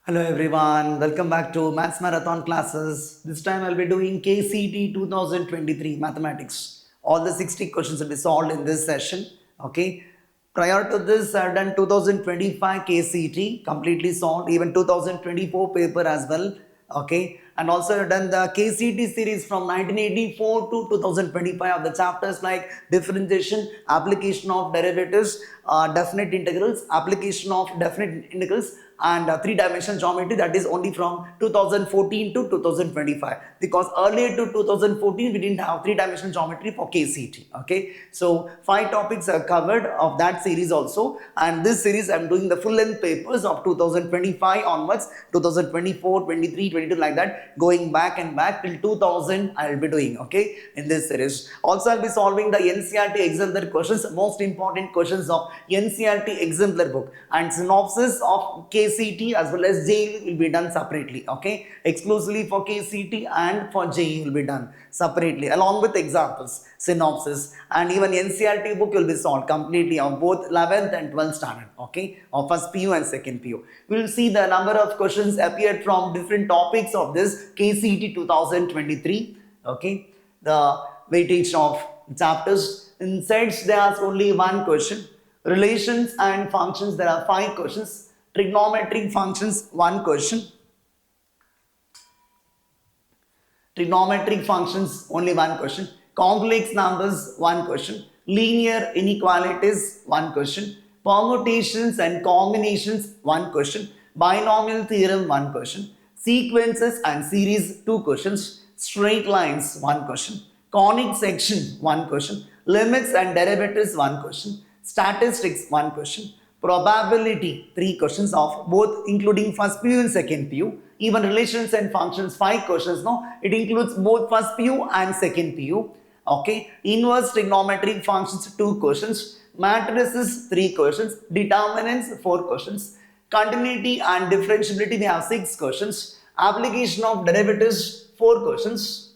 Hello everyone, welcome back to Maths Marathon classes. This time I'll be doing Kcet 2023 Mathematics. All the 60 questions will be solved in this session. Okay. Prior to this, I've done 2025 Kcet completely solved, even 2024 paper as well. Okay. And also I've done the Kcet series from 1984 to 2025 of the chapters like differentiation, application of derivatives, definite integrals, application of definite integrals, and three-dimensional geometry, that is only from 2014 to 2025, because earlier to 2014 we didn't have three-dimensional geometry for Kcet. Okay, so 5 topics are covered of that series also, and this series I'm doing the full-length papers of 2025 onwards, 2024, 23, 22, like that, going back and back till 2000 I'll be doing. Okay, in this series also I'll be solving the NCERT exemplar questions, most important questions of NCERT exemplar book, and synopsis of Kcet as well as JEE will be done separately. Okay, exclusively for Kcet and for JEE will be done separately along with examples, synopsis, and even NCERT book will be solved completely on both 11th and 12th standard. Okay, of first PU and second PU. We will see the number of questions appeared from different topics of this Kcet 2023. Okay, the weightage of chapters. In sets there is only one question. Relations and functions, there are 5 questions. Trigonometric functions, 1 question. Trigonometric functions, only 1 question. Complex numbers, 1 question. Linear inequalities, 1 question. Permutations and combinations, 1 question. Binomial theorem, 1 question. Sequences and series, 2 questions. Straight lines, 1 question. Conic section, 1 question. Limits and derivatives, 1 question. Statistics, 1 question. Probability, 3 questions of both, including first PU and second PU. Even relations and functions, 5 questions. No, it includes both first PU and second PU. Okay, inverse trigonometric functions, 2 questions. Matrices, 3 questions. Determinants, 4 questions. Continuity and differentiability, we have 6 questions. Application of derivatives, 4 questions.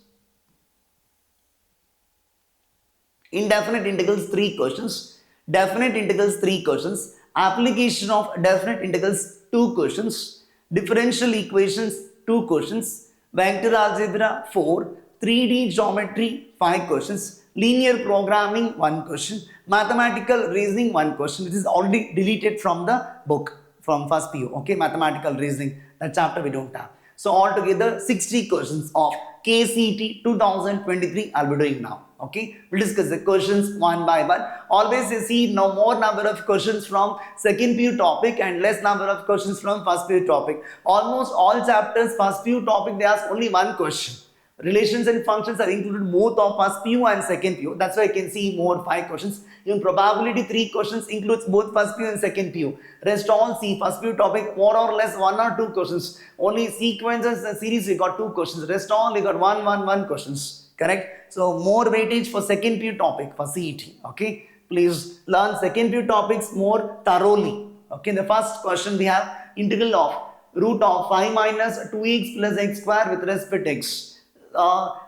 Indefinite integrals, 3 questions. Definite integrals, 3 questions. Application of definite integrals, 2 questions. Differential equations, 2 questions. Vector algebra, 4. 3D geometry, 5 questions. Linear programming, 1 question. Mathematical reasoning, 1 question, which is already deleted from the book from first PU. Okay, mathematical reasoning, that chapter we don't have. So altogether 60 questions of Kcet 2023 I'll be doing now. Okay, we'll discuss the questions one by one. Always you see no more number of questions from second PU topic and less number of questions from first PU topic. Almost all chapters first PU topic they ask only one question. Relations and functions are included both of first PU and second PU. That's why I can see more 5 questions. Even probability 3 questions includes both first PU and second PU. Rest all see first PU topic more or less 1 or 2 questions. Only sequences and series we got 2 questions. Rest all we got 1 questions. Correct? So more weightage for second PU topic for CET. Okay? Please learn second PU topics more thoroughly. Okay? The first question we have integral of root of 5 minus 2x plus x square with respect to x.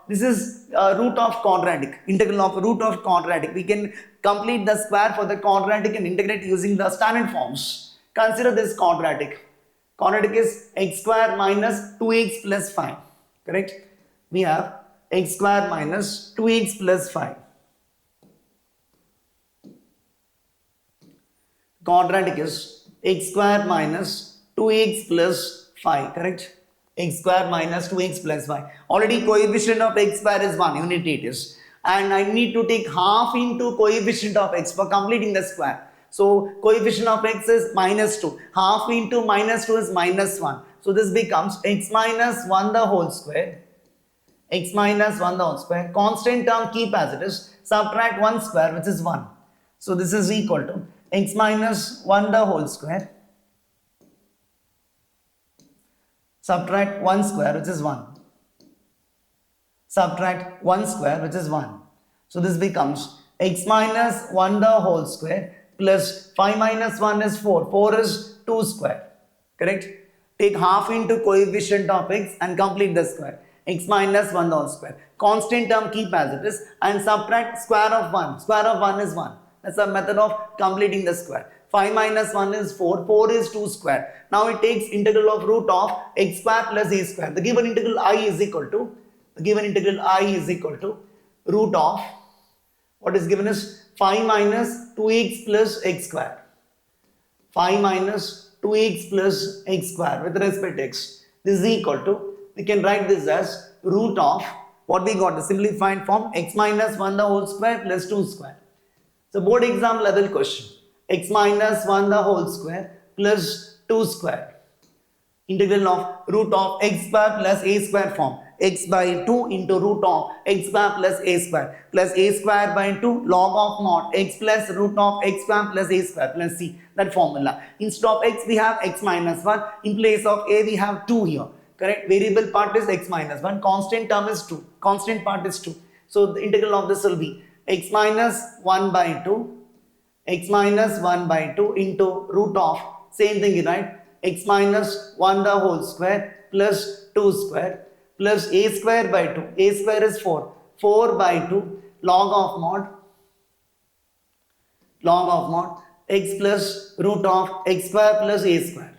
This is root of quadratic, integral of root of quadratic. We can complete the square for the quadratic and integrate using the standard forms. Consider this quadratic. Quadratic is x square minus 2x plus 5. Correct? We have x square minus 2x plus 5. Quadratic is x square minus 2x plus 5. Correct? X square minus 2x plus 5. Already coefficient of x square is 1, unity it is. And I need to take half into coefficient of x for completing the square. So coefficient of x is minus 2. Half into minus 2 is minus 1. So this becomes x minus 1 the whole square. X minus 1 the whole square. Constant term keep as it is. Subtract 1 square, which is 1. So this is equal to x minus 1 the whole square. Subtract 1 square, which is 1. Subtract 1 square, which is 1. So this becomes x minus 1 the whole square plus 5 minus 1 is 4. 4 is 2 square. Correct? Take half into coefficient of x and complete the square. X minus 1 the whole square. Constant term keep as it is and subtract square of 1. Square of 1 is 1. That's a method of completing the square. 5 minus 1 is 4. 4 is 2 square. Now it takes integral of root of x square plus a square. The given integral I is equal to root of what is given is 5 minus 2x plus x square. 5 minus 2x plus x square with respect to x. This is equal to, we can write this as root of what we got, the simplified form, x minus 1 the whole square plus 2 square. So board exam level question, x minus 1 the whole square plus 2 square. Integral of root of x square plus a square form, x by 2 into root of x square plus a square by 2 log of mod x plus root of x square plus a square plus c, that formula. Instead of x we have x minus 1, in place of a we have 2 here, correct? Variable part is x minus 1, constant term is 2, constant part is 2. So the integral of this will be x minus 1 by 2 into root of, same thing, right? X minus 1 the whole square plus 2 square plus a square by 2. A square is 4. 4 by 2 log of mod x plus root of x square plus a square.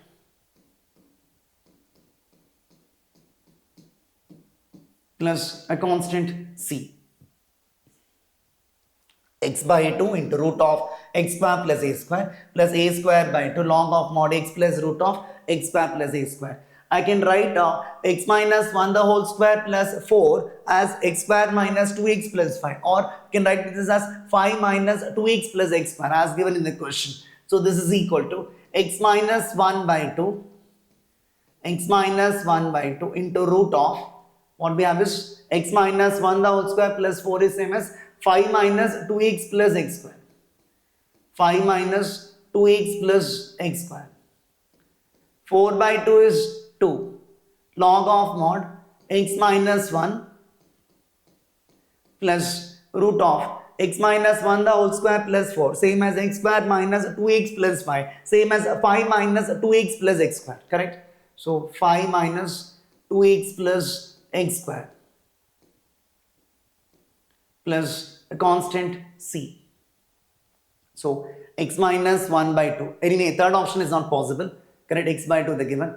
Plus a constant c. X by 2 into root of x square plus a square by 2 log of mod x plus root of x square plus a square. I can write x minus 1 the whole square plus 4 as x square minus 2x plus 5, or you can write this as 5 minus 2x plus x square as given in the question. So this is equal to x minus 1 by 2 into root of, what we have is x minus 1 the whole square plus 4 is same as 5 minus 2x plus x square. 5 minus 2x plus x square. 4 by 2 is 2. Log of mod x minus 1 plus root of x minus 1 the whole square plus 4, same as x square minus 2x plus 5, same as 5 minus 2x plus x square, correct? So 5 minus 2x plus x square plus a constant c. So x minus 1 by 2. Anyway, third option is not possible, correct? X by 2 the given.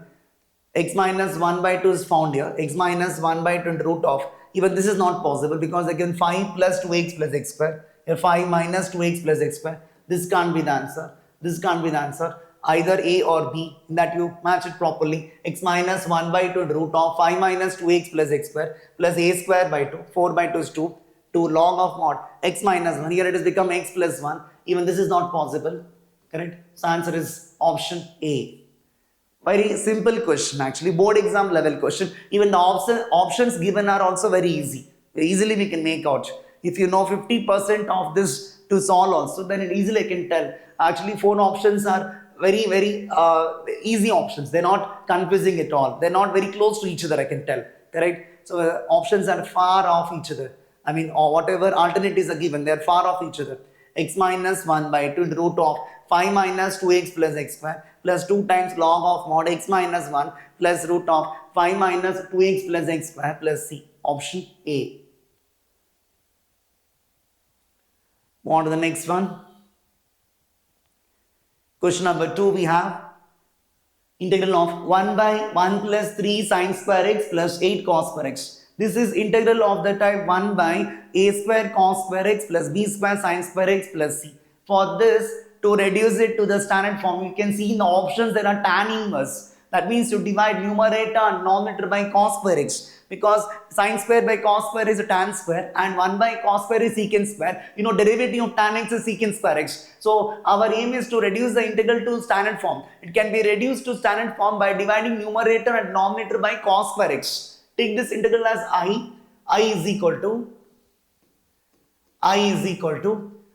X minus 1 by 2 is found here. X minus 1 by 2 into root of, even this is not possible because again 5 plus 2x plus x square. Here 5 minus 2x plus x square. This can't be the answer. This can't be the answer. Either A or B, that you match it properly. X minus 1 by 2 into root of 5 minus 2x plus x square plus a square by 2. 4 by 2 is 2. 2 log of mod x minus 1. Here it has become x plus 1. Even this is not possible. Correct? So answer is option A. Very simple question actually. Board exam level question. Even the options given are also very easy. Easily we can make out. If you know 50% of this to solve also, then it easily can tell. Actually 4 options are very easy options. They're not confusing at all. They're not very close to each other, I can tell. Correct? So options are far off each other. I mean, or whatever alternatives are given, they are far off each other. X minus 1 by 2 into root of 5 minus 2x plus x square plus 2 times log of mod x minus 1 plus root of 5 minus 2x plus x square plus c. Option A. On to the next one. Question number 2 we have integral of 1 by 1 plus 3 sine square x plus 8 cos square x. This is integral of the type 1 by a square cos square x plus b square sine square x plus c. For this, to reduce it to the standard form, you can see in the options there are tan inverse. That means to divide numerator and denominator by cos square x. Because sine square by cos square is a tan square and 1 by cos square is secant square. You know, derivative of tan x is secant square x. So our aim is to reduce the integral to standard form. It can be reduced to standard form by dividing numerator and denominator by cos square x. Take this integral as I is equal to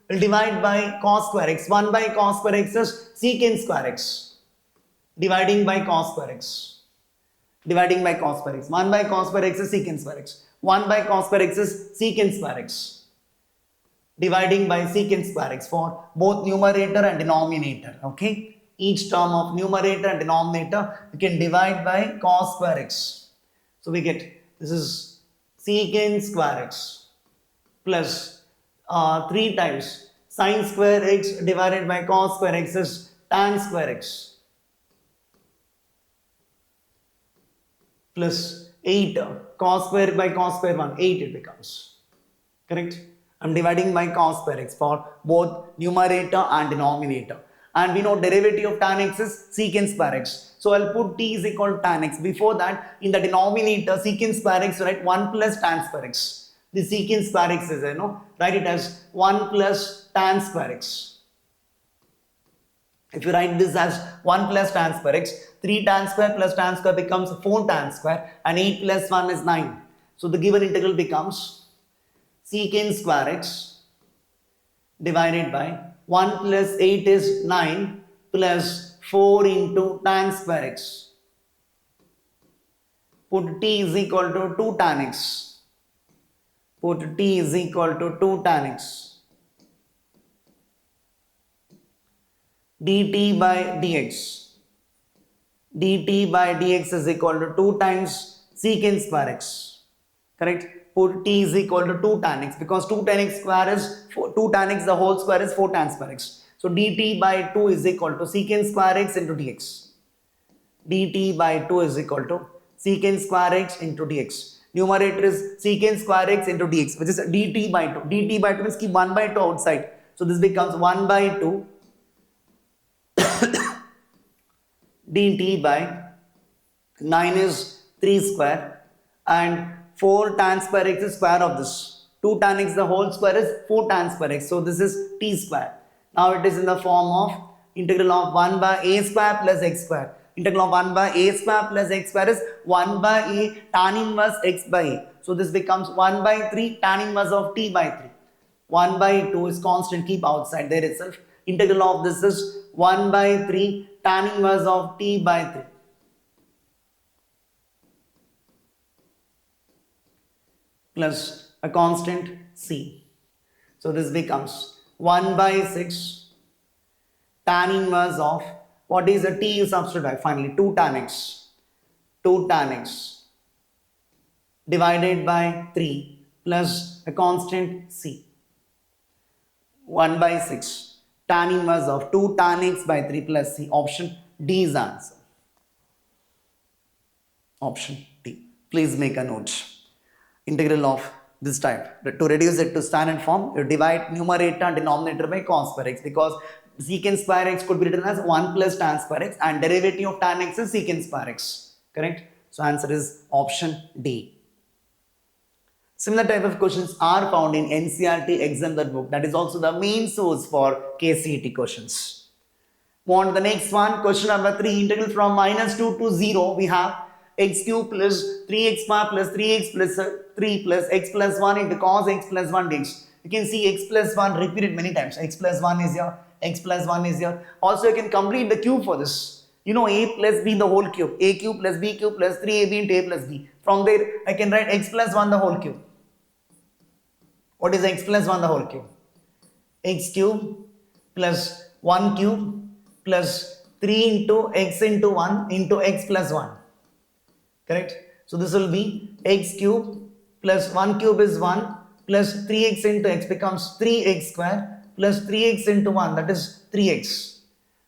will divide by cos square x. 1 by cos square x is secant square x. Dividing by cos square x. 1 by cos square x is secant square x. 1 by cos square x is secant square x. Dividing by secant square x for both numerator and denominator. Okay. Each term of numerator and denominator you can divide by cos square x. So we get this is secant square x plus 3 times sine square x divided by cos square x is tan square x plus 8 cos square by cos square 1, 8 it becomes. Correct? I'm dividing by cos square x for both numerator and denominator. And we know derivative of tan x is secant square x. So I'll put t is equal to tan x. Before that, in the denominator, secant square x, write 1 plus tan square x. The secant square x is, write it as 1 plus tan square x. If you write this as 1 plus tan square x, 3 tan square plus tan square becomes 4 tan square, and 8 plus 1 is 9. So the given integral becomes secant square x divided by 1 plus 8 is 9 plus 4 into tan square x. Put t is equal to 2 tan x. Put t is equal to 2 tan x. dt by dx. dt by dx is equal to 2 times secant square x. Correct? Put t is equal to 2 tan x, because 2 tan x square is 2 tan x the whole square is 4 tan square x. So dt by 2 is equal to secant square x into dx. dt by 2 is equal to secant square x into dx. Numerator is secant square x into dx, which is dt by 2. dt by 2 means keep 1 by 2 outside. So this becomes 1 by 2 dt by 9 is 3 square, and 4 tan square x is square of this. 2 tan x the whole square is 4 tan square x. So this is t square. Now it is in the form of integral of 1 by a square plus x square. Integral of 1 by a square plus x square is 1 by a tan inverse x by a. So this becomes 1 by 3 tan inverse of t by 3. 1 by 2 is constant, keep outside there itself. Integral of this is 1 by 3 tan inverse of t by 3. Plus a constant c. So this becomes 1 by 6 tan inverse of, what is the t you substitute finally, 2 tan x. 2 tan x divided by 3 plus a constant c. 1 by 6 tan inverse of 2 tan x by 3 plus c. Option D is the answer. Option D. Please make a note. Integral of this type. To reduce it to standard form, you divide numerator and denominator by cos square x, because secant square x could be written as 1 plus tan square x, and derivative of tan x is secant square x. Correct? So answer is option D. Similar type of questions are found in NCERT exemplar book. That is also the main source for Kcet questions. Move on to the next one. Question number 3. Integral from minus 2 to 0. We have x cube plus 3x square plus 3x plus 3 plus x plus 1 into cos x plus 1 dx. You can see x plus 1 repeated many times. X plus 1 is here. X plus 1 is here. Also you can complete the cube for this. You know a plus b the whole cube. A cube plus b cube plus 3ab into a plus b. From there I can write x plus 1 the whole cube. What is x plus 1 the whole cube? X cube plus 1 cube plus 3 into x into 1 into x plus 1. Correct? So this will be x cube plus 1 cube is 1 plus 3x into x becomes 3x square plus 3x into 1, that is 3x.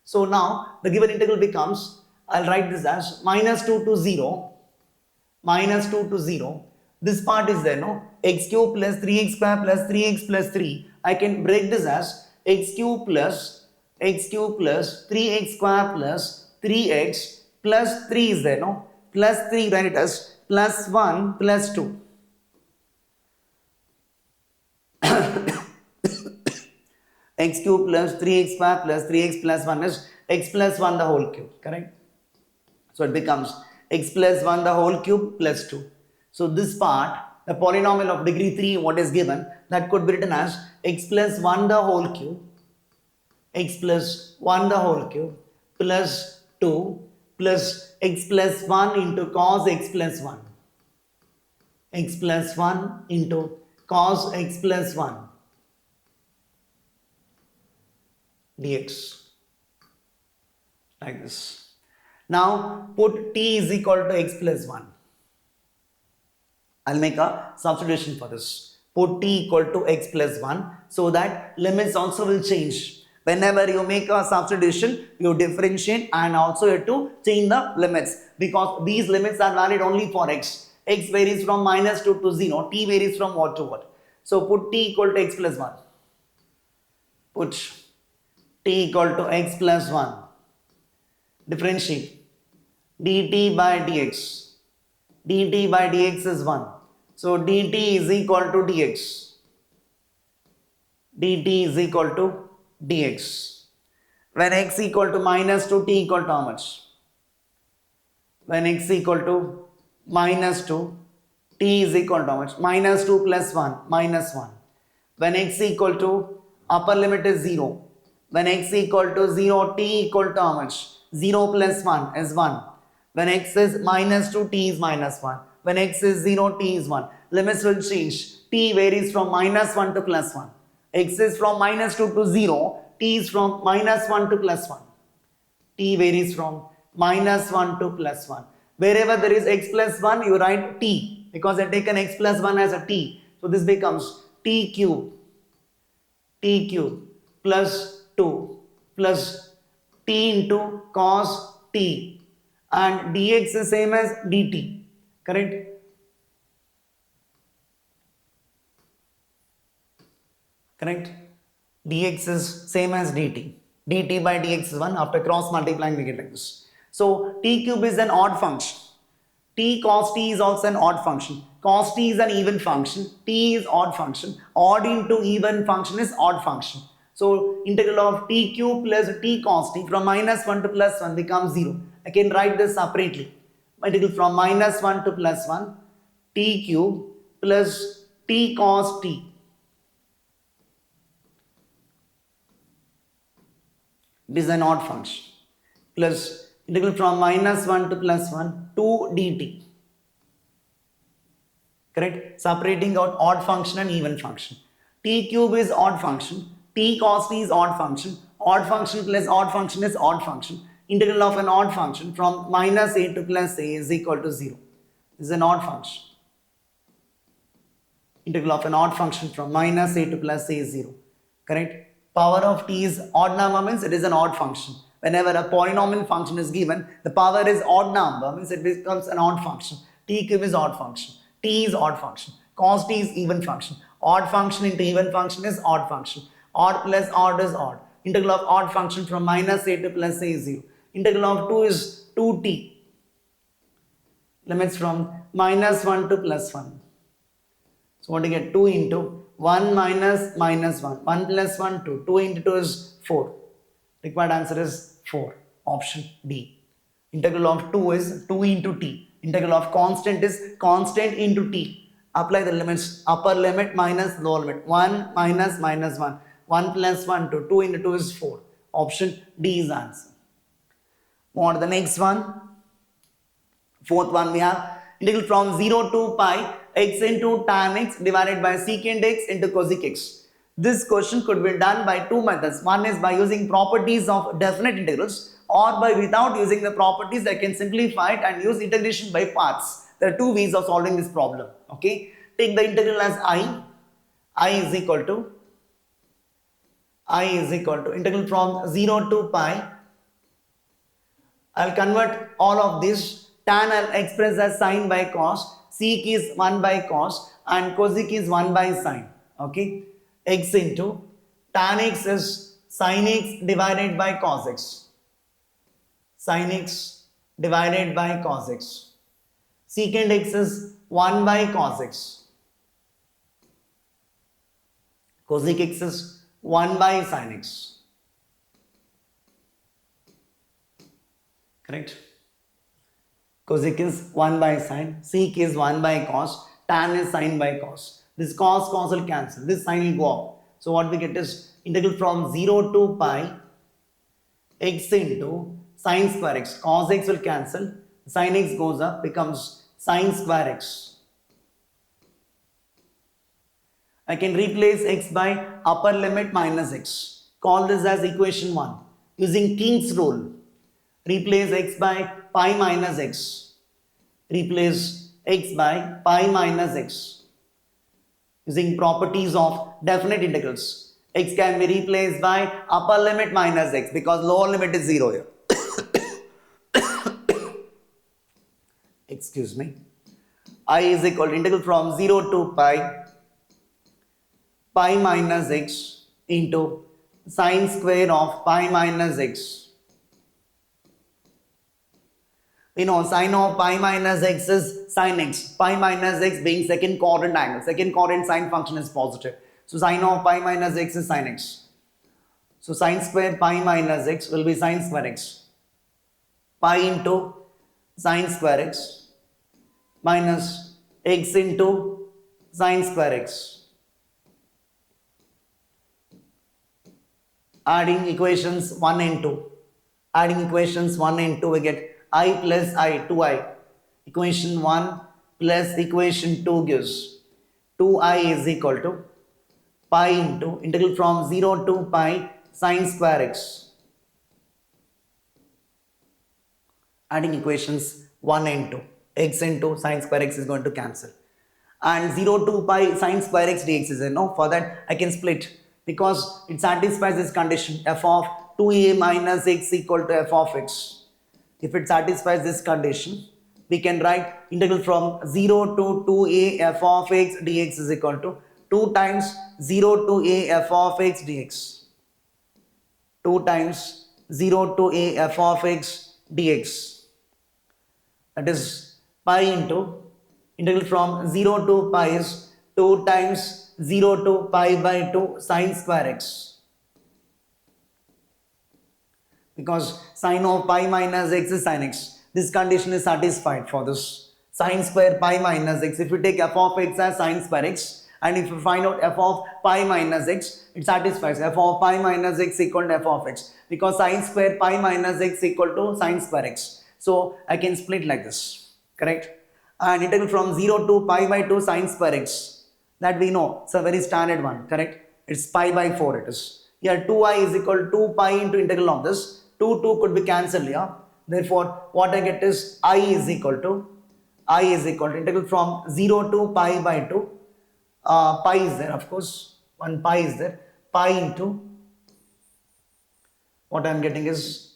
So now the given integral becomes, I'll write this as minus 2 to 0, minus 2 to 0. This part is there, no? X cube plus 3x square plus 3x plus 3. I can break this as x cube plus 3x square plus 3x plus 3 is there, no? Plus 3, write it as plus 1 plus 2. X cube plus 3x square plus 3x plus 1 is x plus 1 the whole cube, correct? So it becomes x plus 1 the whole cube plus 2. So this part, the polynomial of degree 3, what is given, that could be written as x plus 1 the whole cube, x plus 1 the whole cube plus 2 plus x plus 1 into cos x plus 1. X plus 1 into cos x plus 1 dx. Like this. Now put t is equal to x plus 1. I'll make a substitution for this. Put t equal to x plus 1 so that limits also will change. Whenever you make a substitution, you differentiate and also you have to change the limits because these limits are valid only for x. X varies from -2 to 0. T varies from what to what. So put t equal to x plus 1. Put t equal to x plus 1. Differentiate dt by dx. dt by dx is 1. So dt is equal to dx. dt is equal to dx. When x equal to -2, t equal to how much? When x equal to -2, t is equal to how much? -2 plus 1, -1. When x equal to upper limit is 0. When x equal to 0, t equal to how much? 0 plus 1 is 1. When x is -2, t is -1. When x is 0, t is 1. Limits will change. T varies from -1 to +1. X is from -2 to 0. T is from -1 to +1. T varies from -1 to +1. Wherever there is x plus 1, you write t because I have taken x plus 1 as a t. So this becomes t cube plus 2 plus t into cos t and dx is same as dt. Correct? Correct? Dx is same as dt. dt by dx is 1. After cross multiplying we get like this. So t cube is an odd function. T cos t is also an odd function. Cos t is an even function. T is odd function. Odd into even function is odd function. So integral of t cube plus t cos t from -1 to +1 becomes 0. I can write this separately. Integral from -1 to +1 t cube plus t cos t. It is an odd function plus integral from -1 to +1 2 dt. Correct? Separating out odd function and even function. T cube is odd function. T cos t is odd function. Odd function plus odd function is odd function. Integral of an odd function from -a to +a is equal to 0. This is an odd function. Integral of an odd function from -a to +a is 0. Correct? Power of t is odd number means it is an odd function. Whenever a polynomial function is given, the power is odd number means it becomes an odd function. T cube is odd function. T is odd function. Cos t is even function. Odd function into even function is odd function. Odd plus odd is odd. Integral of odd function from -a to +a is 0. Integral of 2 is 2t. Limits from -1 to +1. So what do you get? 2 into 1 minus -1. 1 plus 1, 2. 2 into 2 is 4. Required answer is 4. Option D. Integral of 2 is 2 into t. Integral of constant is constant into t. Apply the limits. Upper limit minus lower limit. 1 minus -1. 1 plus 1, 2. 2 into 2 is 4. Option D is answer. Move on to the next one. Fourth one we have integral from 0 to pi x into tan x divided by secant x into cosec x. This question could be done by two methods. One is by using properties of definite integrals or by without using the properties. I can simplify it and use integration by parts. There are two ways of solving this problem. Okay, take the integral as I is equal to integral from 0 to pi. I'll convert all of this. Tan I'll express as sine by cos. Sec is 1 by cos and cosec is 1 by sine. Okay, x into tan x is sin x divided by cos x. Sin x divided by cos x. Secant x is 1 by cos x. Cosec x is 1 by sin x. Correct? Cosec is 1 by sin, sec is 1 by cos, tan is sin by cos. This cos will cancel, this sin will go up. So what we get is integral from 0 to pi x into sin square x. Cos x will cancel, sin x goes up, becomes sin square x. I can replace x by upper limit minus x. Call this as equation 1. Using King's rule, replace x by pi minus x. Replace x by pi minus x. Using properties of definite integrals. X can be replaced by upper limit minus x because lower limit is 0 here. Excuse me. I is equal to integral from 0 to pi minus x into sine square of pi minus x. We know sine of pi minus x is sine x. Pi minus x being second quadrant angle. Second quadrant sine function is positive. So sine of pi minus x is sine x. So sine square pi minus x will be sine square x. Pi into sine square x minus x into sine square x. Adding equations 1 and 2. Adding equations 1 and 2 we get I plus I, 2i. Equation 1 plus equation 2 gives 2i is equal to pi into integral from 0 to pi sine square x. Adding equations 1 and 2. X into sine square x is going to cancel. And 0 to pi sine square x dx is no. For that I can split because it satisfies this condition f of 2a minus x equal to f of x. If it satisfies this condition, we can write integral from 0 to 2a f of x dx is equal to 2 times 0 to a f of x dx. 2 times 0 to a f of x dx. That is pi into integral from 0 to pi is 2 times 0 to pi by 2 sine square x. Because sine of pi minus x is sine x. This condition is satisfied for this sine square pi minus x. If you take f of x as sine square x and if you find out f of pi minus x, it satisfies f of pi minus x equal to f of x because sine square pi minus x equal to sine square x. So I can split like this, correct? And integral from 0 to pi by 2 sine square x, that we know it's a very standard one, correct? It's pi by 4 it is. Here 2i is equal to 2 pi into integral of this. 2 could be cancelled here. Therefore, what I get is I is equal to integral from 0 to pi by 2. Pi is there, of course. One pi is there. Pi into what I am getting is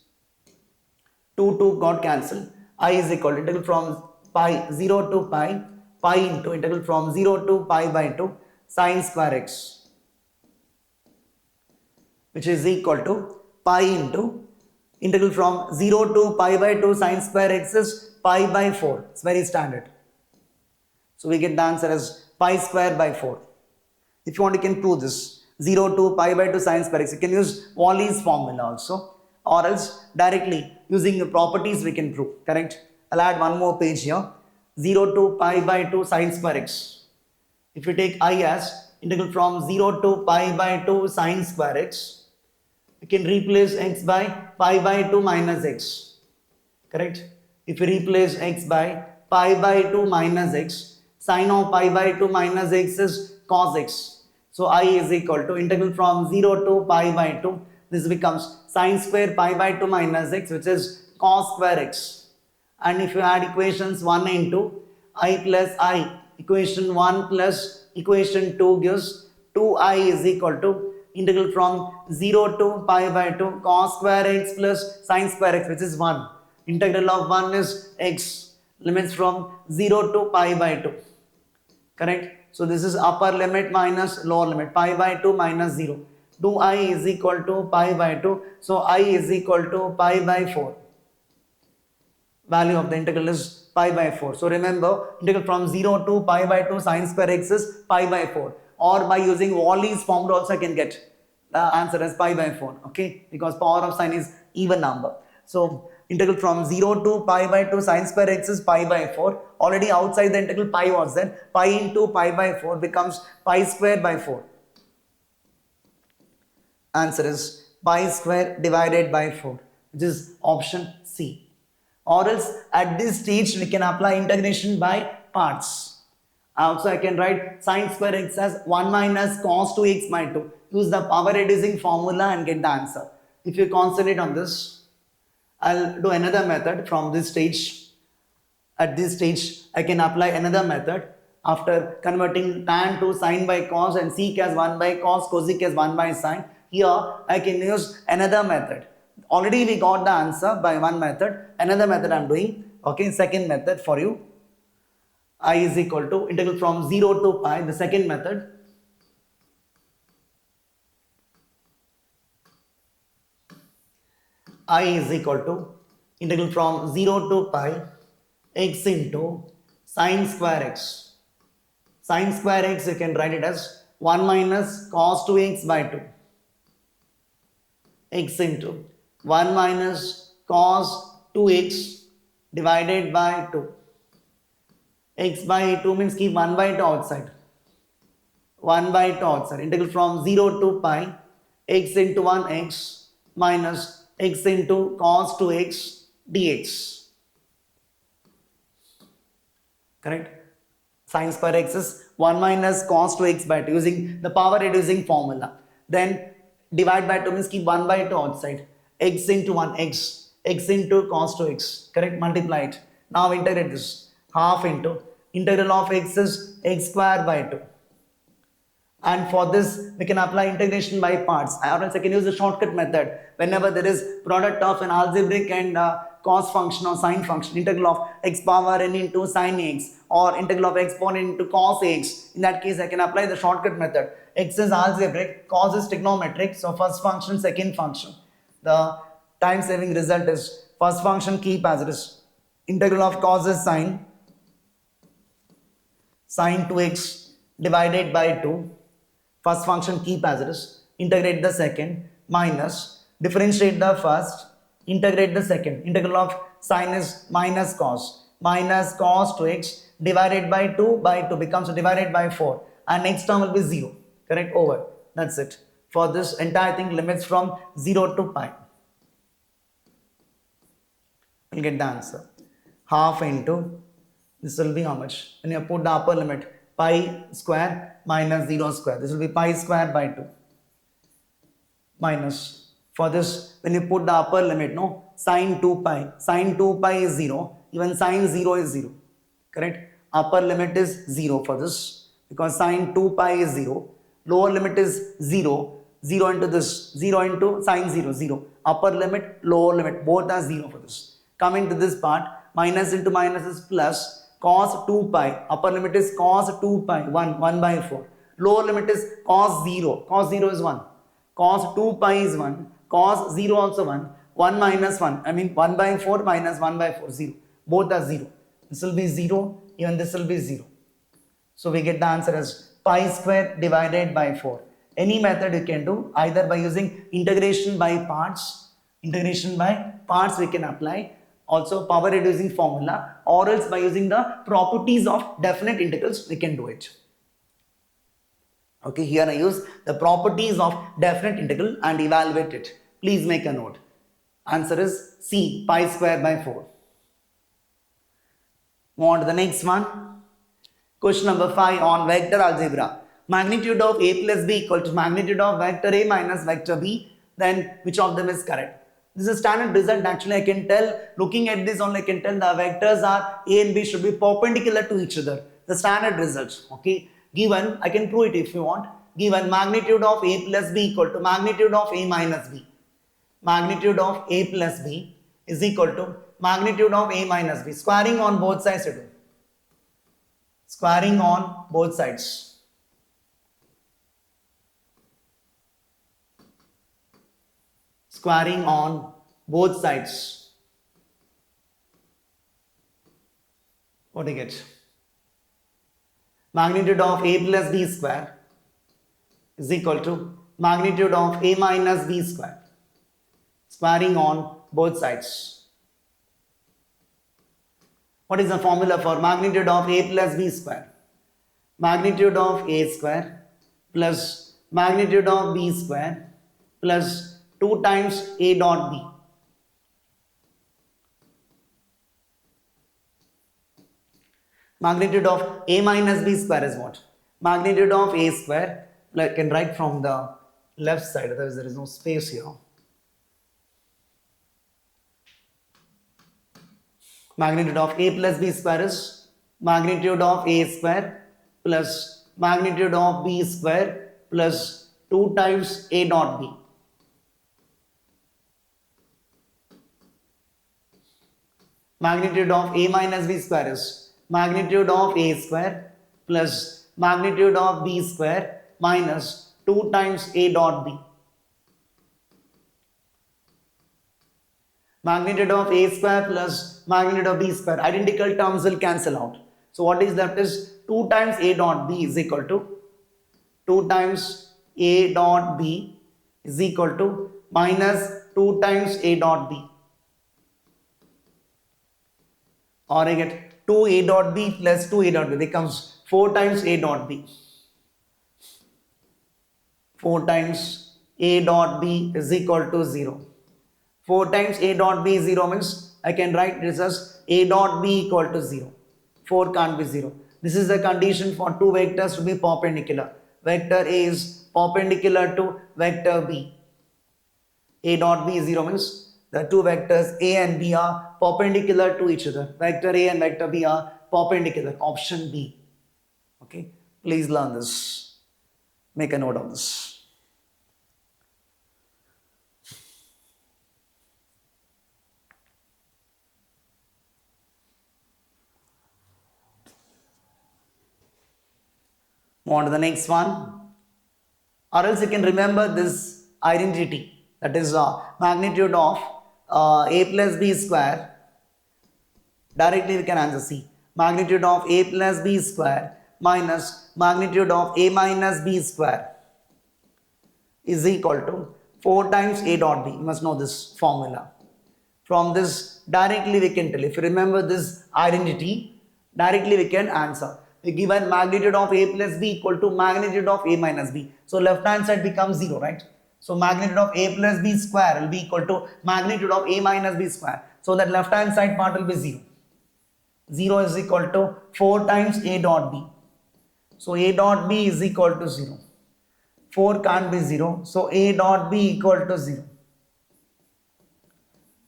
2 got cancelled. I is equal to integral from pi 0 to pi into integral from 0 to pi by 2 sine square x, which is equal to pi into integral from 0 to pi by 2 sine square x is pi by 4. It's very standard. So we get the answer as pi square by 4. If you want, you can prove this. 0 to pi by 2 sine square x. You can use Wally's formula also. Or else directly using the properties we can prove. Correct? I'll add one more page here. 0 to pi by 2 sine square x. If you take I as integral from 0 to pi by 2 sine square x, you can replace x by pi by 2 minus x, correct? If you replace x by pi by 2 minus x, sine of pi by 2 minus x is cos x. So I is equal to integral from 0 to pi by 2. This becomes sine square pi by 2 minus x, which is cos square x. And if you add equations 1 and 2, I plus I, equation 1 plus equation 2 gives 2i is equal to integral from 0 to pi by 2 cos square x plus sine square x, which is 1. Integral of 1 is x. Limits from 0 to pi by 2. Correct? So this is upper limit minus lower limit. Pi by 2 minus 0. 2i is equal to pi by 2. So I is equal to pi by 4. Value of the integral is pi by 4. So remember, integral from 0 to pi by 2 sine square x is pi by 4. Or by using Wally's formula also I can get the answer as pi by 4, okay, because power of sine is even number. So integral from 0 to pi by 2 sine square x is pi by 4. Already outside the integral pi was there. Pi into pi by 4 becomes pi square by 4. Answer is pi square divided by 4, which is option C. Or else at this stage we can apply integration by parts. Also I can write sine square x as 1 minus cos 2x by 2. Use the power reducing formula and get the answer. If you concentrate on this, I'll do another method from this stage. At this stage, I can apply another method. after converting tan to sine by cos and sec as 1 by cos, cosec as 1 by sine. Here I can use another method. Already we got the answer by one method. Another method I am doing. Okay, second method for you. I is equal to integral from 0 to pi. The second method. I is equal to integral from 0 to pi x into sine square x. Sine square x, you can write it as 1 minus cos 2x by 2. X into 1 minus cos 2x divided by 2. X by 2 means keep 1 by 2 outside. 1 by 2 outside. Integral from 0 to pi x into 1x minus x into cos 2x dx. Correct? Sine square x is 1 minus cos 2x by 2 using the power reducing formula. Then divide by 2 means keep 1 by 2 outside. X into 1x. X into cos 2x. Correct? Multiply it. Now integrate this. Half into integral of x is x square by 2. And for this, we can apply integration by parts. Or else I can use the shortcut method. Whenever there is product of an algebraic and cos function or sine function, integral of x power n into sine x or integral of exponent into cos x. In that case, I can apply the shortcut method. X is algebraic, cos is trigonometric. So first function, second function. The time saving result is first function keep as it is. Integral of cos is sine 2x divided by 2. First function keep as it is. Integrate the second minus differentiate the first. Integrate the second. Integral of sine is minus cos 2x divided by 2 becomes divided by 4 and next term will be 0. Correct? Over. That's it. For this entire thing limits from 0 to pi. We'll get the answer. Half into this will be how much? When you put the upper limit pi square minus 0 square. This will be pi square by 2. Minus. For this, when you put the upper limit, no, sine 2 pi. Sine 2 pi is 0. Even sine 0 is 0. Correct? Upper limit is 0 for this. Because sine 2 pi is 0. Lower limit is 0. 0 into this. 0 into sine 0. 0. Upper limit, lower limit. Both are 0 for this. Coming to this part, minus into minus is plus. Cos 2 pi, upper limit is cos 2 pi, 1 by 4. Lower limit is cos 0, cos 0 is 1. Cos 2 pi is 1, cos 0 also 1, 1 minus 1, I mean 1 by 4 minus 1 by 4, 0. Both are 0. This will be 0, even this will be 0. So we get the answer as pi square divided by 4. Any method you can do, either by using integration by parts we can apply. Also power reducing formula, or else by using the properties of definite integrals we can do it. Okay, here I use the properties of definite integral and evaluate it. Please make a note. Answer is C, pi square by 4. Move on to the next one. Question number 5 on vector algebra. Magnitude of a plus b equal to magnitude of vector a minus vector b. Then which of them is correct? This is a standard result. Actually, I can tell, looking at this only, I can tell the vectors are A and B should be perpendicular to each other. The standard result. Okay. Given, I can prove it if you want. Given magnitude of A plus B equal to magnitude of A minus B. Magnitude of A plus B is equal to magnitude of A minus B. Squaring on both sides you do. Squaring on both sides. Squaring on both sides. What do you get? Magnitude of a plus b square is equal to magnitude of a minus b square. Squaring on both sides. What is the formula for magnitude of a plus b square? Magnitude of a square plus magnitude of b square plus 2 times a dot b. Magnitude of a minus b square is what? Magnitude of a square, I can write from the left side, otherwise there is no space here. Magnitude of a plus b square is magnitude of a square plus magnitude of b square plus 2 times a dot b. Magnitude of a minus b square is magnitude of a square plus magnitude of b square minus 2 times a dot b. Magnitude of a square plus magnitude of b square, identical terms will cancel out. So what is left is 2 times a dot b is equal to 2 times a dot b is equal to minus 2 times a dot b. Or I get 2 a dot b plus 2 a dot b becomes 4 times a dot b. 4 times a dot b is equal to 0. 4 times a dot b is 0 means I can write this as a dot b equal to 0. 4 can't be 0. This is the condition for two vectors to be perpendicular. Vector A is perpendicular to vector B. A dot b is 0 means the two vectors A and B are perpendicular to each other. Vector A and vector B are perpendicular. Option B. Okay. Please learn this. Make a note of this. Move on to the next one. Or else you can remember this identity, that is magnitude of a plus b square. Directly we can answer C. Magnitude of a plus b square minus magnitude of a minus b square is equal to 4 times a dot b. You must know this formula. From this directly we can tell. If you remember this identity, directly we can answer. We given magnitude of a plus b equal to magnitude of a minus b. So left hand side becomes 0, right? So magnitude of a plus b square will be equal to magnitude of a minus b square. So that left hand side part will be 0. 0 is equal to 4 times a dot b. So a dot b is equal to 0. 4 can't be 0. So a dot b equal to 0.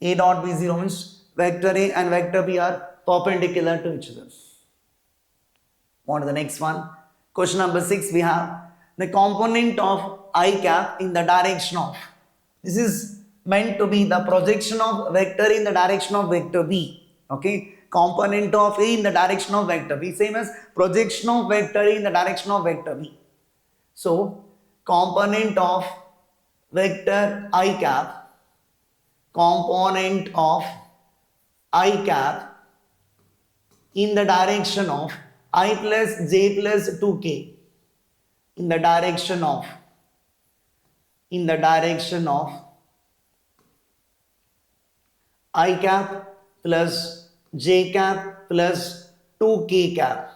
A dot b 0 means vector A and vector B are perpendicular to each other. On to the next one. Question number 6 we have the component of I cap in the direction of. This is meant to be the projection of vector in the direction of vector B. Okay. Component of A in the direction of vector B. Same as projection of vector A in the direction of vector B. So component of vector I cap. Component of I cap in the direction of I plus j plus 2k in the direction of I cap plus j cap plus 2k cap.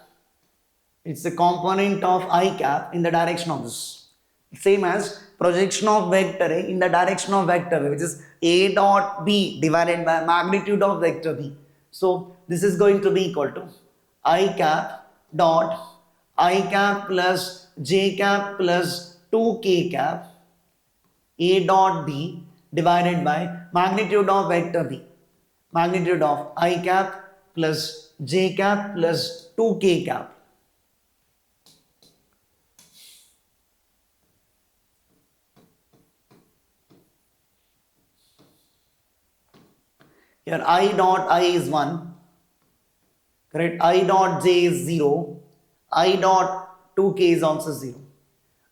It's the component of I cap in the direction of this. Same as projection of vector A in the direction of vector B, which is A dot B divided by magnitude of vector B. So this is going to be equal to I cap dot I cap plus j cap plus 2k cap A dot B divided by magnitude of vector B. Magnitude of I cap plus j cap plus 2k cap. Here I dot I is 1, correct? I dot j is 0, I dot 2k is also 0.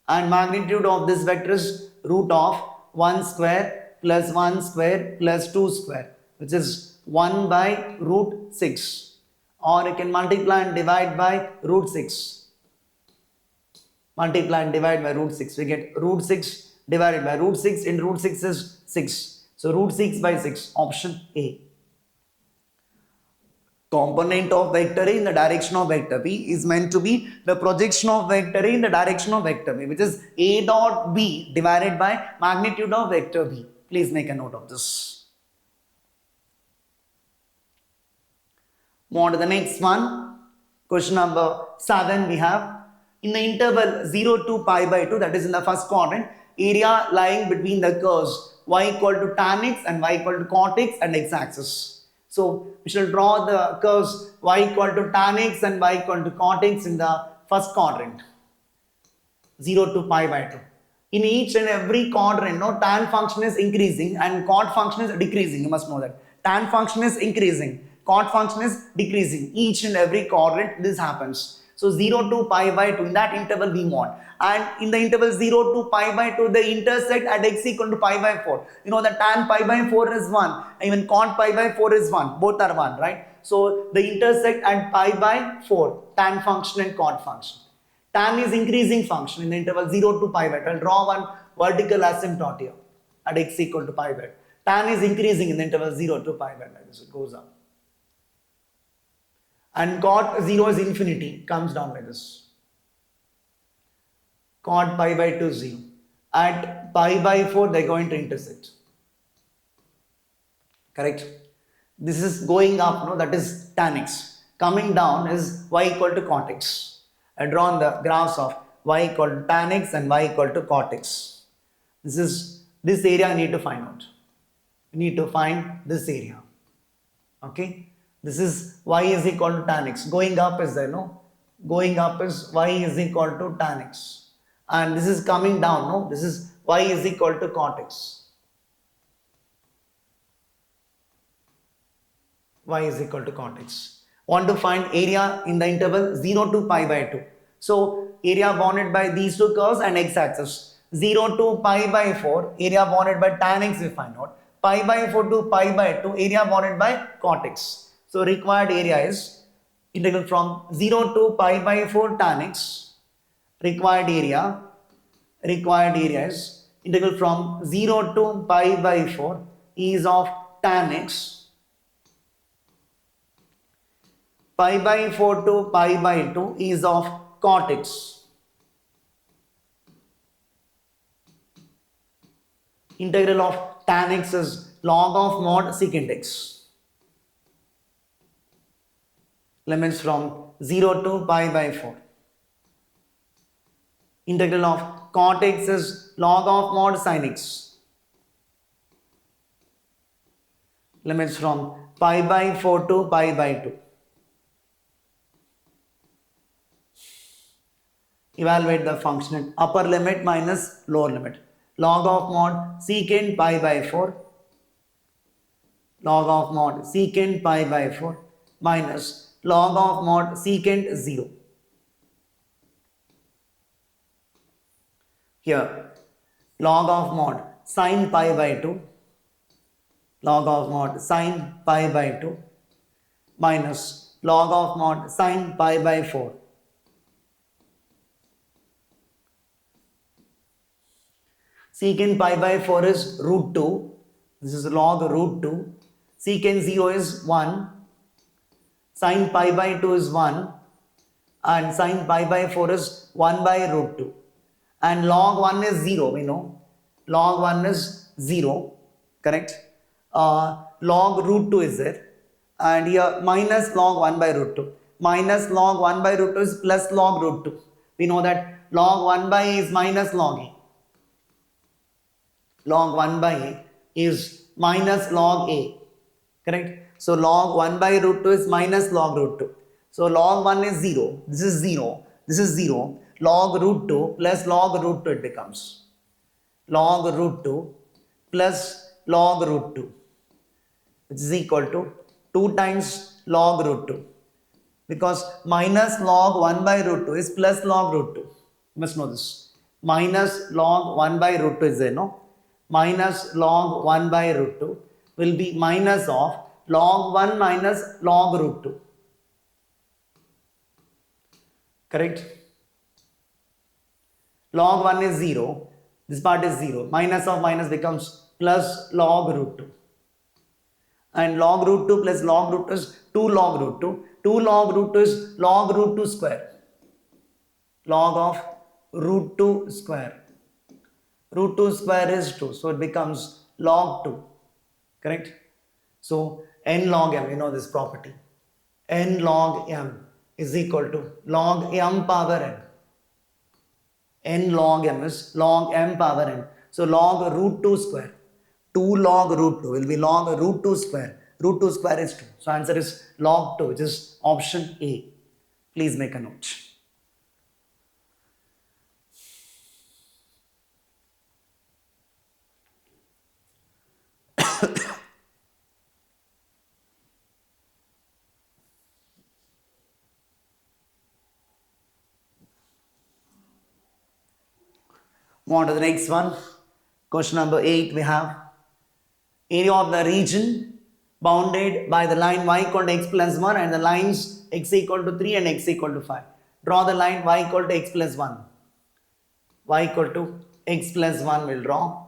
And magnitude of this vector is root of 1 square plus 1 square plus 2 square, which is 1 by root 6. Or you can multiply and divide by root 6. Multiply and divide by root 6. We get root 6 divided by root 6 in root 6 is 6. So root 6 by 6, option A. Component of vector A in the direction of vector B is meant to be the projection of vector A in the direction of vector B, which is A dot B divided by magnitude of vector B. Please make a note of this. Move on to the next one. Question number 7 we have. In the interval 0 to pi by 2, that is in the first quadrant, area lying between the curves y equal to tan x and y equal to cot x and x axis. So we shall draw the curves y equal to tan x and y equal to cot x in the first quadrant, 0 to pi by 2. In each and every quadrant, no, tan function is increasing and cot function is decreasing. You must know that. Tan function is increasing, cot function is decreasing. Each and every quadrant this happens. So 0 to pi by 2, in that interval we want. And in the interval 0 to pi by 2, they intersect at x equal to pi by 4. You know the tan pi by 4 is 1, even cot pi by 4 is 1. Both are 1, right? So they intersect at pi by 4, tan function and cot function. Tan is increasing function in the interval 0 to pi by 2. I'll draw one vertical asymptote here at x equal to pi by 2. Tan is increasing in the interval 0 to pi by 2. Like this, it goes up. And cot 0 is infinity, comes down like this. Cot pi by 2 0. At pi by 4, they're going to intersect. Correct? This is going up, no? That is tan x. Coming down is y equal to cot x. I drawn the graphs of y equal to tan x and y equal to cot x. This area I need to find out. We need to find this area. Okay. This is y is equal to tan x. Going up is there, no? Going up is y is equal to tan x. And this is coming down, no? This is y is equal to cot x. Y is equal to cot x. Want to find area in the interval 0 to pi by 2. So area bounded by these two curves and x-axis. 0 to pi by 4, area bounded by tan x we find out. Pi by 4 to pi by 2, area bounded by cot x. So required area is integral from 0 to pi by 4 tan x. Required area is integral from 0 to pi by 4 is of tan x. Pi by 4 to pi by 2 is of cot x. Integral of tan x is log of mod secant x. Limits from 0 to pi by 4. Integral of cot x is log of mod sin x. Limits from pi by 4 to pi by 2. Evaluate the function at upper limit minus lower limit. Log of mod secant pi by 4. Log of mod secant pi by 4 minus log of mod secant 0. Here, log of mod sin pi by 2. Log of mod sin pi by 2 minus log of mod sin pi by 4. Secant pi by 4 is root 2. This is log root 2. Secant 0 is 1. Sin pi by 2 is 1. And sin pi by 4 is 1 by root 2. And log 1 is 0, we know. Log 1 is 0. Correct? Log root 2 is there. And here minus log 1 by root 2. Minus log 1 by root 2 is plus log root 2. We know that log 1 by a is minus log a. Log 1 by a is minus log a. Correct? So log 1 by root 2 is minus log root 2. So log 1 is 0. This is 0. This is 0. Log root 2 plus log root 2 it becomes. Log root 2 plus log root 2. Which is equal to 2 times log root 2. Because minus log 1 by root 2 is plus log root 2. You must know this. Minus log 1 by root 2 is there, no? Minus log 1 by root 2 will be minus of log 1 minus log root 2. Correct? Log 1 is 0. This part is 0. Minus of minus becomes plus log root 2. And log root 2 plus log root 2 is 2 log root 2. 2 log root 2 is log root 2 square. Log of root 2 square. Root 2 square is 2. So it becomes log 2. Correct? So n log m, you know this property. N log m is equal to log m power n. N log m is log m power n. So log root 2 square. 2 log root 2 will be log root 2 square. Root 2 square is 2. So answer is log 2, which is option A. Please make a note. Move on to the next one. Question number 8 we have area of the region bounded by the line y equal to x plus 1 and the lines x equal to 3 and x equal to 5. Draw the line y equal to x plus 1. Y equal to x plus 1 will draw.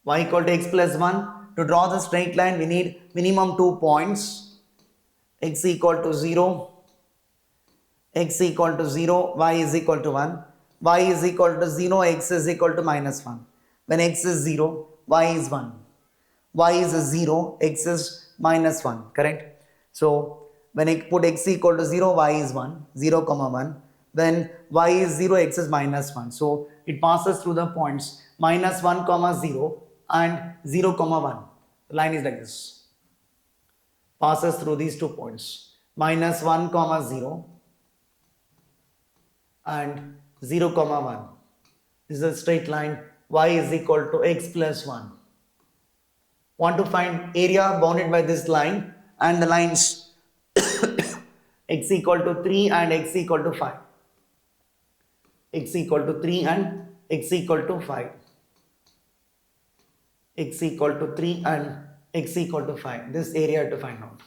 Y equal to x plus 1. To draw the straight line we need minimum 2 points. X equal to 0. X equal to 0, y is equal to 1, y is equal to 0, x is equal to minus 1. When x is 0, y is 1. Y is 0, x is minus 1, correct? So, when I put x equal to 0, y is 1, 0 comma 1. When y is 0, x is minus 1. So, it passes through the points minus 1 comma 0 and 0 comma 1. The line is like this. Passes through these 2 points. Minus 1 comma 0 and 0 comma 1. This is a straight line. Y is equal to x plus 1. Want to find area bounded by this line and the lines x equal to 3 and x equal to 5. X equal to 3 and x equal to 5. X equal to 3 and x equal to 5. This area to find out.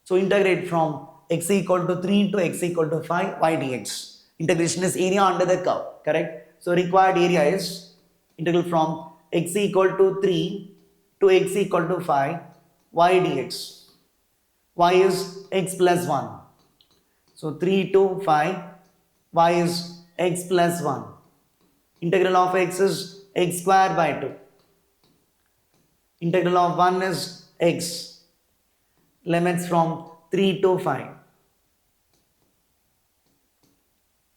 So integrate from x equal to 3 to x equal to 5 y dx. Integration is area under the curve, correct? So required area is integral from x equal to 3 to x equal to 5 y dx. Y is x plus 1. So 3 to 5, y is x plus 1. Integral of x is x square by 2. Integral of 1 is x. Limits from 3 to 5.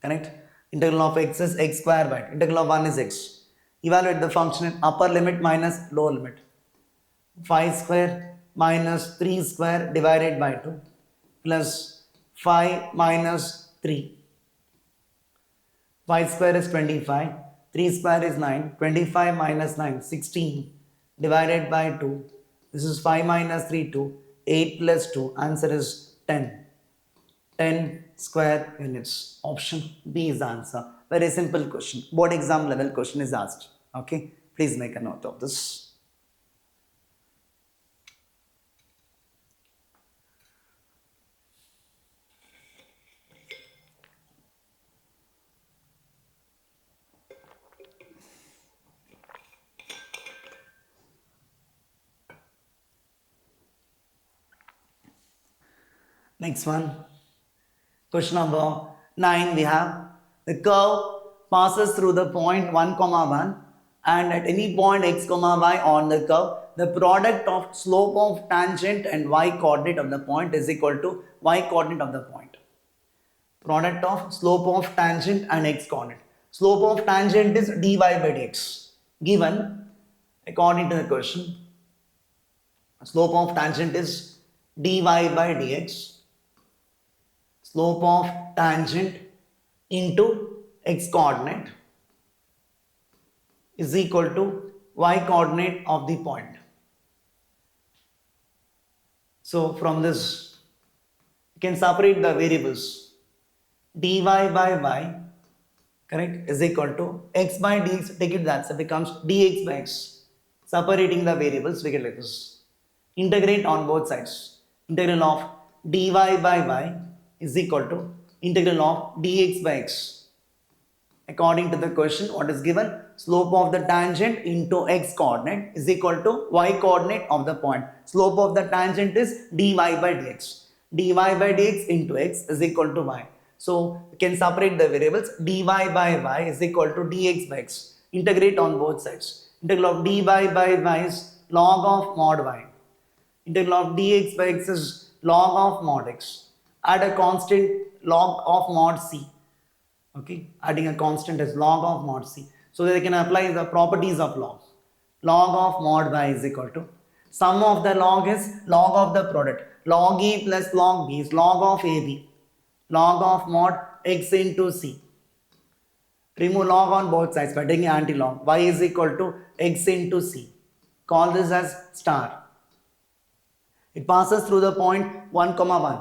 Correct? Integral of x is x square by 2. Integral of 1 is x. Evaluate the function in upper limit minus lower limit. 5 square minus 3 square divided by 2 plus 5 minus 3. 5 square is 25. 3 square is 9. 25 minus 9, 16 divided by 2. This is 5 minus 3, 2. 8 plus 2. Answer is 10. 10 square units. Option B is the answer. Very simple question. Board exam level question is asked. Okay. Please make a note of this. Next one. Question number 9 we have. The curve passes through the point 1 comma 1 and at any point x comma y on the curve, the product of slope of tangent and y coordinate of the point is equal to y coordinate of the point. Product of slope of tangent and x coordinate. Slope of tangent is dy by dx. Given according to the question, slope of tangent is dy by dx. Slope of tangent into x coordinate is equal to y coordinate of the point. So from this you can separate the variables. Dy by y, correct, is equal to x by dx. Take it that, so it becomes dx by x. Separating the variables we get like this. Integrate on both sides. Integral of dy by y is equal to integral of dx by x. According to the question, what is given? Slope of the tangent into x coordinate is equal to y coordinate of the point. Slope of the tangent is dy by dx. dy by dx into x is equal to y. So we can separate the variables. Dy by y is equal to dx by x. Integrate on both sides. Integral of dy by y is log of mod y. Integral of dx by x is log of mod x. Add a constant log of mod c. Okay, adding a constant as log of mod c. So that they can apply the properties of log. Log of mod y is equal to sum of the log is log of the product. Log a plus log b is log of ab. Log of mod x into c. Remove log on both sides by taking anti-log. Y is equal to x into c. Call this as star. It passes through the point 1, comma 1.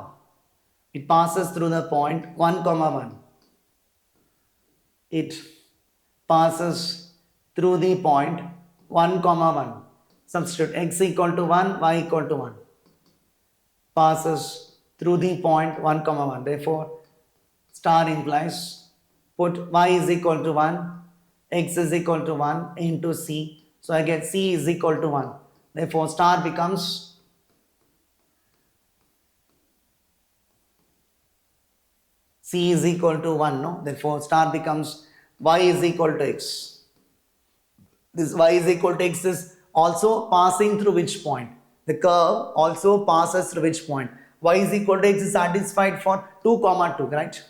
It passes through the point 1, comma 1. It passes through the point 1, comma 1. Substitute x equal to 1, y equal to 1. Passes through the point 1, comma 1. Therefore, star implies put y is equal to 1, x is equal to 1 into c. So I get c is equal to 1. Therefore, star becomes c is equal to 1, no? Therefore, star becomes y is equal to x. This y is equal to x is also passing through which point? The curve also passes through which point? Y is equal to x is satisfied for 2, comma 2, right?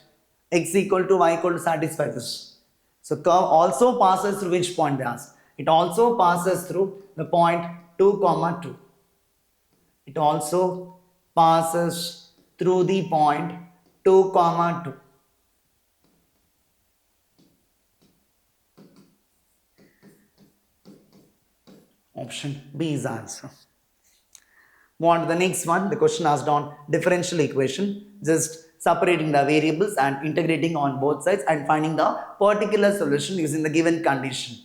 X equal to y equal to satisfy this. So, curve also passes through which point they ask? It also passes through the point 2, comma 2. It also passes through the point 2, comma 2. Option B is the answer. Move on to the next one. The question asked on differential equation. Just separating the variables and integrating on both sides and finding the particular solution using the given condition.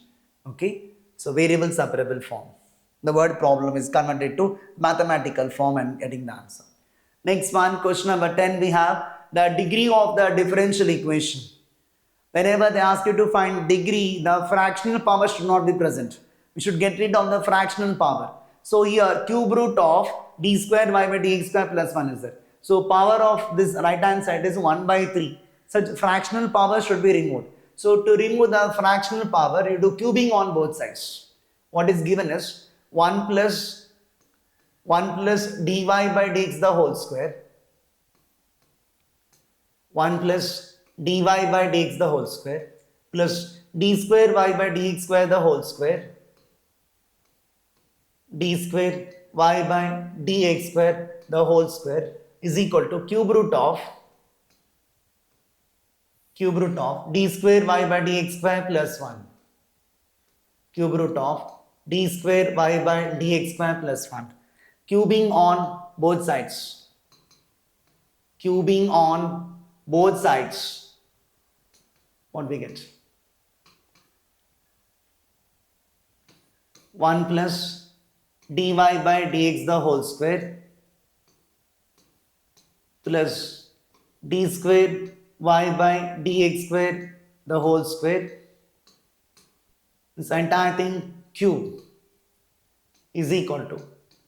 Okay. So variable separable form. The word problem is converted to mathematical form and getting the answer. Next one, question number 10, we have the degree of the differential equation. Whenever they ask you to find degree, the fractional power should not be present. We should get rid of the fractional power. So here cube root of d square y by dx square plus 1 is there. So power of this right hand side is 1 by 3. Such fractional power should be removed. So to remove the fractional power, you do cubing on both sides. What is given is 1 plus dy by dx the whole square. 1 plus dy by dx the whole square plus d square y by dx square the whole square. D square y by dx square the whole square is equal to cube root of d square y by dx square plus 1. Cube root of d square y by dx square plus 1. Cubing on both sides. Cubing on both sides. What we get? 1 plus dy by dx the whole square plus d square y by dx square the whole square. This entire thing cube is equal to,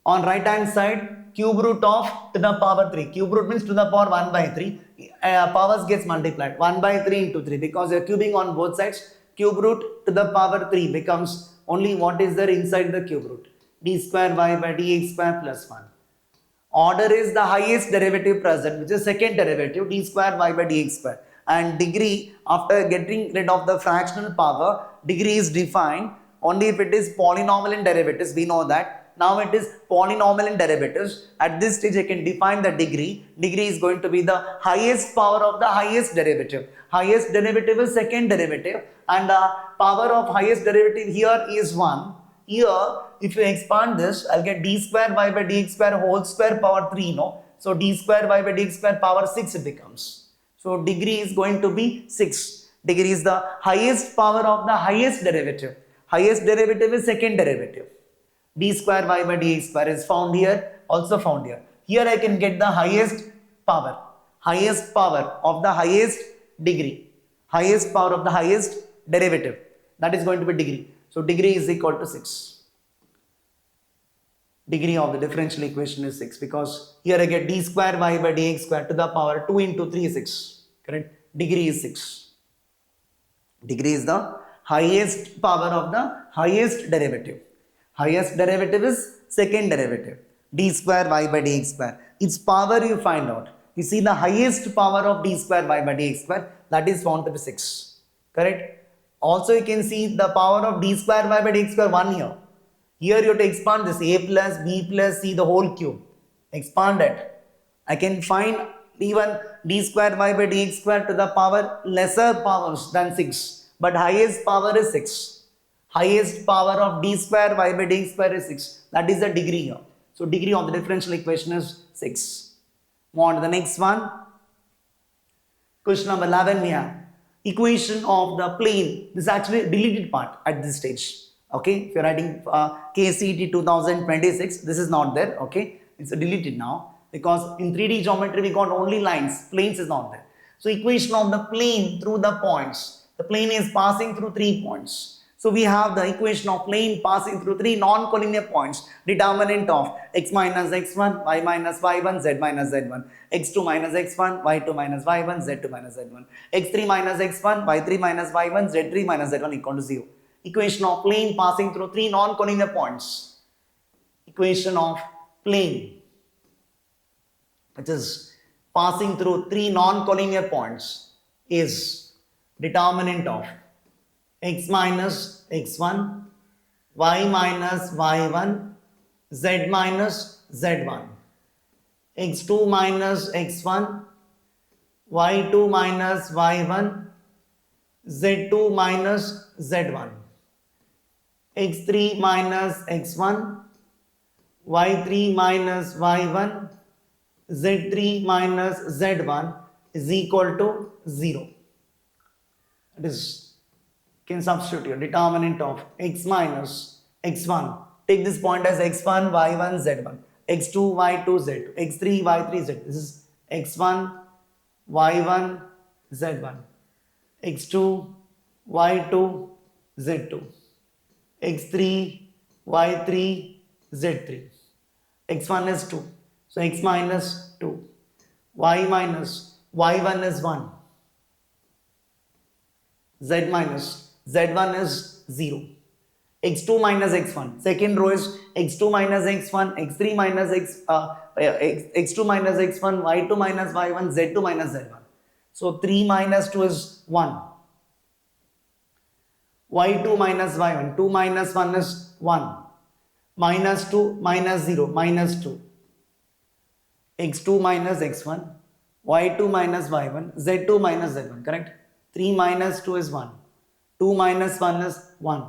on right hand side, cube root of to the power 3. Cube root means to the power 1 by 3. Powers gets multiplied. 1 by 3 into 3 because you are cubing on both sides. Cube root to the power 3 becomes only what is there inside the cube root. D square y by dx square plus 1. Order is the highest derivative present, which is second derivative, d square y by dx square. And degree, after getting rid of the fractional power, degree is defined only if it is polynomial in derivatives. We know that. Now it is polynomial in derivatives. At this stage, I can define the degree. Degree is going to be the highest power of the highest derivative. Highest derivative is second derivative, and the power of highest derivative here is 1. Here, if you expand this, I'll get d square y by dx square whole square power 3, no? So d square y by dx square power 6 it becomes. So degree is going to be 6. Degree is the highest power of the highest derivative. Highest derivative is second derivative. D square y by dx square is found here, also found here. Here I can get the highest power of the highest degree, highest power of the highest derivative. That is going to be degree. So degree is equal to 6. Degree of the differential equation is 6 because here I get d square y by dx square to the power 2 into 3 is 6. Correct? Degree is 6. Degree is the highest power of the highest derivative. Highest derivative is second derivative. D square y by dx square. Its power you find out. You see the highest power of d square y by dx square, that is found to be 6. Correct? Also you can see the power of d square y by dx square 1 here. Here you have to expand this a plus b plus c the whole cube. Expand it. I can find even d square y by dx square to the power lesser powers than 6. but highest power is 6. Highest power of d square y by d square is 6. That is the degree here. So degree of the differential equation is 6. Move on to the next one. Question number 11 we have equation of the plane. This is actually a deleted part at this stage. Okay, if you're writing Kcet 2026, this is not there. Okay, it's deleted now because in 3D geometry we got only lines, planes is not there. So equation of the plane through the points. The plane is passing through 3 points. So we have the equation of plane passing through 3 non-collinear points. Determinant of x minus x1, y minus y1, z minus z1, x2 minus x1, y2 minus y1, z2 minus z1, x3 minus x1, y3 minus y1, z3 minus z1 equal to 0. Equation of plane passing through 3 non-collinear points. Equation of plane, which is passing through 3 non-collinear points, is determinant of x minus x1, y minus y1, z minus z1, x2 minus x1, y2 minus y1, z2 minus z1, x3 minus x1, y3 minus y1, z3 minus z1 is equal to 0. It is, can substitute your determinant of x minus x1. Take this point as x1, y1, z1, x2, y2, z2, x3, y3, z2. This is x1, y1, z1, x2, y2, z2, x3, y3, z3. x1 is 2. So x minus 2. Y minus y1 is 1. Z minus z1 is 0. x2 minus x1. Second row is x2 minus x1, x3 minus x2 minus x1, y2 minus y1, z2 minus z1. So 3 minus 2 is 1. y2 minus y1. 2 minus 1 is 1. Minus 2 minus 0 minus 2. x2 minus x1, y2 minus y1, z2 minus z1. Correct? 3 minus 2 is 1. 2 minus 1 is 1.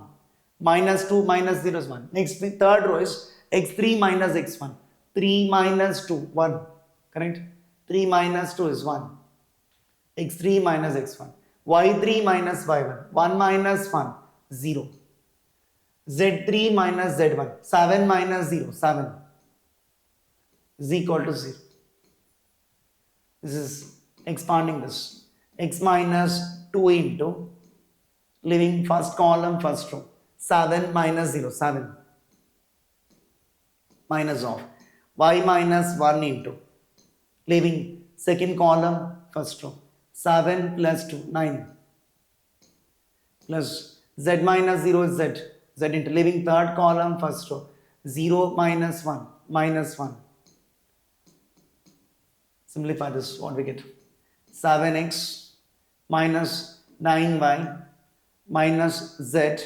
Minus 2 minus 0 is 1. Next, the third row is x3 minus x1. 3 minus 2, 1. Correct? 3 minus 2 is 1. x3 minus x1. y3 minus y1. 1 minus 1, 0. z3 minus z1. 7 minus 0, 7 is equal to 0. This is expanding this. X minus 2 into leaving first column, first row. 7 minus 0, 7. Minus of y minus 1 into leaving second column, first row. 7 plus 2, 9. Plus z minus 0 is z. Z into leaving third column, first row. 0 minus 1, minus 1. Simplify this, what we get? 7x minus 9y minus z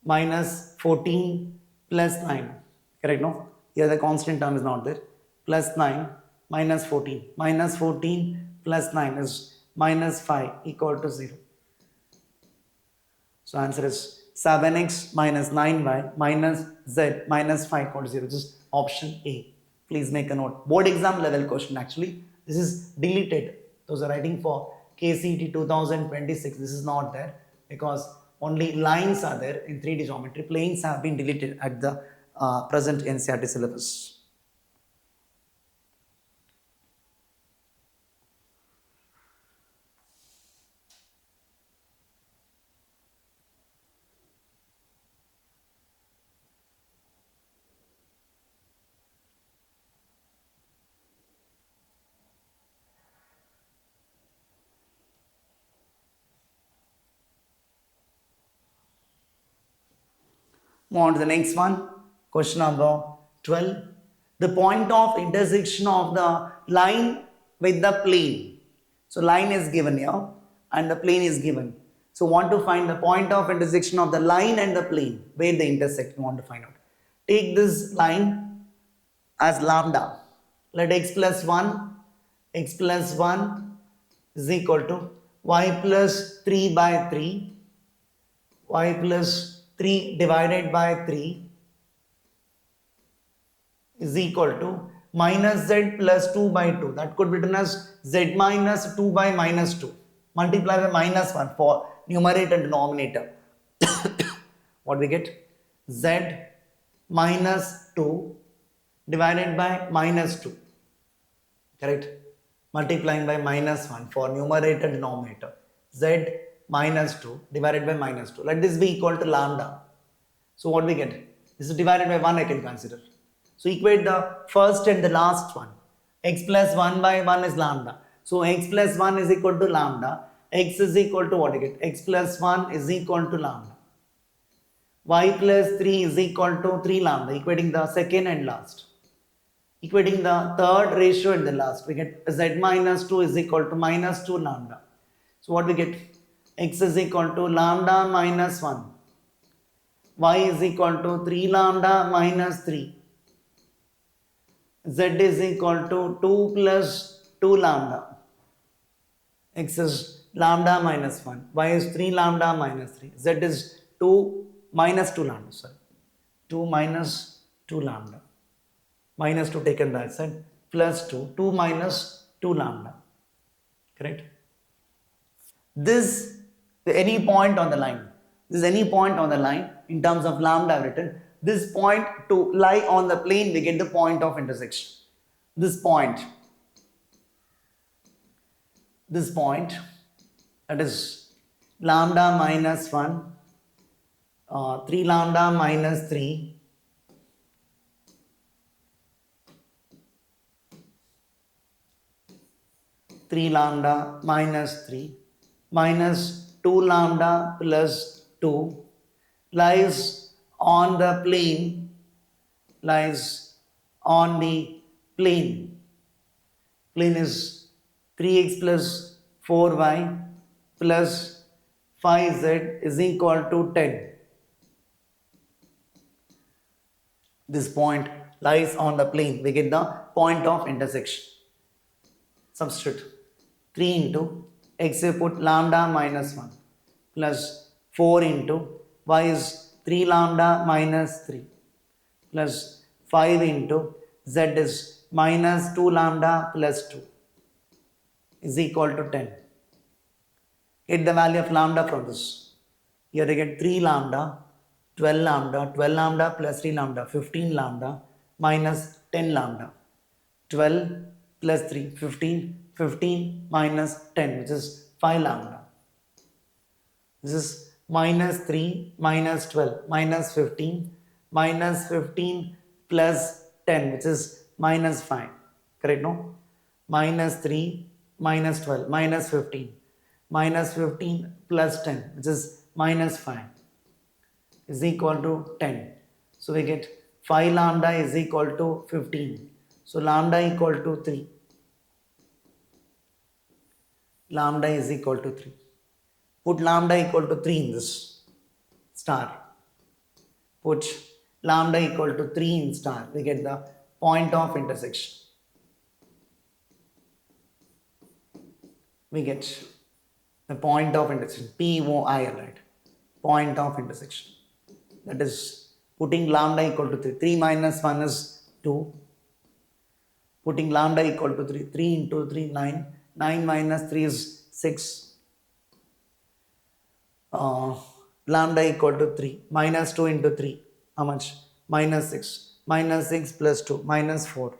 minus 14 plus 9. Correct, no? Here the constant term is not there. Plus 9 minus 14. Minus 14 plus 9 is minus 5 equal to 0. So answer is 7x minus 9y minus z minus 5 equal to 0. This is option A. Please make a note. Board exam level question actually. This is deleted. Those are writing for Kcet 2026. This is not there because only lines are there in 3D geometry. Planes have been deleted at the present NCERT syllabus. Move on to the next one. Question number 12. The point of intersection of the line with the plane. So line is given here and the plane is given. So want to find the point of intersection of the line and the plane. Where they intersect, you want to find out. Take this line as lambda. Let x plus 1 is equal to y plus 3 by 3 y plus 3 divided by 3 is equal to minus z plus 2 by 2. That could be written as z minus 2 by minus 2. Multiply by minus 1 for numerator and denominator. What we get? Z minus 2 divided by minus 2. Correct? Multiplying by minus 1 for numerator denominator. Z minus 2 divided by minus 2. Let this be equal to lambda. So what we get? This is divided by 1 I can consider. So equate the first and the last one. X plus 1 by 1 is lambda. So x plus 1 is equal to lambda. X is equal to what I get? X plus 1 is equal to lambda. Y plus 3 is equal to 3 lambda, equating the second and last. Equating the third ratio and the last, we get z minus 2 is equal to minus 2 lambda. So what we get? X is equal to lambda minus 1. Y is equal to 3 lambda minus 3. Z is equal to 2 plus 2 lambda. X is lambda minus 1. Y is 3 lambda minus 3. Z is 2 minus 2 lambda. Sorry. 2 minus 2 lambda. Minus 2 taken that side. Plus 2. 2 minus 2 lambda. Correct? This, any point on the line. This is any point on the line in terms of lambda I've written. This point to lie on the plane, we get the point of intersection. This point, that is lambda minus 1, 3 lambda minus 3, lambda minus 3 minus 2 lambda plus 2 lies on the plane, plane is 3x plus 4y plus 5z is equal to 10. This point lies on the plane. We get the point of intersection. Substitute 3 into x, we put lambda minus 1 plus 4 into y is 3 lambda minus 3 plus 5 into z is minus 2 lambda plus 2 is equal to 10. Get the value of lambda from this. Here you get 3 lambda, 12 lambda, 12 lambda plus 3 lambda, 15 lambda minus 10 lambda. 12 plus 3, 15, 15 minus 10, which is 5 lambda. This is minus 3 minus 12 minus 15 plus 10, which is minus 5. Correct, no? Minus 3 minus 12 minus 15 plus 10, which is minus 5, is equal to 10. So we get 5 lambda is equal to 15. So lambda equal to 3. Lambda is equal to 3. Put lambda equal to 3 in this star. Put lambda equal to 3 in star. We get the point of intersection. We get the point of intersection. POI, right? Point of intersection. That is putting lambda equal to 3. 3 minus 1 is 2. Putting lambda equal to 3. 3 into 3, 9. 9 minus 3 is 6. Lambda equal to 3. Minus 2 into 3. How much? Minus 6. Minus 6 plus 2. Minus 4.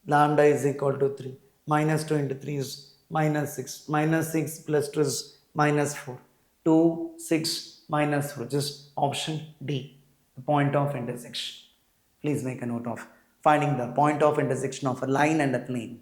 Lambda is equal to 3. Minus 2 into 3 is minus 6. Minus 6 plus 2 is minus 4. 2, 6, minus 4. Just option D. The point of intersection. Please make a note of finding the point of intersection of a line and a plane.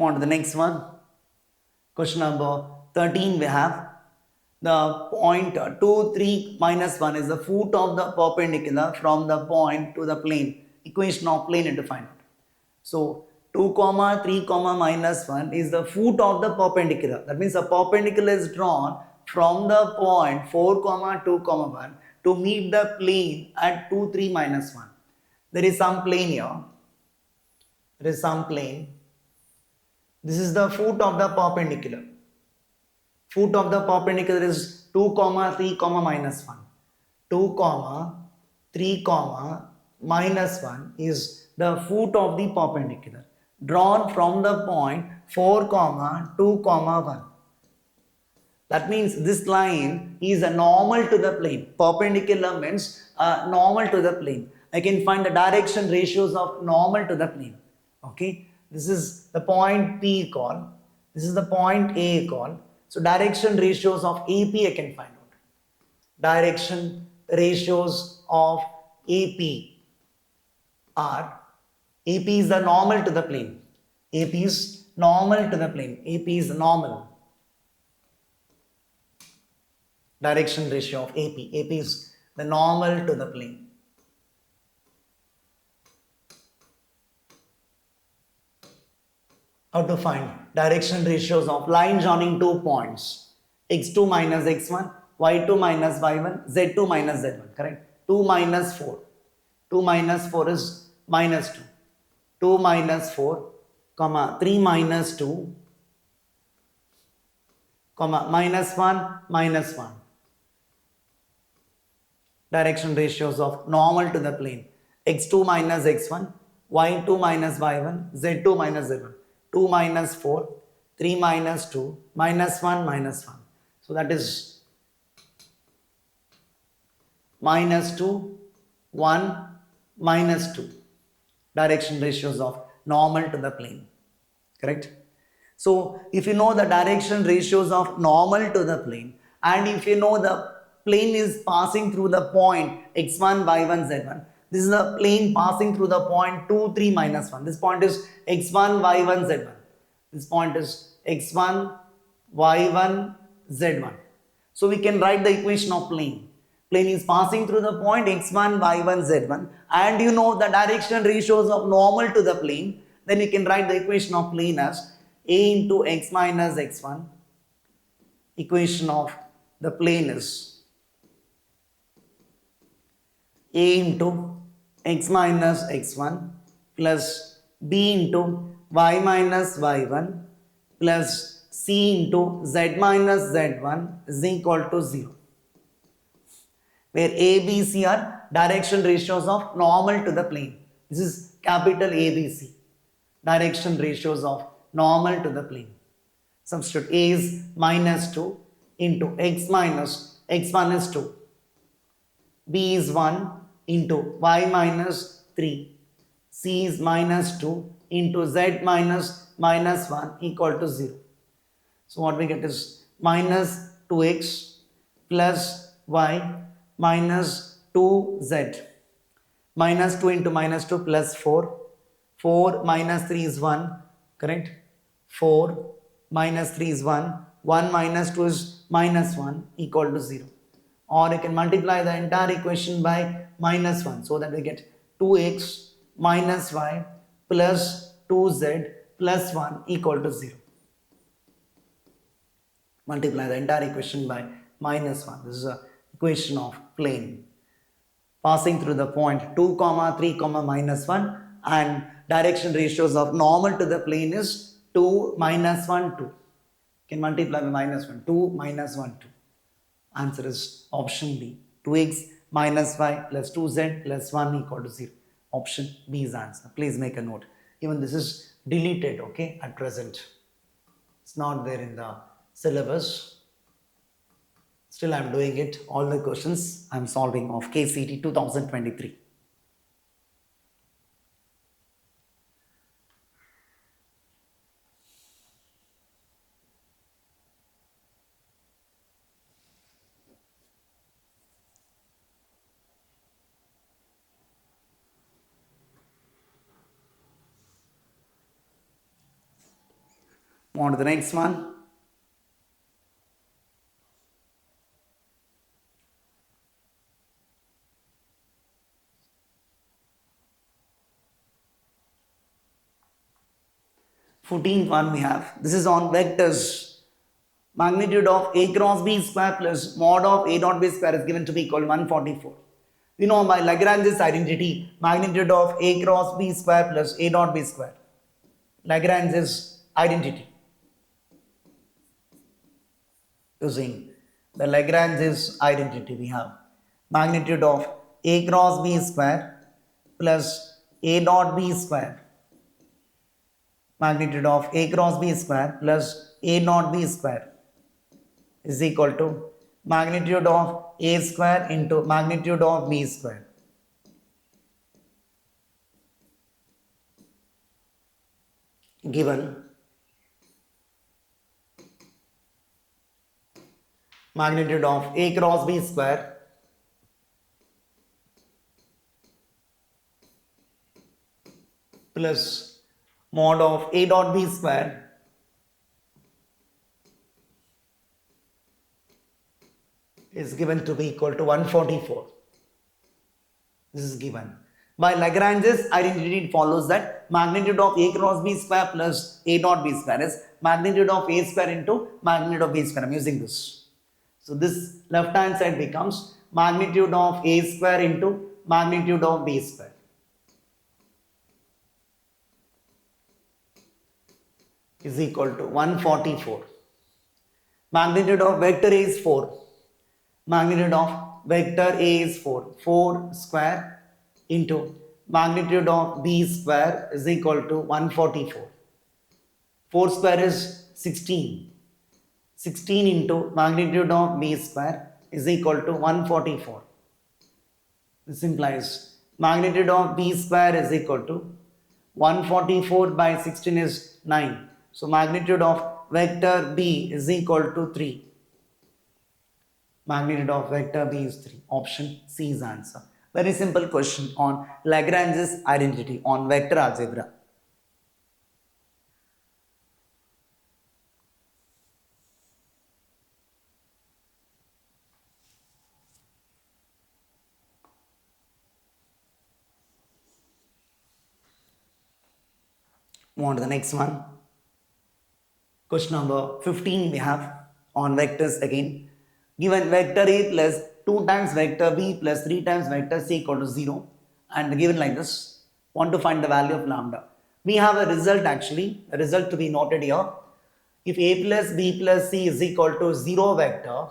On to the next one. Question number 13 we have the point 2, 3, minus 1 is the foot of the perpendicular from the point to the plane. Equation of plane to find out. So 2 comma 3 comma minus 1 is the foot of the perpendicular. That means a perpendicular is drawn from the point 4 comma 2 comma 1 to meet the plane at 2, 3, minus 1. There is some plane here. There is some plane. This is the foot of the perpendicular. Foot of the perpendicular is 2 comma 3 comma minus 1. 2 comma 3 comma minus 1 is the foot of the perpendicular drawn from the point 4 comma 2 comma 1. That means this line is a normal to the plane. Perpendicular means normal to the plane. I can find the direction ratios of normal to the plane. Okay, this is the point P call. This is the point A call. So direction ratios of AP I can find out. Direction ratios of AP are, AP is the normal to the plane. AP is normal to the plane. AP is normal. Direction ratio of AP. AP is the normal to the plane. How to find direction ratios of line joining 2 points, x2 minus x1, y2 minus y1, z2 minus z1, correct? 2 minus 4. 2 minus 4 is minus 2. 2 minus 4, comma 3 minus 2, comma minus 1, minus 1. Direction ratios of normal to the plane, x2 minus x1, y2 minus y1, z2 minus z1. 2 minus 4, 3 minus 2, minus 1, minus 1. So that is minus 2, 1, minus 2. Direction ratios of normal to the plane. Correct? So if you know the direction ratios of normal to the plane, and if you know the plane is passing through the point x1, y1, z1, this is the plane passing through the point 2, 3, minus 1. This point is x1, y1, z1. This point is x1, y1, z1. So we can write the equation of plane. Plane is passing through the point x1, y1, z1. And you know the direction ratios of normal to the plane. Then you can write the equation of plane as a into x minus x1. Equation of the plane is a into x minus x1 plus b into y minus y1 plus c into z minus z1 is equal to 0. Where a, b, c are direction ratios of normal to the plane. This is capital A, B, C. Direction ratios of normal to the plane. Substitute a is minus 2 into x minus x1 is 2. B is 1 into y minus 3. C is minus 2 into z minus minus 1 equal to 0. So what we get is minus 2x plus y minus 2z. Minus 2 into minus 2 plus 4. 4 minus 3 is 1. Correct? 4 minus 3 is 1. 1 minus 2 is minus 1 equal to 0. Or you can multiply the entire equation by minus 1. So that we get 2x minus y plus 2z plus 1 equal to 0. Multiply the entire equation by minus 1. This is a equation of plane passing through the point 2 comma 3 comma minus 1, and direction ratios of normal to the plane is 2 minus 1 2. Can multiply by minus 1, 2 minus 1 2. Answer is option B. 2x minus y plus 2z plus 1 equal to 0. Option B is answer. Please make a note. Even this is deleted, okay, at present. It's not there in the syllabus. Still I am doing it. All the questions I am solving of Kcet 2023. On to the next one. Fourteenth one we have. This is on vectors. Magnitude of a cross b square plus mod of a dot b square is given to be equal to 144. We know by Lagrange's identity, magnitude of a cross b square plus a dot b square. Lagrange's identity. Using the Lagrange's identity, we have magnitude of a cross b square plus a dot b square. Magnitude of a cross b square plus a dot b square is equal to magnitude of a square into magnitude of b square. Given magnitude of a cross b square plus mod of a dot b square is given to be equal to 144. This is given. By Lagrange's identity, it follows that magnitude of a cross b square plus a dot b square is magnitude of a square into magnitude of b square. I am using this. So this left hand side becomes magnitude of a square into magnitude of b square. Is equal to 144. Magnitude of vector A is 4. Magnitude of vector A is 4. 4 square into magnitude of b square is equal to 144. 4 square is 16. 16 into magnitude of b square is equal to 144. This implies magnitude of b square is equal to 144 by 16 is 9. So magnitude of vector b is equal to 3. Magnitude of vector b is 3. Option C is answer. Very simple question on Lagrange's identity on vector algebra. Move on to the next one. Question number 15 we have on vectors again. Given vector A plus 2 times vector B plus 3 times vector C equal to 0 and given like this, want to find the value of lambda. We have a result actually, a result to be noted here. If A plus B plus C is equal to 0 vector,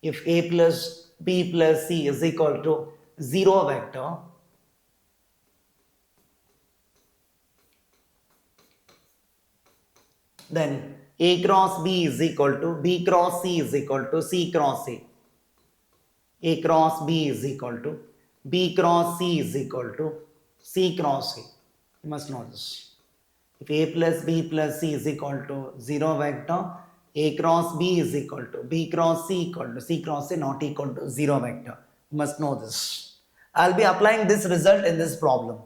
if A plus B plus C is equal to 0 vector, then A cross B is equal to B cross C is equal to C cross A. A cross B is equal to B cross C is equal to C cross A. You must know this. If A plus B plus C is equal to 0 vector, A cross B is equal to B cross C equal to C cross A not equal to 0 vector. You must know this. I will be applying this result in this problem.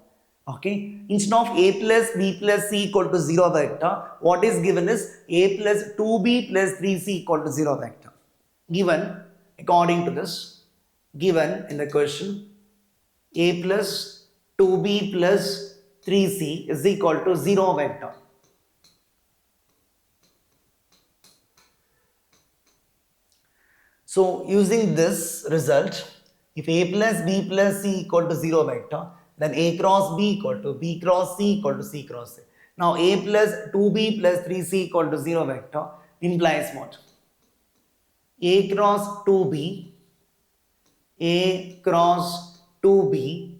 Okay, instead of A plus B plus C equal to 0 vector, what is given is A plus 2B plus 3C equal to 0 vector. Given, according to this, given in the question, A plus 2B plus 3C is equal to 0 vector. So, using this result, if A plus B plus C equal to 0 vector, then A cross B equal to B cross C equal to C cross A. Now A plus 2B plus 3C equal to 0 vector implies what? A cross 2B, A cross 2B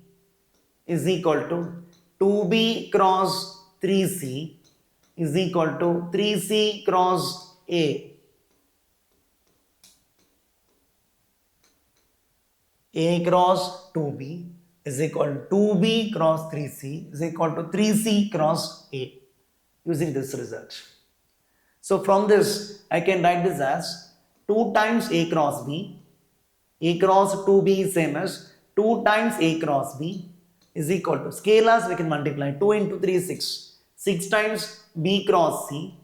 is equal to 2B cross 3C is equal to 3C cross A. A cross 2B is equal to 2B cross 3C is equal to 3C cross A using this result. So from this I can write this as 2 times A cross B. A cross 2B is same as 2 times A cross B is equal to scalars we can multiply 2 into 3 is 6. 6 times B cross C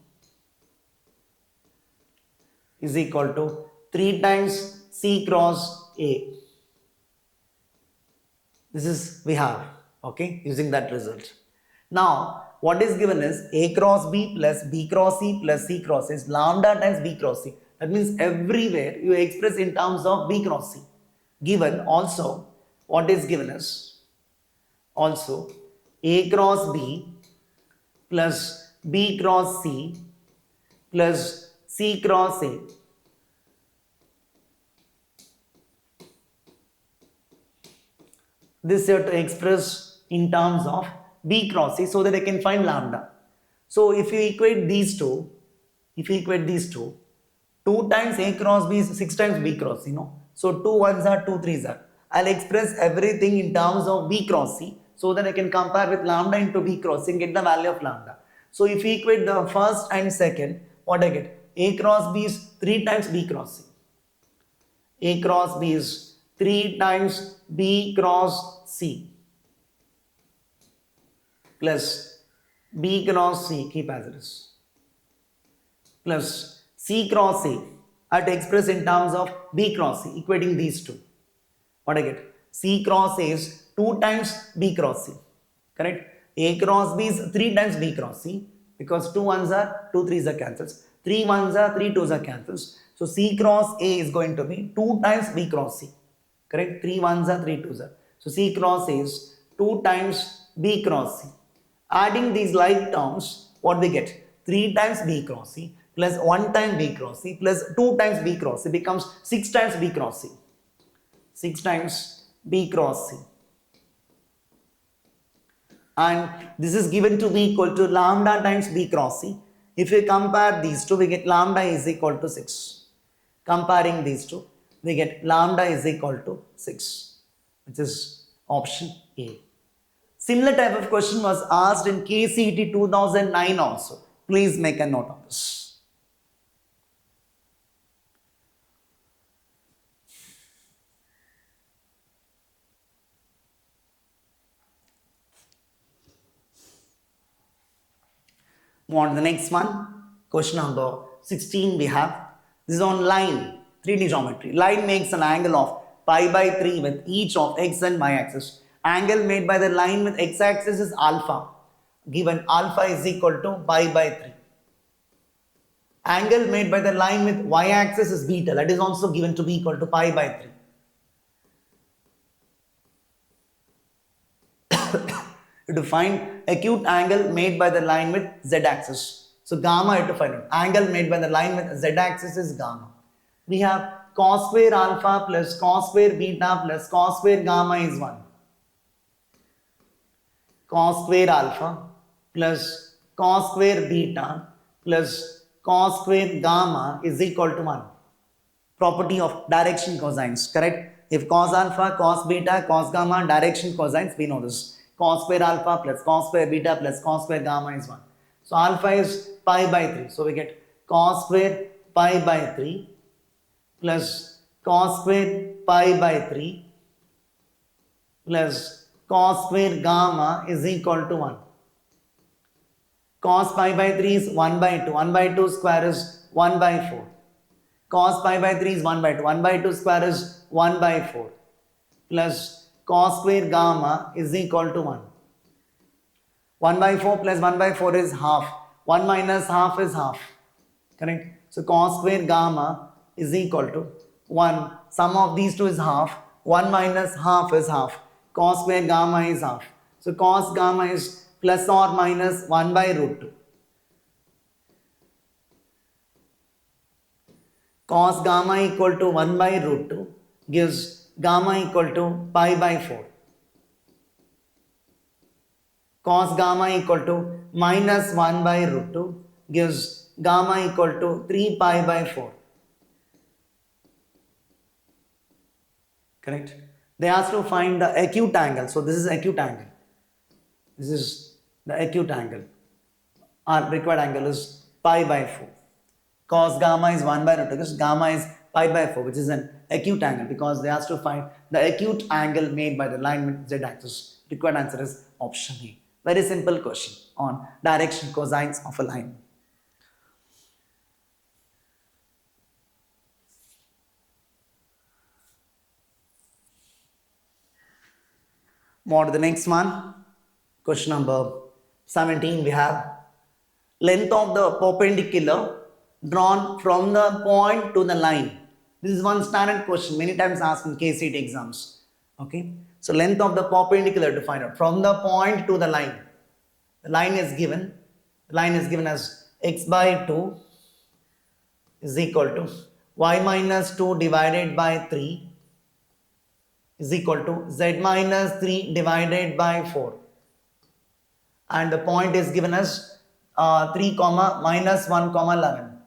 is equal to 3 times C cross A. This is we have, okay, using that result. Now what is given is A cross B plus B cross C plus C cross is lambda times B cross C. That means everywhere you express in terms of B cross C. Given also what is given is also A cross B plus B cross C plus C cross A. This you have to express in terms of B cross C so that I can find lambda. So if you equate these two, 2 times A cross B is 6 times B cross C, no? So 2 ones are 2 threes are. I'll express everything in terms of B cross C so that I can compare with lambda into B cross C and get the value of lambda. So if you equate the first and second, what I get? A cross B is 3 times B cross C. A cross B is 3 times B cross C plus B cross C, keep as it is, plus C cross A. I have to express in terms of B cross C, equating these two. What I get? C cross A is 2 times B cross C, correct? A cross B is 3 times B cross C because 2 ones are 2 threes are cancels, 3 ones are 3 twos are cancels. So C cross A is going to be 2 times B cross C. Correct? 3 ones are 3 twos are. So C cross A is 2 times B cross C. Adding these like terms, what we get? 3 times B cross C plus 1 time B cross C plus 2 times B cross C becomes 6 times B cross C. 6 times B cross C. And this is given to be equal to lambda times B cross C. If we compare these two, we get lambda is equal to 6. Comparing these two, we get lambda is equal to 6, which is option A. Similar type of question was asked in Kcet 2009 also. Please make a note of this. Move on to the next one. Question number 16 we have. This is on line, 3D geometry. Line makes an angle of pi by 3 with each of x and y axis. Angle made by the line with x axis is alpha. Given alpha is equal to pi by 3. Angle made by the line with y axis is beta. That is also given to be equal to pi by 3. You have to find acute angle made by the line with z axis. So gamma you have to find out. Angle made by the line with z axis is gamma. We have cos square alpha plus cos square beta plus cos square gamma is 1. Cos square alpha plus cos square beta plus cos square gamma is equal to 1. Property of direction cosines, correct? If cos alpha, cos beta, cos gamma, direction cosines, we know this. Cos square alpha plus cos square beta plus cos square gamma is 1. So alpha is pi by 3. So we get cos square pi by 3 plus cos square pi by 3 plus cos square gamma is equal to 1. Cos pi by 3 is 1 by 2. 1 by 2 square is 1 by 4. Cos pi by 3 is 1 by 2. 1 by 2 square is 1 by 4 plus cos square gamma is equal to 1. 1 by 4 plus 1 by 4 is half. 1 minus half is half. Correct? So cos square gamma is equal to 1. Sum of these two is half. 1 minus half is half. Cos square gamma is half. So cos gamma is plus or minus 1 by root 2. Cos gamma equal to 1 by root 2 gives gamma equal to pi by 4. Cos gamma equal to minus 1 by root 2 gives gamma equal to 3 pi by 4. Correct? They asked to find the acute angle. So this is acute angle. This is the acute angle. Our required angle is pi by 4. Cos gamma is 1 by root 2 because gamma is pi by 4, which is an acute angle because they asked to find the acute angle made by the line with z axis. Required answer is option A. Very simple question. on direction cosines of a line. More to the next one. Question number 17 we have length of the perpendicular drawn from the point to the line. This is one standard question many times asked in Kcet exams. Okay. So length of the perpendicular to find out from the point to the line. The line is given. The line is given as x by 2 is equal to y minus 2 divided by 3 is equal to z minus 3 divided by 4. And the point is given as 3 comma minus 1 comma 11.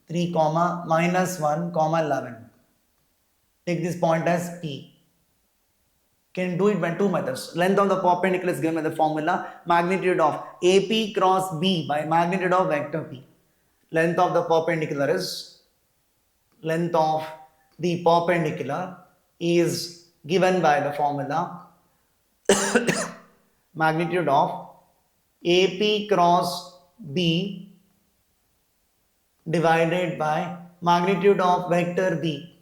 3 comma minus 1 comma 11. Take this point as P. Can do it by two methods. Length of the perpendicular is given by the formula magnitude of AP cross B by magnitude of vector P. Length of the perpendicular is given by the formula magnitude of AP cross B divided by magnitude of vector B.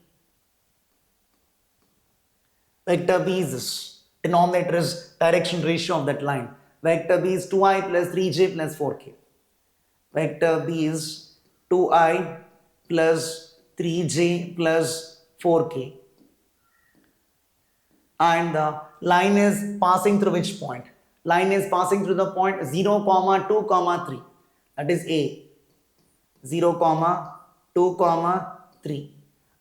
Vector B is this. Denominator is direction ratio of that line. Vector B is 2i plus 3j plus 4k. Vector B is 2i plus 3j plus 4k. And the line is passing through which point? Line is passing through the point 0, 2, 3. That is A. 0, 2, 3.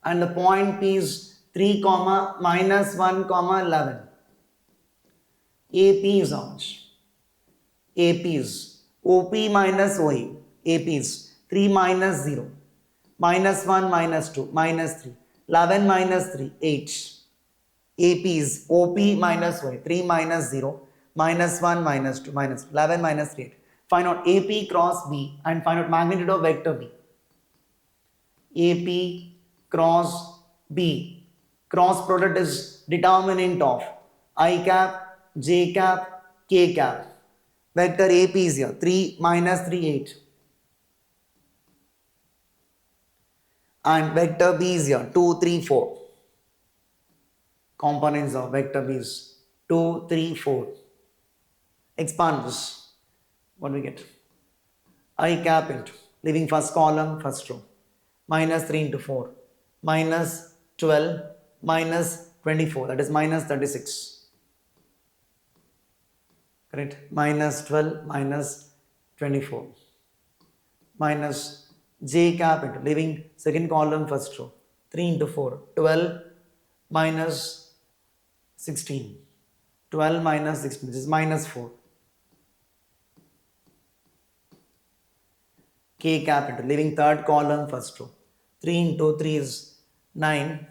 And the point P is 3, minus 1, 11. AP is how much? AP is OP minus OE. AP is 3 minus 0. Minus 1 minus 2 minus 3. 11 minus 3, 8. AP is OP minus OE. 3 minus 0. Minus 1 minus 2 minus 11 minus 3, 8. Find out AP cross B and find out magnitude of vector B. AP cross B. Cross product is determinant of I cap, J cap, K cap. Vector AP is here 3 minus 3, 8. And vector B is here 2, 3, 4. Components of vector B is 2, 3, 4. Expand this. What do we get? I cap into leaving first column, first row. Minus 3 into 4. Minus 12. Minus 24. That is minus 36. Correct? Minus 12. Minus 24. Minus J cap into leaving second column, first row. 3 into 4. 12 minus 16. 12 minus 16. This is minus 4. K cap into leaving third column, first row. 3 into 3 is 9.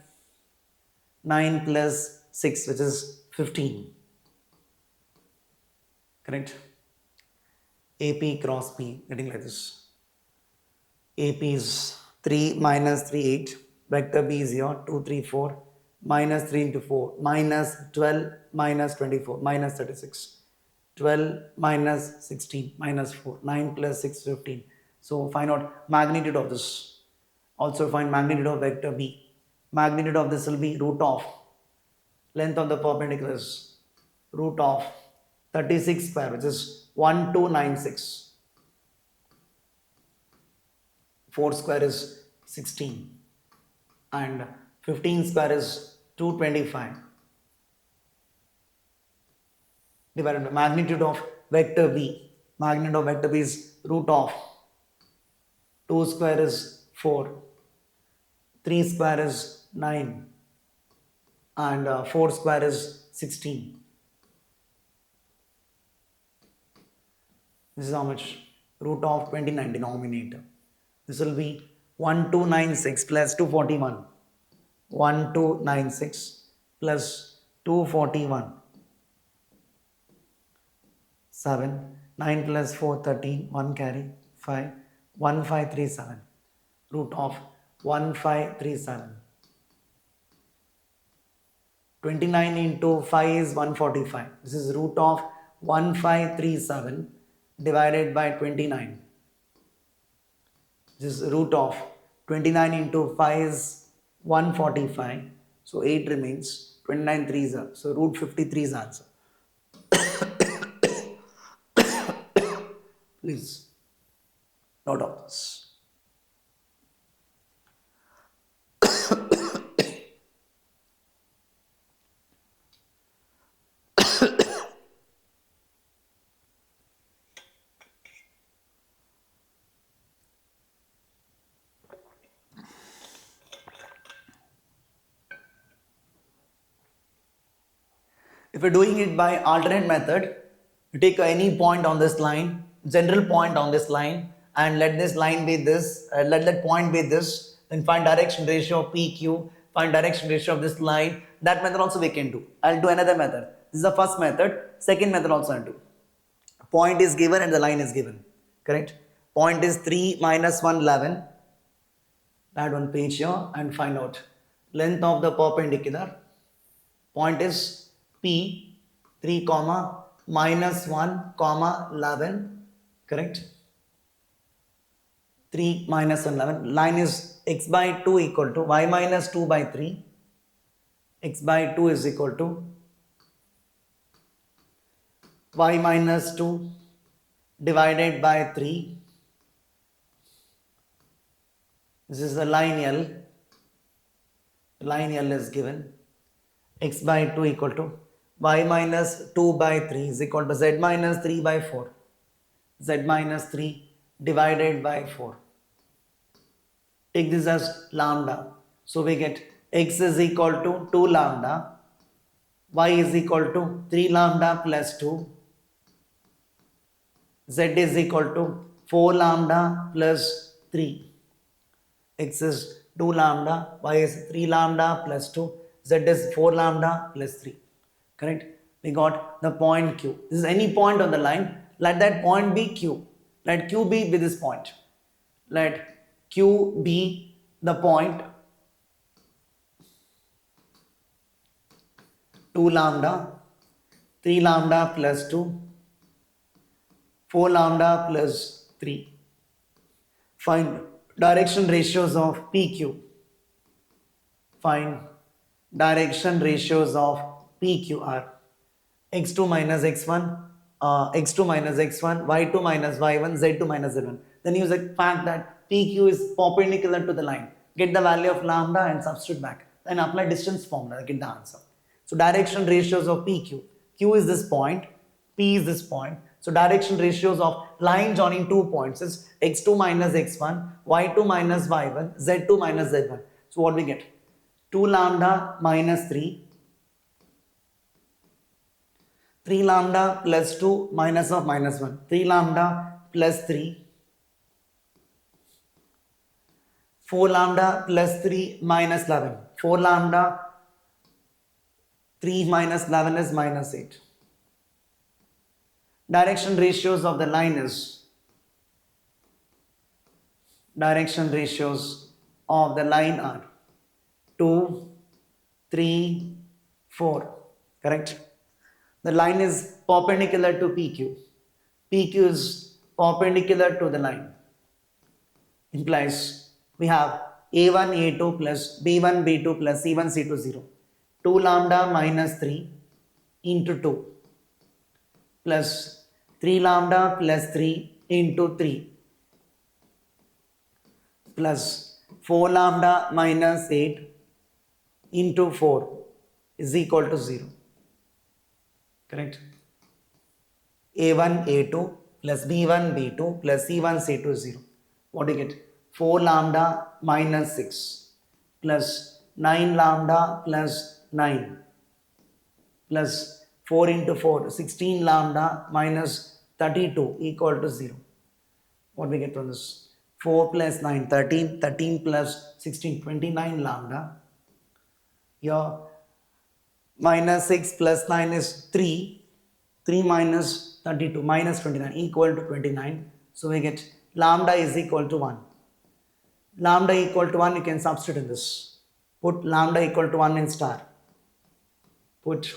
9 plus 6, which is 15. Correct? AP cross P, getting like this. AP is 3 minus 3, 8. Vector B is here, 2, 3, 4. Minus 3 into 4. Minus 12 minus 24. Minus 36. 12 minus 16. Minus 4. 9 plus 6, 15. So find out magnitude of this. Also find magnitude of vector B. Magnitude of this will be root of length of the perpendicular is root of 36 square, which is 1296. 4 square is 16. And 15 square is 225. Divided by magnitude of vector B. Magnitude of vector B is root of 2 square is 4. 3 square is 9. And 4 square is 16. This is how much? Root of 29 denominator. This will be 1296 plus 241. 1296 plus 241. 7. 9 plus 4, 13. 1 carry. 5. 1537. Root of 1537. 29 into 5 is 145. This is root of 1537 divided by 29. This is root of 29 into 5 is 145. So 8 remains. 29 threes are. So root 53 is answer. Please note of this. If you're doing it by alternate method, you take any point on this line, general point on this line, and let this line be this, let that point be this, then find direction ratio of PQ, find direction ratio of this line. That method also we can do. I'll do another method. This is the first method. Second method also I'll do. Point is given and the line is given. Correct? Point is 3 minus 1, 11. Add one page here and find out length of the perpendicular. Point is P 3 comma minus 1 comma 11, correct? 3 minus 1, 11. Line is x by 2 equal to y minus 2 by 3. X by 2 is equal to y minus 2 divided by 3. This is the line L. Line L is given. X by 2 equal to y minus 2 by 3 is equal to z minus 3 by 4. Z minus 3 divided by 4. Take this as lambda. So we get x is equal to 2 lambda. Y is equal to 3 lambda plus 2. Z is equal to 4 lambda plus 3. X is 2 lambda. Y is 3 lambda plus 2. Z is 4 lambda plus 3. Correct? We got the point Q. This is any point on the line. Let that point be Q. Let Q be with this point. Let Q be the point 2 lambda, 3 lambda plus 2, 4 lambda plus 3. Find direction ratios of PQ. Find direction ratios of PQR. x2 minus x1, x2 minus x1, y2 minus y1, z2 minus z1. Then use the fact that PQ is perpendicular to the line. Get the value of lambda and substitute back. Then apply distance formula, get the answer. So direction ratios of PQ. Q is this point, P is this point. So direction ratios of line joining 2 points is x2 minus x1, y2 minus y1, z2 minus z1. So what we get? 2 lambda minus 3. 3 lambda plus 2 minus of minus 1. 3 lambda plus 3. 4 lambda plus 3 minus 11. 4 lambda 3 minus 11 is minus 8. Direction ratios of the line is are 2, 3, 4. Correct? The line is perpendicular to PQ. PQ is perpendicular to the line. Implies we have A1, A2 plus B1, B2 plus C1, C2, 0. 2 lambda minus 3 into 2 plus 3 lambda plus 3 into 3 plus 4 lambda minus 8 into 4 is equal to 0. Correct? A1, A2 plus B1, B2 plus C1, C2, 0. What do you get? 4 lambda minus 6 plus 9 lambda plus 9 plus 4 into 4, 16 lambda minus 32 equal to 0. What we get from this? 4 plus 9, 13, 13 plus 16, 29 lambda. Here minus 6 plus 9 is 3, 3 minus 32 minus 29 equal to 29. So we get lambda is equal to 1. Lambda equal to 1 you can substitute in this. Put lambda equal to 1 in star. Put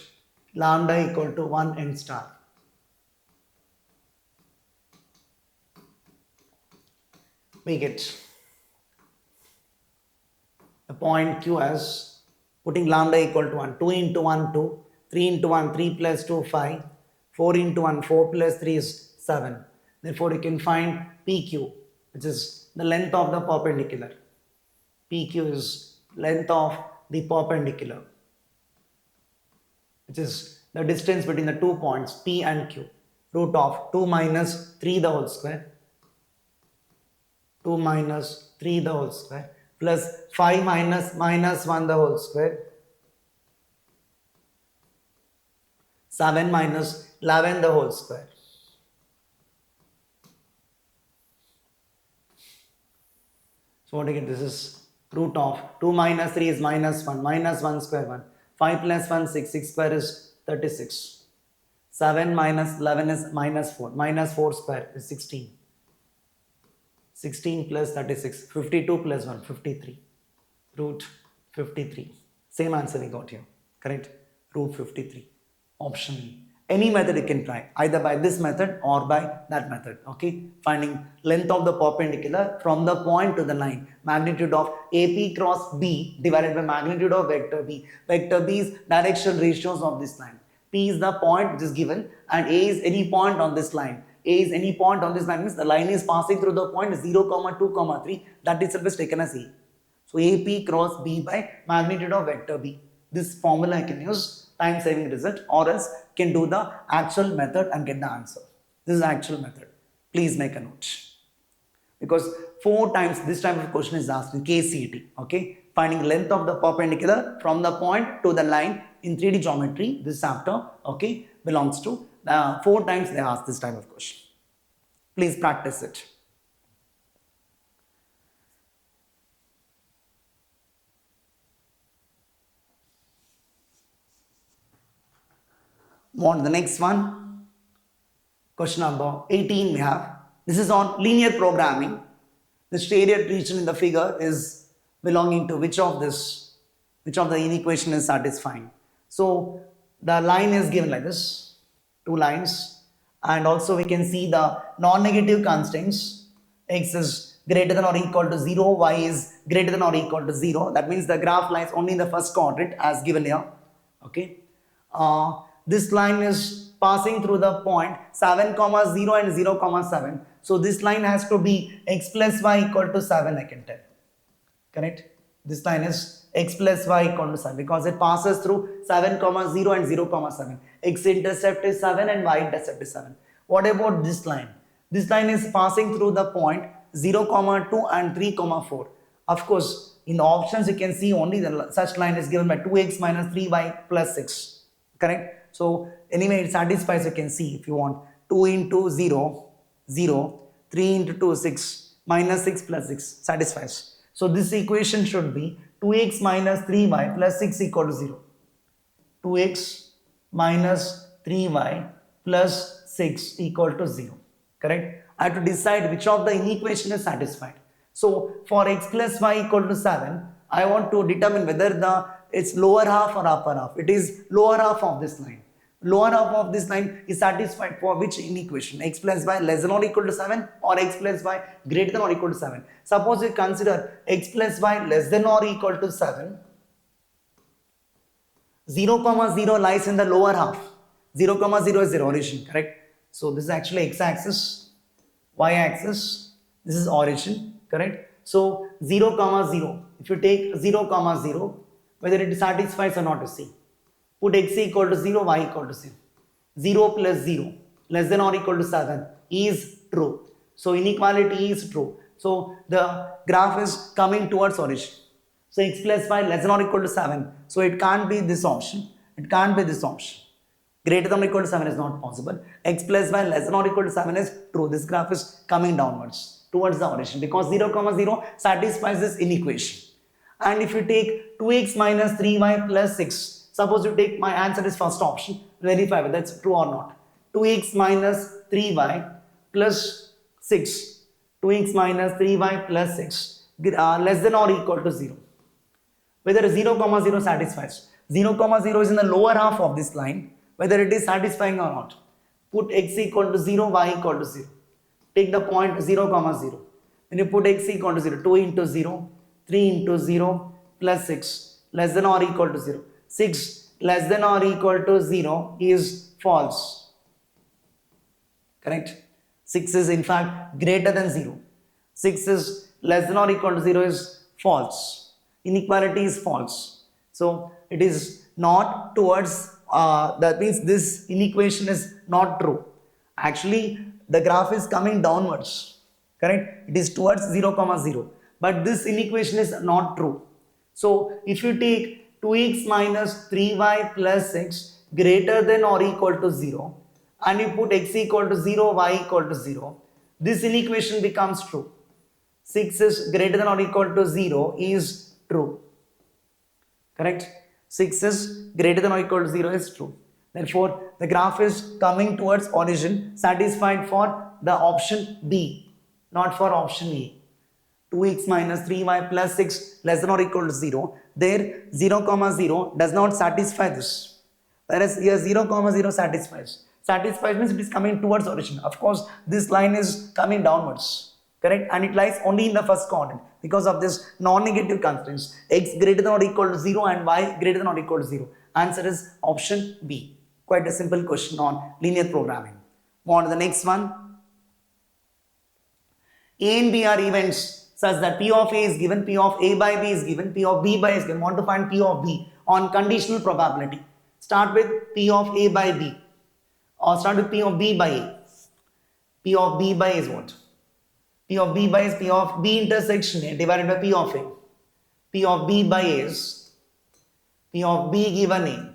lambda equal to 1 in star. we get the point Q as putting lambda equal to 1. 2 into 1, 2. 3 into 1, 3 plus 2, 5. 4 into 1, 4 plus 3 is 7. Therefore, you can find PQ, which is the length of the perpendicular. PQ is length of the perpendicular, which is the distance between the 2 points P and Q. Root of 2 minus 3 the whole square. 2 minus 3 the whole square plus 5 minus 1 the whole square. 7 minus 11 the whole square. So what do you get? This is root of 2 minus 3 is minus 1. Minus 1 square 1. 5 plus 1 6. 6 square is 36. 7 minus 11 is minus 4. Minus 4 square is 16. 16 plus 36. 52 plus 1. 53. Root 53. Same answer we got here. Correct? Root 53. Option E. Any method you can try, either by this method or by that method. Okay, finding length of the perpendicular from the point to the line, magnitude of AP cross B divided by magnitude of vector B. Vector B is direction ratios of this line. P is the point which is given, and A is any point on this line. A is any point on this line means the line is passing through the point 0, 2, 3. That itself is taken as A. So AP cross B by magnitude of vector B. This formula I can use, time saving result, or else can do the actual method and get the answer. This is the actual method. Please make a note. Because 4 times this type of question is asked in Kcet. Okay, finding length of the perpendicular from the point to the line in 3D geometry. This chapter, okay, belongs to 4 times they ask this type of question. Please practice it. On the next one, question number 18 we have. This is on linear programming. The shaded region in the figure is belonging to which of the inequation is satisfying. So the line is given like this, 2 lines, and also we can see the non-negative constraints. X is greater than or equal to 0, y is greater than or equal to 0. That means the graph lies only in the first quadrant as given here. Okay. This line is passing through the point 7, 0 and 0, 7. So this line has to be x plus y equal to 7, I can tell. Correct? This line is x plus y equal to 7 because it passes through 7, 0 and 0, 7. X intercept is 7 and y intercept is 7. What about this line? This line is passing through the point 0, 2 and 3, 4. Of course, in the options you can see only such line is given by 2x minus 3y plus 6. Correct? So anyway, it satisfies, you can see if you want 2 into 0, 0, 3 into 2, 6, minus 6 plus 6 satisfies. So this equation should be 2x minus 3y plus 6 equal to 0. 2x minus 3y plus 6 equal to 0. Correct? I have to decide which of the inequation is satisfied. So for x plus y equal to 7, I want to determine whether it's lower half or upper half. It is lower half of this line. Lower half of this line is satisfied for which inequation? X plus y less than or equal to 7 or x plus y greater than or equal to 7. Suppose we consider x plus y less than or equal to 7. 0, 0 lies in the lower half. 0, 0 is the origin, correct? So this is actually x-axis, y-axis, this is origin, correct? So 0, 0, if you take 0, 0, whether it satisfies or not, to see. Put x equal to 0, y equal to 0. 0 plus 0 less than or equal to 7 is true. So inequality is true. So the graph is coming towards origin. So x plus y less than or equal to 7. So it can't be this option. It can't be this option. Greater than or equal to 7 is not possible. X plus y less than or equal to 7 is true. This graph is coming downwards towards the origin because 0, 0 satisfies this inequation. And if you take 2x minus 3y plus 6, suppose you take, my answer is first option, verify whether that's true or not. 2x minus 3y plus 6, 2x minus 3y plus 6 less than or equal to 0. Whether 0, 0 satisfies. 0, 0 is in the lower half of this line, whether it is satisfying or not. Put x equal to 0, y equal to 0. Take the point 0, 0. Then you put x equal to 0. 2 into 0, 3 into 0 plus 6 less than or equal to 0. 6 less than or equal to 0 is false. Correct? 6 is in fact greater than 0. 6 is less than or equal to 0 is false. Inequality is false. So it is not towards, that means this inequation is not true. Actually, the graph is coming downwards. Correct? It is towards 0, 0. But this inequation is not true. So if you take 2x minus 3y plus 6 greater than or equal to 0 and you put x equal to 0, y equal to 0, this inequation becomes true. 6 is greater than or equal to 0 is true. Correct? 6 is greater than or equal to 0 is true. Therefore, the graph is coming towards origin, satisfied for the option B, not for option A. 2x minus 3y plus 6 less than or equal to 0. There 0, 0 does not satisfy this. Whereas here 0, 0 satisfies. Satisfies means it is coming towards origin. Of course, this line is coming downwards. Correct? And it lies only in the first quadrant because of this non-negative constraints. X greater than or equal to 0 and y greater than or equal to 0. Answer is option B. Quite a simple question on linear programming. Move on to the next one. A and B are events such that P of A is given, P of A by B is given, P of B by A is given. Want to find P of B on conditional probability. Start with P of A by B or start with P of B by A. P of B by A is what? P of B by A is P of B intersection A divided by P of A. P of B by A is P of B given A.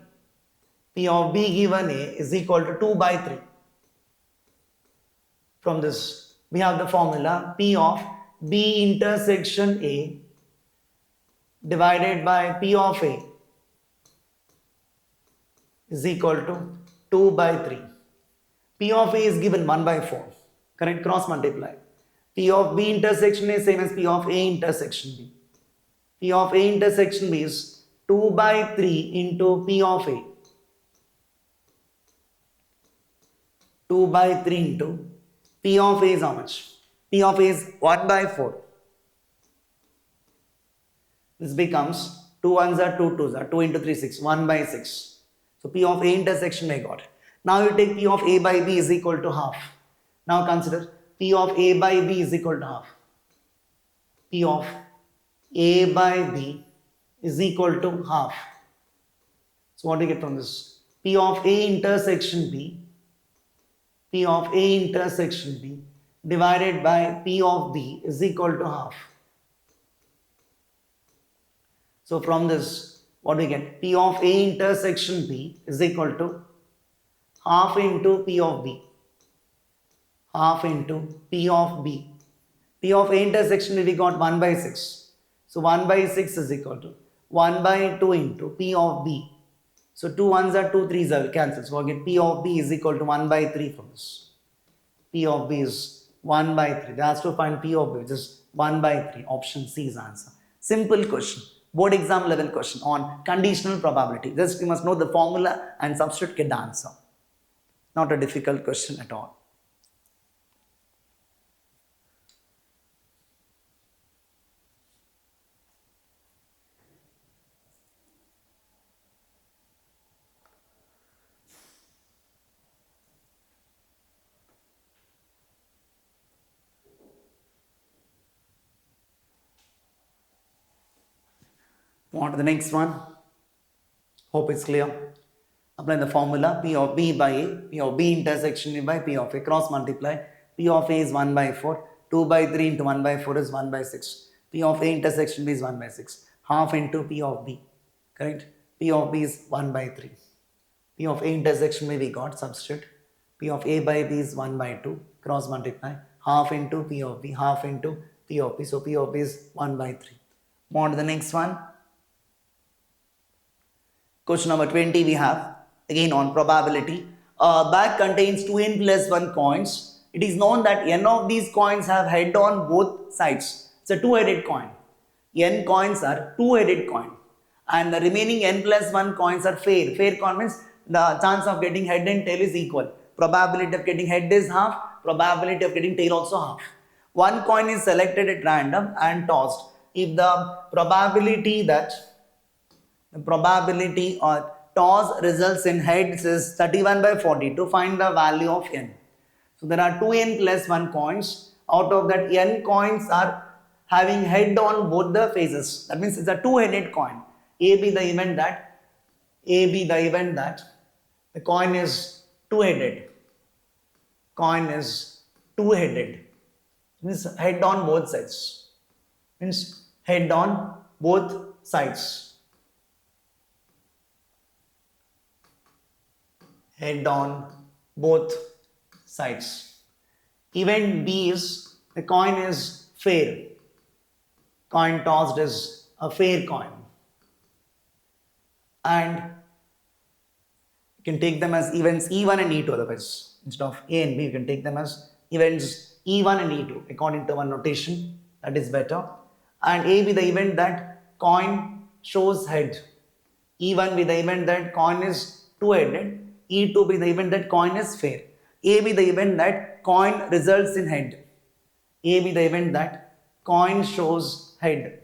P of B given A is equal to 2 by 3. From this, we have the formula P of B intersection A divided by P of A is equal to 2 by 3. P of A is given 1 by 4. Correct? Cross multiply. P of B intersection A is same as P of A intersection B. P of A intersection B is 2 by 3 into P of A. 2 by 3 into P of A is how much? P of A is 1 by 4. This becomes 2 ones are 2 twos are 2 into 3 6 1 by 6. So P of A intersection I got. Now you take P of A by B is equal to half. Now consider P of A by B is equal to half. P of A by B is equal to half. So what do you get from this? P of A intersection B, P of A intersection B divided by P of B is equal to half. So from this, what do we get? P of A intersection B is equal to half into P of B. Half into P of B. P of A intersection B we got 1 by 6. So 1 by 6 is equal to 1 by 2 into P of B. So 2 ones are 2 threes are cancelled. So we get P of B is equal to 1 by 3 from this. P of B is 1 by 3. They asked to find P of B, which is 1 by 3. Option C is answer. Simple question. Board exam level question on conditional probability. Just you must know the formula and substitute, get the answer. Not a difficult question at all. On to the next one. Hope it's clear. Apply the formula P of B by A, P of B intersection A by P of A, cross multiply. P of A is 1 by 4, 2 by 3 into 1 by 4 is 1 by 6. P of A intersection B is 1 by 6. Half into P of B, correct? P of B is 1 by 3. P of A intersection B we got, substitute. P of A by B is 1 by 2, cross multiply. Half into P of B, half into P of B. So P of B is 1 by 3. Move on to the next one. Question number 20 we have, again on probability. A bag contains 2n plus 1 coins. It is known that n of these coins have head on both sides. It's a two-headed coin. N coins are two-headed coin. And the remaining n plus 1 coins are fair. Fair coin means the chance of getting head and tail is equal. Probability of getting head is half. Probability of getting tail also half. One coin is selected at random and tossed. If the probability or toss results in heads is 31 by 40, to find the value of n. So there are 2n plus 1 coins. Out of that, n coins are having head on both the faces. That means it's a two-headed coin. A be the event that the coin is two-headed. Coin is two-headed. Means head on both sides. Means head on both sides. Head on both sides. Event B is the coin is fair. Coin tossed is a fair coin. And you can take them as events E1 and E2 otherwise. Instead of A and B, you can take them as events E1 and E2 according to one notation. That is better. And A be the event that coin shows head. E1 be the event that coin is two-headed. E2 be the event that coin is fair. A be the event that coin results in head. A be the event that coin shows head.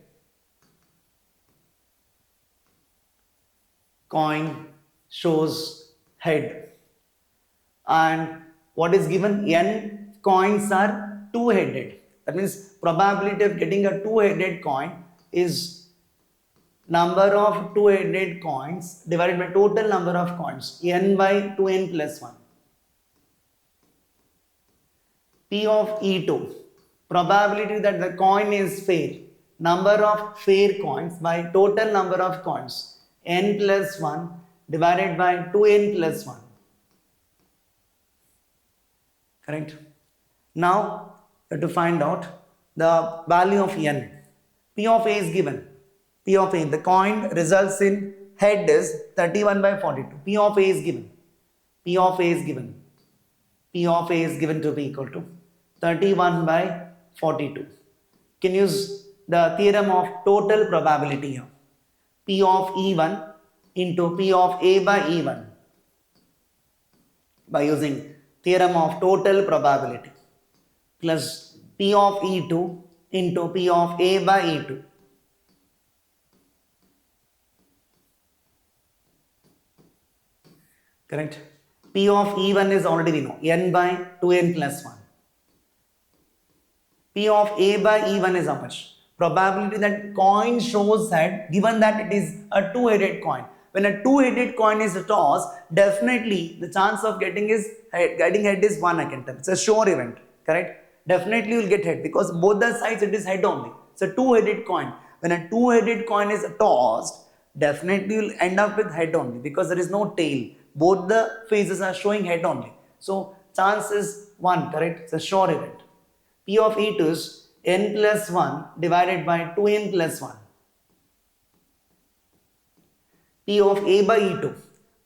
Coin shows head. And what is given? N coins are two-headed. That means probability of getting a two-headed coin is number of two-headed coins divided by total number of coins, n by 2n plus 1. P of E2, probability that the coin is fair, number of fair coins by total number of coins, n plus 1 divided by 2n plus 1. Correct? Now, we have to find out the value of n. P of A is given. P of A, the coin results in head is 31 by 42. P of A is given. P of A is given. P of A is given to be equal to 31 by 42. Can use the theorem of total probability here. P of E1 into P of A by E1 by using theorem of total probability plus P of E2 into P of A by E2. Correct? P of E1 is already we know, n by 2n plus 1. P of A by E1 is how much? Probability that coin shows head, given that it is a two-headed coin. When a two-headed coin is tossed, definitely the chance of getting head is 1, I can tell. It's a sure event, correct? Definitely you will get head because both the sides it is head only. It's a two-headed coin. When a two-headed coin is tossed, definitely you will end up with head only because there is no tail. Both the faces are showing head only. So chance is 1, correct? It's a sure event. P of E2 is n plus 1 divided by 2n plus 1. P of A by E2,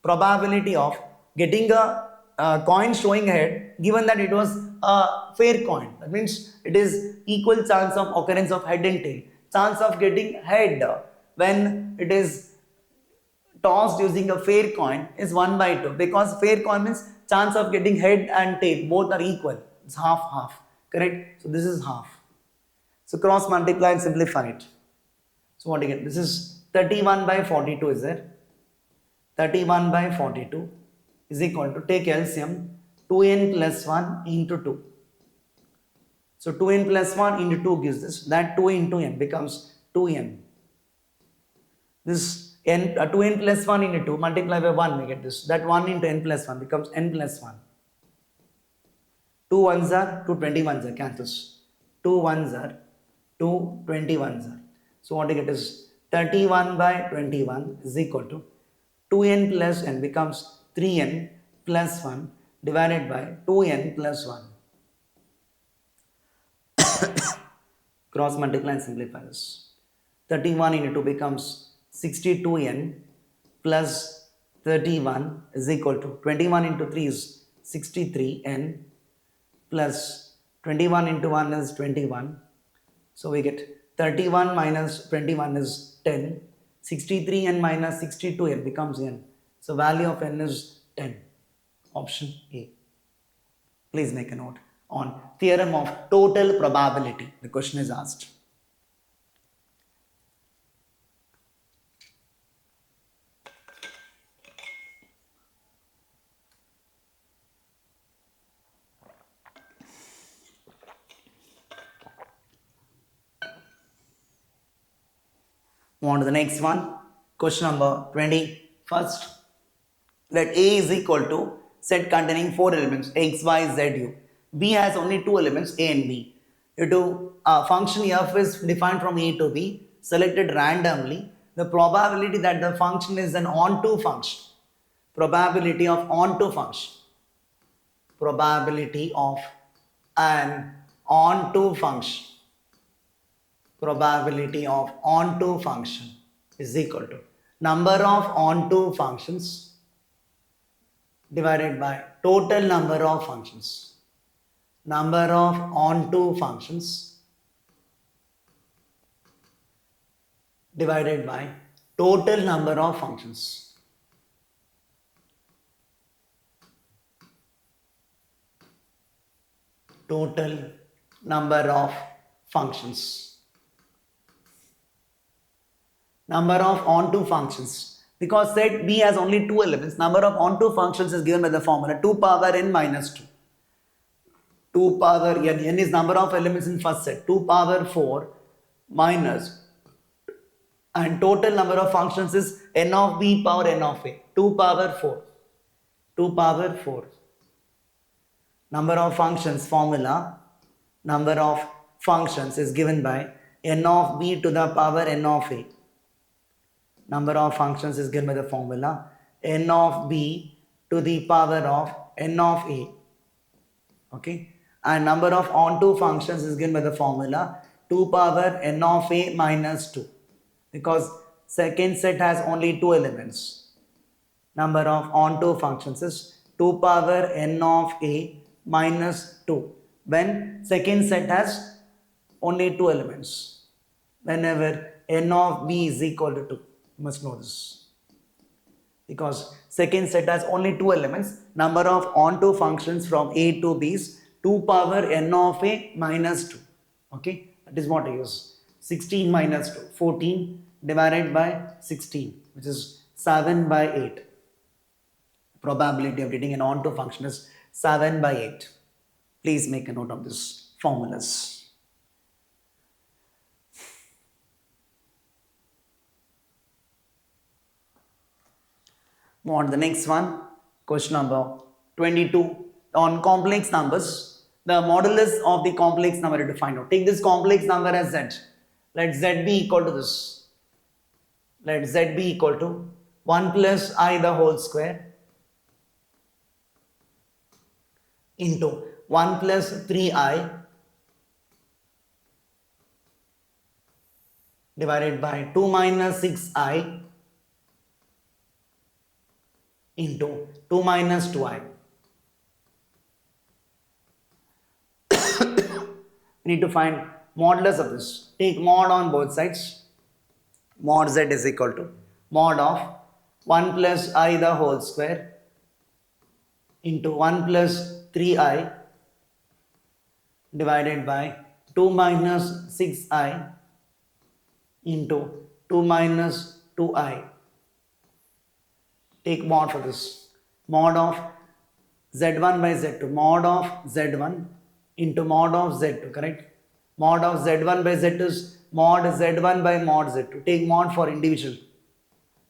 probability of getting a coin showing head given that it was a fair coin. That means it is equal chance of occurrence of head and tail. Chance of getting head when it is tossed using a fair coin is 1 by 2 because fair coin means chance of getting head and tail both are equal. It's half. Correct? So this is half. So cross multiply and simplify it. So what do you get? This is 31 by 42 is there. 31 by 42 is equal to, take LCM, 2n plus 1 into 2. So 2n plus 1 into 2 gives this. That 2 into n becomes 2n. This n 2n plus 1 into 2 multiply by 1 we get this. That 1 into n plus 1 becomes n plus 1. 2 ones are 2 21s are cancels. 2 ones are 2 21s are. So what you get is 31 by 21 is equal to 2n plus n becomes 3n plus 1 divided by 2n plus 1. Cross multiply and simplify this. 31 into 2 becomes 62n plus 31 is equal to 21 into 3 is 63n plus 21 into 1 is 21. So we get 31 minus 21 is 10. 63n minus 62n becomes n. So value of n is 10. Option A. Please make a note. on theorem of total probability. The question is asked. On to the next one. Question number 20. First, let A is equal to set containing 4 elements x, y, z, u. B has only 2 elements A and B. Due to function f is defined from A to B, selected randomly, the probability that the function is an onto function, probability of onto function, probability of an onto function, probability of onto function is equal to number of onto functions divided by total number of functions. Number of onto functions divided by total number of functions. Total number of functions. Number of onto functions. Because set B has only 2 elements, number of onto functions is given by the formula 2 power n minus 2. 2 power n is number of elements in first set, 2 power 4 minus, and total number of functions is n of b power n of a, 2 power 4. 2 power 4. Number of functions formula, number of functions is given by n of b to the power n of a. Number of functions is given by the formula n of b to the power of n of a. Okay. And number of onto functions is given by the formula 2 power n of a minus 2. Because second set has only 2 elements. Number of onto functions is 2 power n of a minus 2. When second set has only 2 elements. Whenever n of b is equal to 2. You must know this. Because second set has only 2 elements. Number of onto functions from a to b is 2 power n of a minus 2. Okay. That is what I use. 16 minus 2. 14 divided by 16, which is 7 by 8. Probability of getting an onto function is 7 by 8. Please make a note of this formulas. Move on to the next one. Question number 22. On complex numbers, the modulus of the complex number to find out. Take this complex number as z. Let z be equal to this. Let z be equal to 1 plus I the whole square into 1 plus 3i divided by 2 minus 6i into 2 minus 2i. We need to find modulus of this. Take mod on both sides. Mod z is equal to mod of 1 plus I the whole square into 1 plus 3i divided by 2 minus 6i into 2 minus 2i. Take mod for this. Mod of z1 by z2. Mod of z1 into mod of z2. Correct? Mod of z1 by z2 is mod z1 by mod z2. Take mod for individual.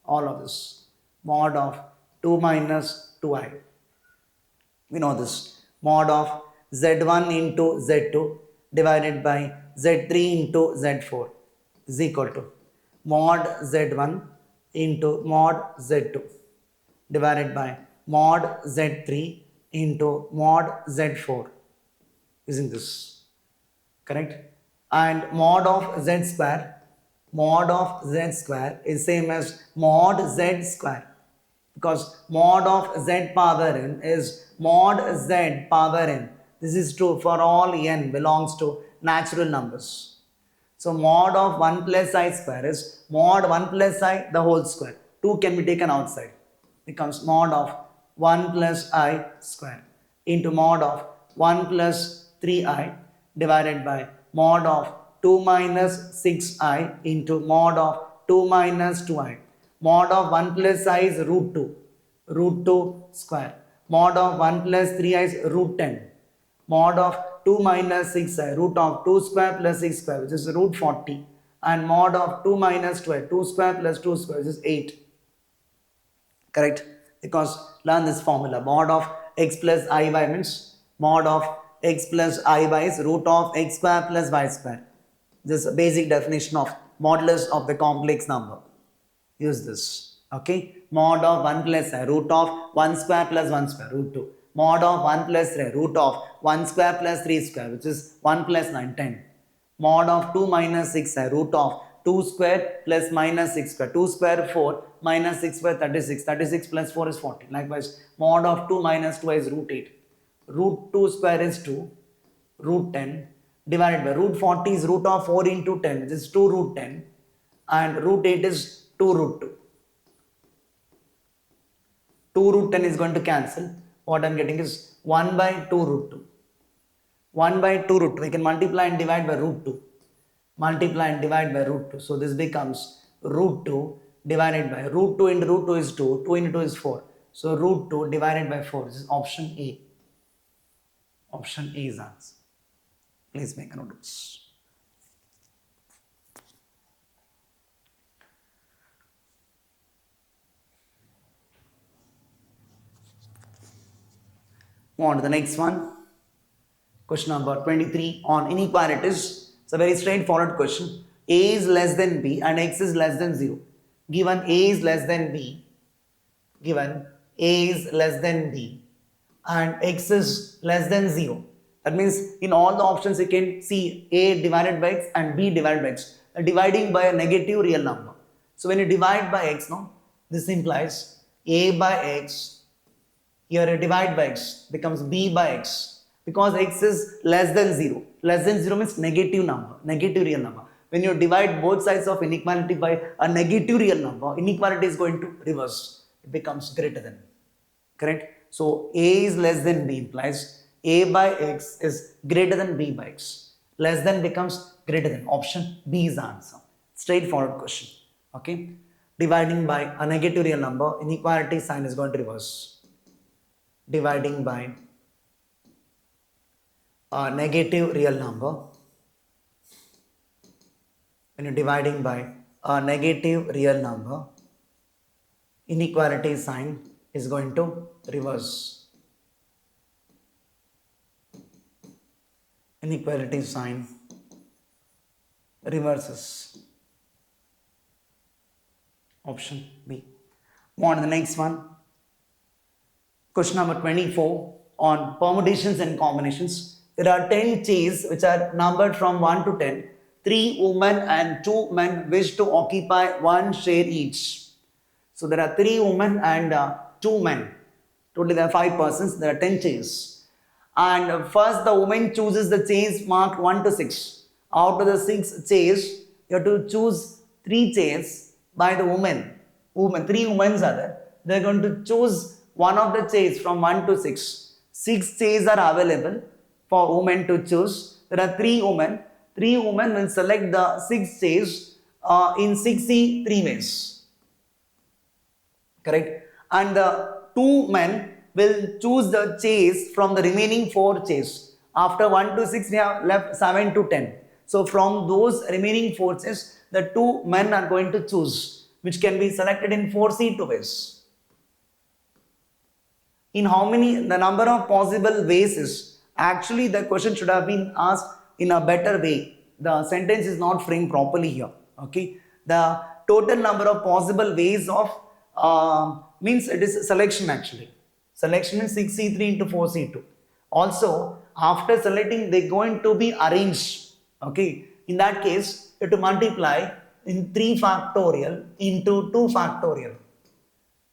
All of this. Mod of 2 minus 2i. We know this. Mod of z1 into z2 divided by z3 into z4 is equal to mod z1 into mod z2 divided by mod z3 into mod z4, using this. Correct? And mod of z square is same as mod z square, because mod of z power n is mod z power n. This is true for all n belongs to natural numbers. So mod of 1 plus I square is mod 1 plus I the whole square. 2 can be taken outside. Becomes mod of 1 plus I square into mod of 1 plus 3i divided by mod of 2 minus 6i into mod of 2 minus 2i. Mod of 1 plus I is root 2, root 2 square. Mod of 1 plus 3i is root 10. Mod of 2 minus 6i, root of 2 square plus 6 square, which is root 40. And mod of 2 minus 2i, 2 square plus 2 square, which is 8. Correct? Because learn this formula. Mod of x plus iy means mod of x plus iy is root of x square plus y square. This is a basic definition of modulus of the complex number. Use this. Okay? Mod of 1 plus I, root of 1 square plus 1 square, root 2. Mod of 1 plus 3, root of 1 square plus 3 square, which is 1 plus 9, 10. Mod of 2 minus 6i, root of 2 square plus minus 6 square, 2 square 4, minus 6 square 36, 36 plus 4 is 40. Likewise, mod of 2 minus 2 is root 8. Root 2 square is 2, root 10, divided by root 40 is root of 4 into 10, which is 2 root 10, and root 8 is 2 root 2. 2 root 10 is going to cancel. What I am getting is 1 by 2 root 2. 1 by 2 root 2. We can multiply and divide by root 2. Multiply and divide by root 2. So this becomes root 2 divided by root 2 into root 2 is 2. 2 into 2 is 4. So root 2 divided by 4. This is option A. Option A is answer. Please make a note of this. Move on to the next one. Question number 23 on inequalities. It's a very straightforward question. A is less than B and X is less than 0. Given A is less than B, given A is less than B and X is less than 0. That means in all the options you can see A divided by X and B divided by X. Dividing by a negative real number. So when you divide by X, no, this implies A by X. Here a divide by X becomes B by X. Because X is less than 0. Less than 0 means negative number, negative real number. When you divide both sides of inequality by a negative real number, inequality is going to reverse. It becomes greater than. Correct? So A is less than B implies A by X is greater than B by X. Less than becomes greater than. Option B is the answer. Straightforward question. Okay? Dividing by a negative real number, inequality sign is going to reverse. Dividing by a negative real number, when you're dividing by a negative real number, inequality sign is going to reverse. Inequality sign reverses. Option B. Move on to the next one. Question number 24 on permutations and combinations. There are 10 chairs which are numbered from 1 to 10. 3 women and 2 men wish to occupy one chair each. So there are 3 women and 2 men. Totally there are 5 persons. There are 10 chairs. And first the woman chooses the chairs marked 1 to 6. Out of the 6 chairs, you have to choose 3 chairs by the woman. 3 women are there. They are going to choose one of the chairs from 1 to 6. 6 chairs are available for women to choose. There are 3 women. 3 women will select the 6 chairs in 63 ways. Correct? And the 2 men will choose the chairs from the remaining 4 chairs. After 1 to 6, we have left 7 to 10. So from those remaining 4 chairs, the 2 men are going to choose, which can be selected in 4 C2 ways. In how many, the number of possible ways is, actually the question should have been asked in a better way. The sentence is not framed properly here. Okay. The total number of possible ways of, means it is selection actually. Selection is 6C3 into 4C2. Also, after selecting, they are going to be arranged. Okay. In that case, you have to multiply in 3 factorial into 2 factorial.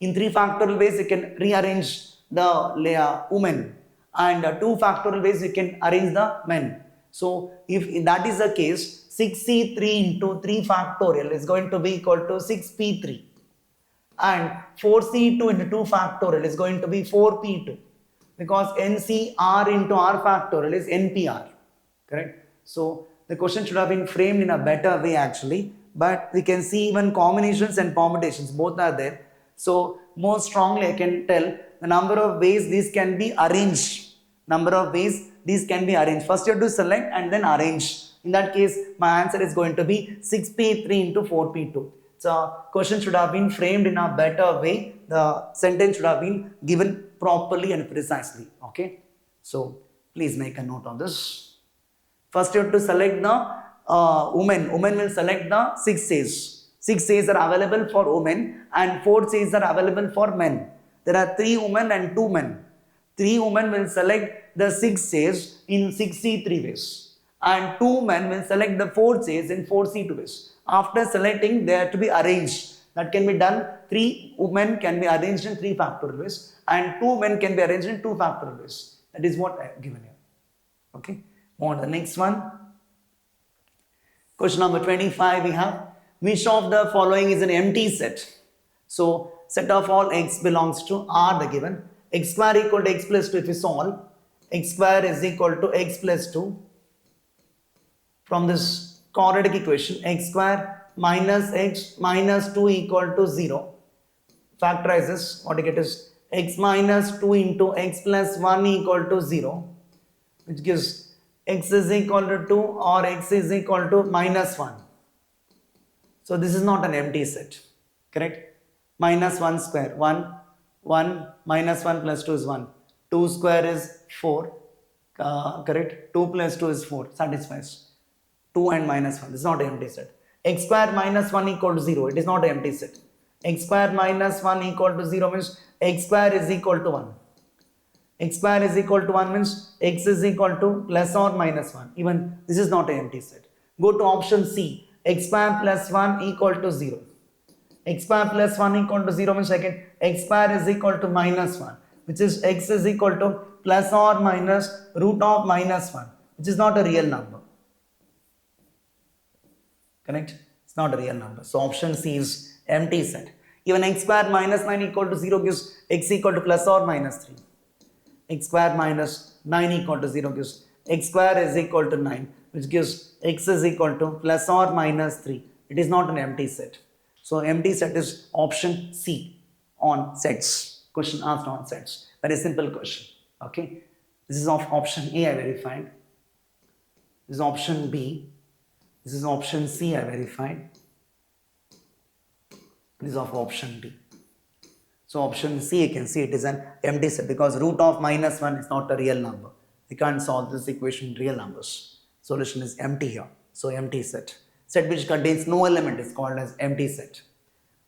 In 3 factorial ways, you can rearrange the women, and 2 factorial ways you can arrange the men. So if that is the case, 6C3 into 3 factorial is going to be equal to 6P3, and 4C2 into 2 factorial is going to be 4P2. because NCR into R factorial is NPR, correct? So the question should have been framed in a better way actually, but we can see even combinations and permutations both are there. So more strongly I can tell the number of ways these can be arranged. Number of ways these can be arranged. First you have to select and then arrange. In that case, my answer is going to be 6p3 into 4p2. So question should have been framed in a better way. The sentence should have been given properly and precisely. Okay. So please make a note of this. First you have to select the women. Women will select the 6 Cs. 6 Cs are available for women and 4 Cs are available for men. There are 3 women and 2 men. 3 women will select the 6 Cs in 6C3 ways. And 2 men will select the 4 Cs in 4C2 ways. After selecting, they are to be arranged. That can be done. 3 women can be arranged in 3 factorial ways and 2 men can be arranged in 2 factorial ways. That is what I have given here. Okay. Move on to the next one. Question number 25 we have, which of the following is an empty set? So set of all x belongs to R the given. X square equal to x plus 2 if we solve. X square is equal to x plus 2. From this quadratic equation, x square minus x minus 2 equal to 0. Factorize this, what you get is x minus 2 into x plus 1 equal to 0, which gives x is equal to 2 or x is equal to minus 1. So this is not an empty set, correct? Minus 1 square, 1, 1 minus 1 plus 2 is 1. 2 square is 4, correct? 2 plus 2 is 4, satisfies. 2 and minus 1, this is not an empty set. X square minus 1 equal to 0, it is not an empty set. X square minus 1 equal to 0 means x square is equal to 1. X square is equal to 1 means x is equal to plus or minus 1. Even this is not an empty set. Go to option C. X square plus 1 equal to 0. X square plus 1 equal to 0 means second x square is equal to minus 1, which is x is equal to plus or minus root of minus 1, which is not a real number. Correct? It's not a real number. So option C is empty set. Even x square minus 9 equal to 0 gives x equal to plus or minus 3. X square minus 9 equal to 0 gives x square is equal to 9, which gives x is equal to plus or minus 3. It is not an empty set. So empty set is option C on sets. Question asked on sets. Very simple question. Okay. This is of option A I verified. This is option B. This is option C I verified. This is of option D. So option C you can see it is an empty set because root of minus 1 is not a real number. We can't solve this equation in real numbers. Solution is empty here. So empty set. Set which contains no element is called as empty set.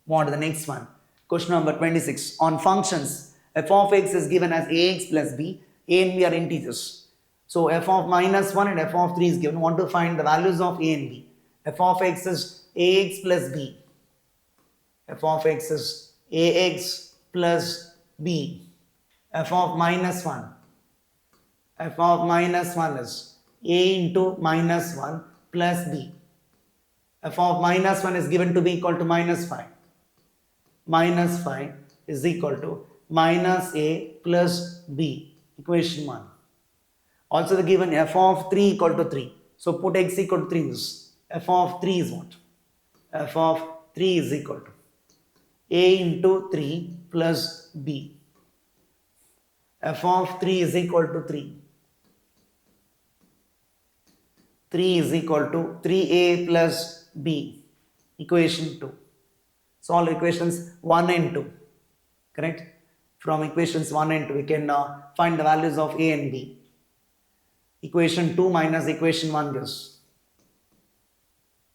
Move on to the next one. Question number 26. On functions, f of x is given as ax plus b. A and b are integers. So f of minus 1 and f of 3 is given. We want to find the values of a and b. F of x is ax plus b. F of x is ax plus b. F of minus 1. F of minus 1 is a into minus 1 plus b. F of minus 1 is given to be equal to minus 5. Minus 5 is equal to minus a plus b. Equation 1. Also the given f of 3 equal to 3. So put x equal to 3 is f of 3 is what? F of 3 is equal to a into 3 plus b. F of 3 is equal to 3. 3 is equal to 3a plus b. Equation 2. Solve equations 1 and 2. Correct? From equations 1 and 2 we can find the values of a and b. Equation 2 minus equation 1 gives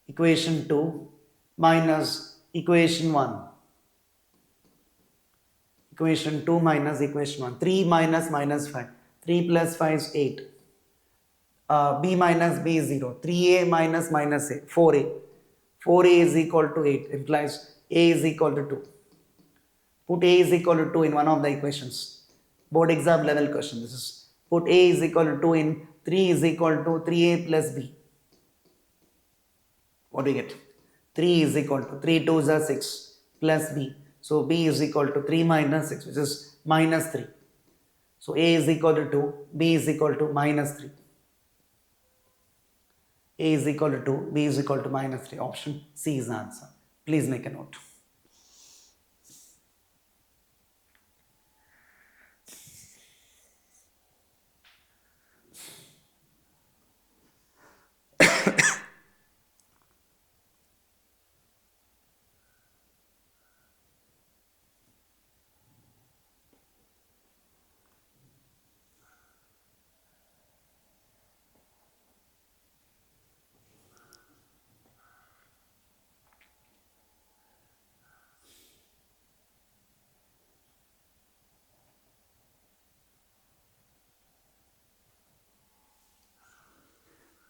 equation 2 minus equation 1. Equation 2 minus equation 1. 3 minus minus 5. 3 plus 5 is 8. B minus B is 0. 3a minus minus a. 4a. 4a is equal to 8. Implies a is equal to 2. Put a is equal to 2 in one of the equations. Board exam level question. This is put a is equal to 2 in 3 is equal to 3a plus b. What do you get? 3 is equal to 3 2s are 6 plus b. So b is equal to 3 minus 6, which is minus 3. So A is equal to 2, B is equal to minus 3. A is equal to 2, B is equal to minus 3. Option C is the answer. Please make a note.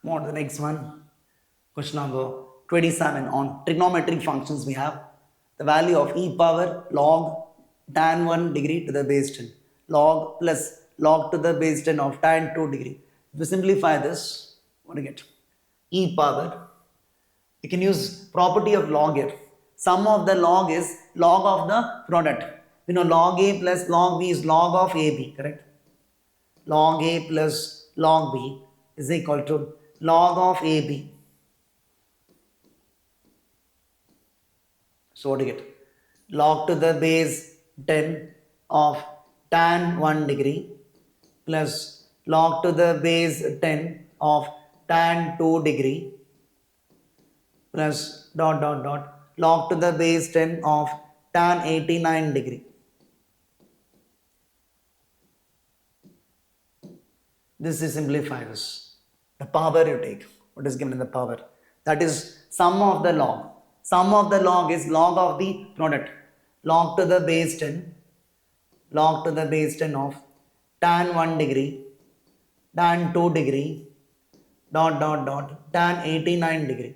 Move on to the next one. Question number 27 on trigonometric functions we have. The value of e power log tan 1 degree to the base 10. Log plus log to the base 10 of tan 2 degree. If we simplify this, what do you get? E power. You can use property of log here. Sum of the log is log of the product. You know log a plus log b is log of ab, correct? Log a plus log b is equal to log of ab. So what do you get? Log to the base 10 of tan 1 degree plus log to the base 10 of tan 2 degree plus log to the base 10 of tan 89 degree. This is simplifies the power you take. What is given in the power? That is sum of the log. Sum of the log is log of the product. Log to the base 10. Log to the base 10 of tan 1 degree, tan 2 degree, tan 89 degree.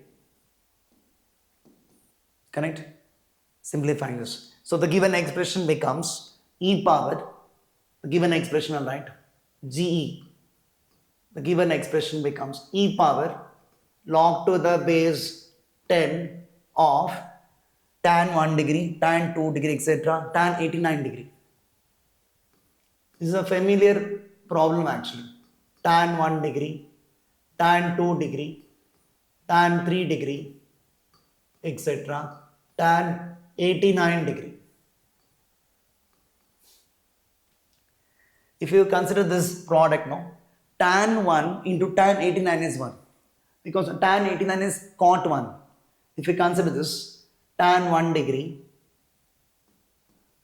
Correct? Simplifying this. So the given expression becomes e power. The given expression, all right, GE. The given expression becomes e power log to the base 10 of tan 1 degree, tan 2 degree, etc., tan 89 degree. This is a familiar problem actually. Tan 1 degree, tan 2 degree, tan 3 degree, etc., tan 89 degree. If you consider this product, no, tan 1 into tan 89 is 1. Because tan 89 is cot 1. If you consider this, tan 1 degree,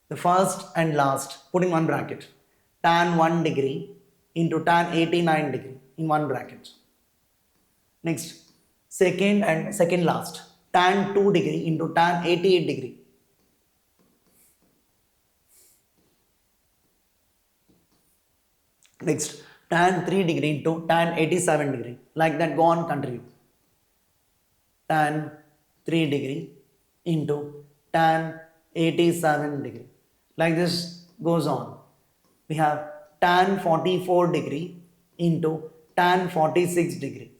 the first and last, put in one bracket, tan 1 degree into tan 89 degree in one bracket. Next, second and second last, tan 2 degree into tan 88 degree. Next, tan 3 degree into tan 87 degree. Like that, go on, continue. Tan 3 degree into tan 87 degree. Like this goes on. We have tan 44 degree into tan 46 degree.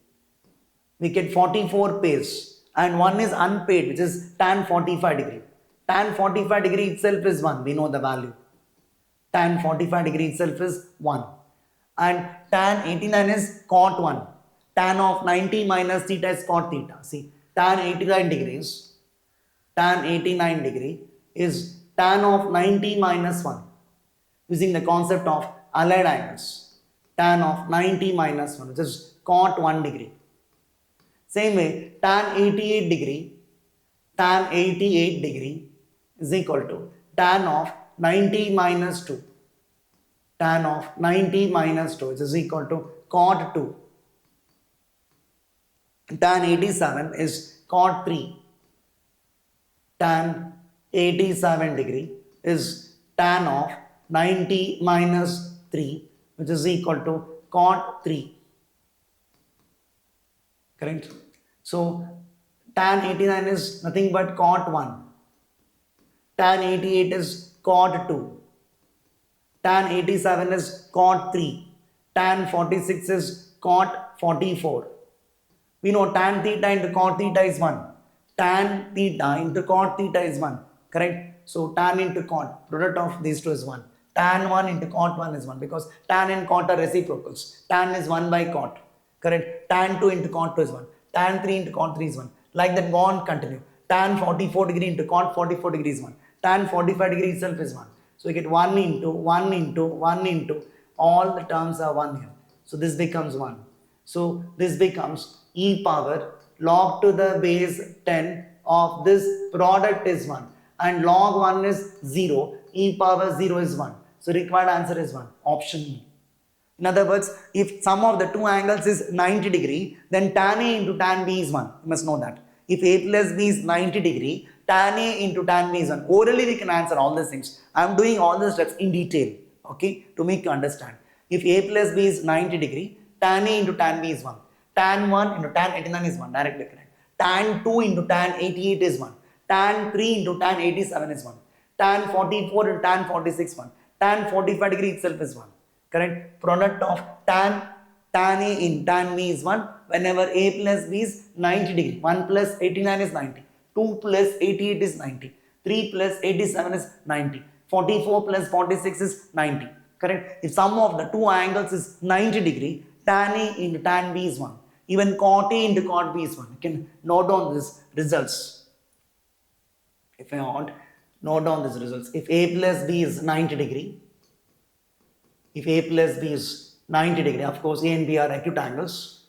We get 44 pays and one is unpaid, which is tan 45 degree. Tan 45 degree itself is 1. We know the value. Tan 45 degree itself is 1. And tan 89 is cot 1. Tan of 90 minus theta is cot theta. See, tan 89 degrees, tan 89 degree is tan of 90 minus 1. Using the concept of allied angles. Tan of 90 minus 1, which is cot 1 degree. Same way, tan 88 degree is equal to tan of 90 minus 2. Tan of 90 minus 2, which is equal to cot 2. Tan 87 is cot 3. Tan 87 degree is tan of 90 minus 3, which is equal to cot 3. Correct? So, tan 89 is nothing but cot 1. Tan 88 is cot 2. Tan 87 is cot 3. Tan 46 is cot 44. We know tan theta into cot theta is 1. Tan theta into cot theta is 1. Correct? So tan into cot, product of these two is 1. Tan 1 into cot 1 is 1 because tan and cot are reciprocals. Tan is 1 by cot. Correct? Tan 2 into cot 2 is 1. Tan 3 into cot 3 is 1. Like that, go on, continue. Tan 44 degree into cot 44 degree is 1. Tan 45 degree itself is 1. So we get 1 into 1 into 1 into all the terms are 1 here. So this becomes 1. So this becomes e power log to the base 10 of this product is 1 and log 1 is 0, e power 0 is 1. So required answer is 1, option E. In other words, if sum of the two angles is 90 degree, then tan A into tan B is 1. You must know that. If A plus B is 90 degree, tan A into tan B is 1. Orally we can answer all these things. I am doing all the steps in detail, okay, to make you understand. If A plus B is 90 degree, tan A into tan B is 1. Tan 1 into tan 89 is 1, directly correct. Tan 2 into tan 88 is 1. Tan 3 into tan 87 is 1. Tan 44 into tan 46 1. Tan 45 degree itself is 1. Correct? Product of tan A in tan B is 1 whenever A plus B is 90 degree. 1 plus 89 is 90. 2 plus 88 is 90. 3 plus 87 is 90. 44 plus 46 is 90. Correct? If sum of the two angles is 90 degree, tan A into tan B is 1. Even cot A into cot B is 1. You can note down these results. If I want, note down these results. If A plus B is 90 degree, if A plus B is 90 degree, of course A and B are acute angles.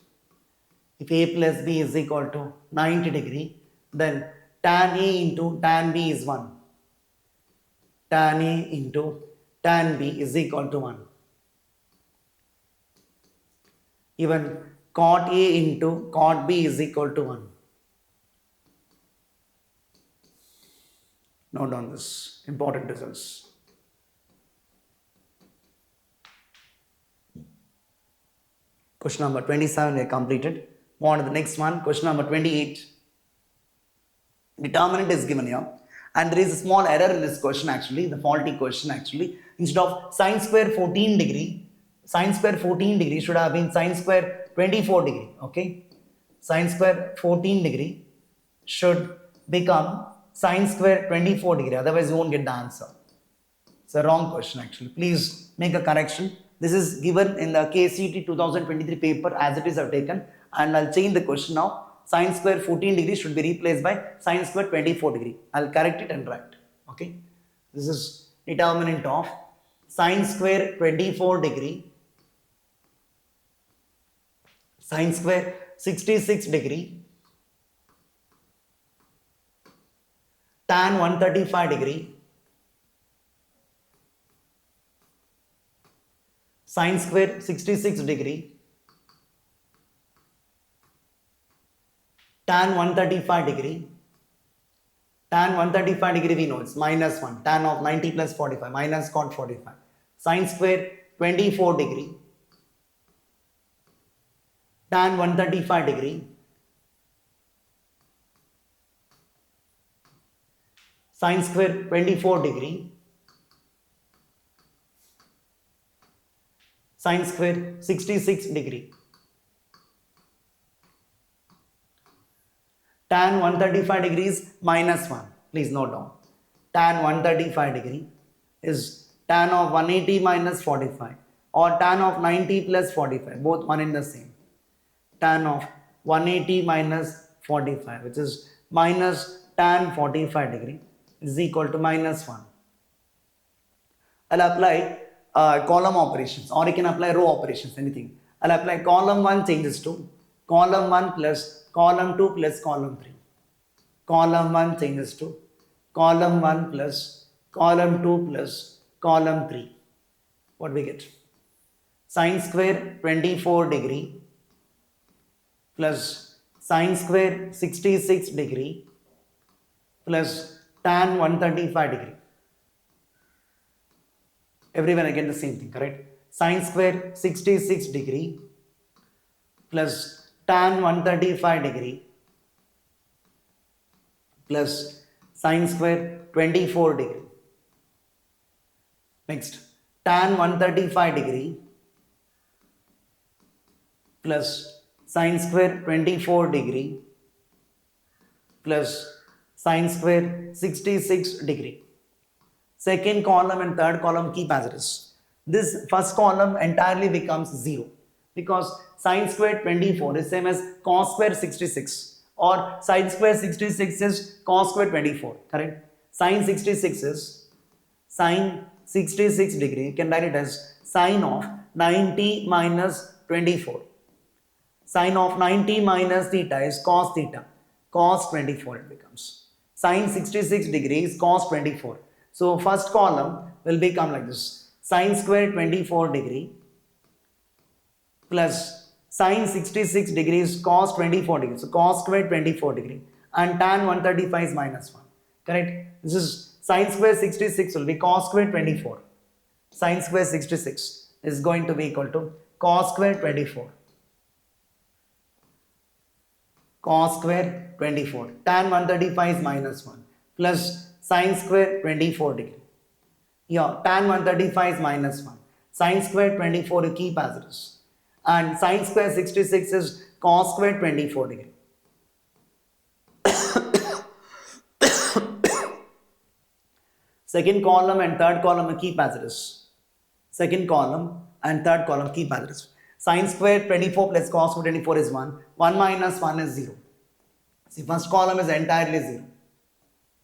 If A plus B is equal to 90 degree, then tan A into tan B is 1. Tan A into tan B is equal to 1. Even cot A into cot B is equal to 1. Note down this important results. Question number 27 we completed. Move on to the next one. Question number 28. Determinant is given here. And there is a small error in this question actually, the faulty question actually. Instead of sine square 14 degree, sine square 14 degree should have been sine square 24 degree. Okay. Sine square 14 degree should become sine square 24 degree. Otherwise you won't get the answer. It's a wrong question actually. Please make a correction. This is given in the Kcet 2023 paper as it is I've taken, and I'll change the question now. Sine square 14 degree should be replaced by sine square 24 degree. I'll correct it and write. Okay. This is determinant of sine square 24 degree, sine square 66 degree, tan 135 degree, sine square 66 degree, tan 135 degree, tan 135 degree we know it's minus 1, tan of 90 plus 45 minus cot 45, sine square 24 degree, tan 135 degree, sine square 24 degree, sine square 66 degree. Tan 135 degree is minus 1. Please note down. Tan 135 degree is tan of 180 minus 45 or tan of 90 plus 45. Both one in the same. Tan of 180 minus 45, which is minus tan 45 degree, is equal to minus 1. I'll apply column operations, or you can apply row operations, anything. I'll apply column 1 changes to column 1 plus column 2 plus column 3. Column 1 changes to column 1 plus column 2 plus column 3. What we get? Sine square 24 degree plus sine square 66 degree plus tan 135 degree. Everyone again the same thing, correct? Sine square 66 degree plus tan 135 degree plus sine square 24 degree. Next, tan 135 degree plus sine square 24 degree plus sine square 66 degree. Second column and third column keep as it is. This first column entirely becomes 0 because sine square 24 is same as cos square 66 or sine square 66 is cos square 24, correct? Sine 66 is sine 66 degree, you can write it as sine of 90 minus 24. Sine of 90 minus theta is cos theta, cos 24 it becomes. Sine 66 degrees cos 24. So first column will become like this, sine square 24 degree plus sine 66 degrees cos 24 degrees, so cos square 24 degree, and tan 135 is minus 1, correct? This is sine square 66 will be cos square 24. Sine square 66 is going to be equal to cos square 24. Cos square 24. Tan 135 is minus 1 plus sine square 24 degree. Here tan 135 is minus 1. Sine square 24 you keep as it is. And sine square 66 is cos square 24 degree. Second column and third column you keep as it is. Second column and third column keep as it is. Sine square 24 plus cos square 24 is 1. 1 minus 1 is 0. See, first column is entirely 0.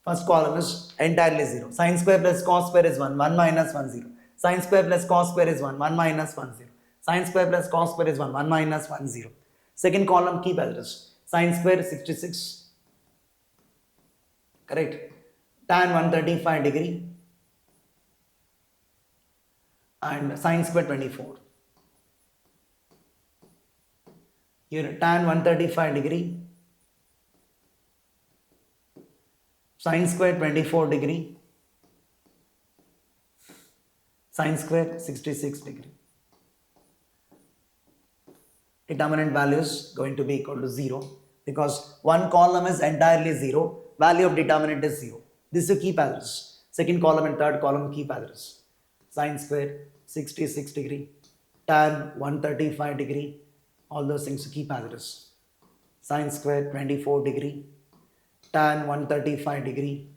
First column is entirely 0. Sine square plus cos square is 1. 1 minus 1, 0. Sine square plus cos square is 1. 1 minus 1, 0. Sine square plus cos square is 1. 1 minus 1, 0. Second column keep as it is. Sine square 66. Correct. Tan 135 degree. And sine square 24. Here tan 135 degree. Sine square 24 degree. Sine square 66 degree. Determinant value is going to be equal to 0 because one column is entirely 0. Value of determinant is 0. This you keep as is. Second column and third column keep as is. Sine square 66 degree. Tan 135 degree. All those things you keep as it is. Sine square 24 degree. Tan 135 degree.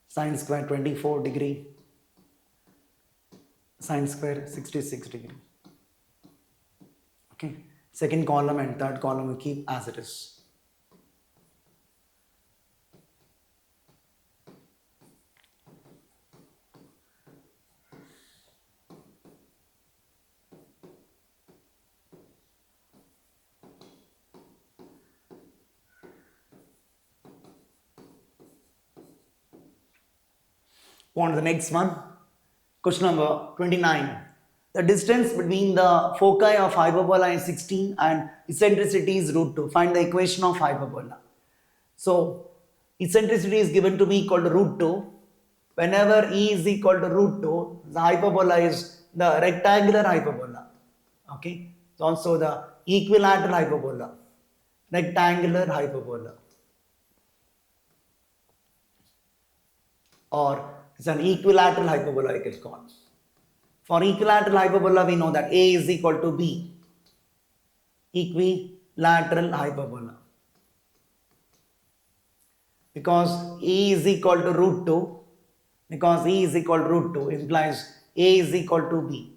Sine square 24 degree. Sine square 66 degree. Okay. Second column and third column we keep as it is. On to the next one. Question number 29. The distance between the foci of hyperbola is 16 and eccentricity is root 2. Find the equation of hyperbola. So, eccentricity is given to be equal to root 2. Whenever E is equal to root 2, the hyperbola is the rectangular hyperbola. Okay. It's also the equilateral hyperbola. Rectangular hyperbola. Or it's an equilateral hyperbola it is called. For equilateral hyperbola we know that A is equal to B. Equilateral hyperbola. Because E is equal to root 2. Because E is equal to root 2 implies A is equal to B.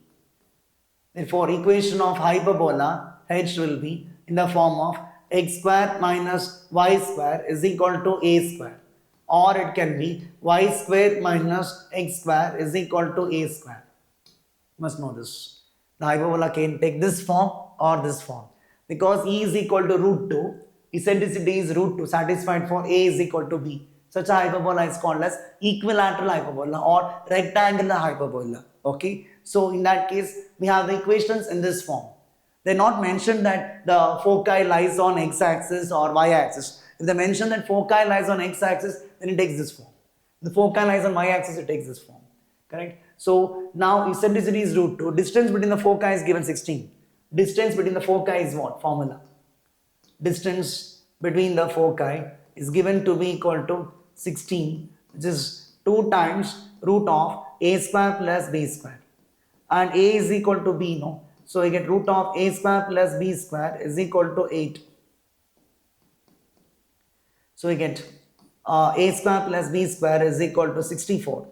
Therefore equation of hyperbola H will be in the form of x square minus y square is equal to A square. Or it can be y square minus x square is equal to A square. You must know this. The hyperbola can take this form or this form. Because E is equal to root 2, eccentricity is root 2 satisfied for A is equal to B. Such a hyperbola is called as equilateral hyperbola or rectangular hyperbola. Okay. So in that case, we have the equations in this form. They are not mentioned that the foci lies on x-axis or y-axis. If they mention that foci lies on x-axis, then it takes this form. The foci lies on y-axis, it takes this form. Correct? So now eccentricity is root 2. Distance between the foci is given 16. Distance between the foci is what? Formula. Distance between the foci is given to be equal to 16, which is 2 times root of a square plus b square. And a is equal to b, no? So we get root of a square plus b square is equal to 8. So we get a square plus b square is equal to 64.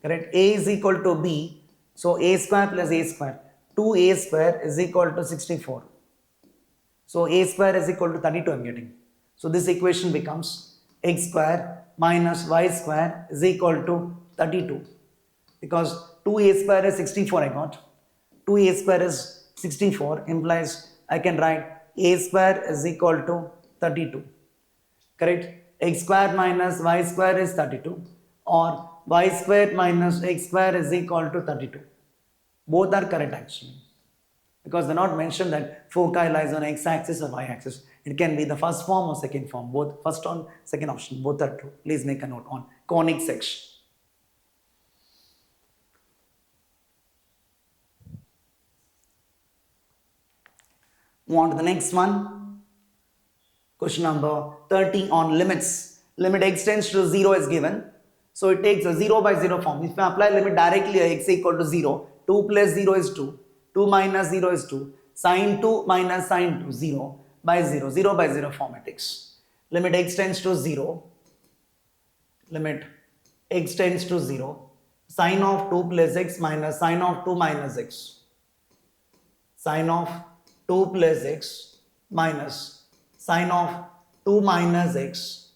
Correct? A is equal to b. So a square plus a square. 2a square is equal to 64. So a square is equal to 32 I am getting. So this equation becomes x square minus y square is equal to 32. Because 2a square is 64 I got. 2a square is 64 implies I can write a square is equal to 32. Correct? X square minus y square is 32 or y square minus x square is equal to 32. Both are correct actually, because they're not mentioned that foci lies on x-axis or y-axis. It can be the first form or second form, both first or second option, both are true. Please make a note on conic section. Move on to the next one. Question number 30 on limits. Limit x tends to 0 is given. So it takes a 0 by 0 form. If I apply limit directly x equal to 0, 2 plus 0 is 2, 2 minus 0 is 2, sine 2 minus sine 2, 0 by 0, 0 by 0 form it takes. Limit x tends to 0, limit x tends to 0, sine of 2 plus x minus sine of 2 minus x, sine of 2 plus x minus sine of 2 minus x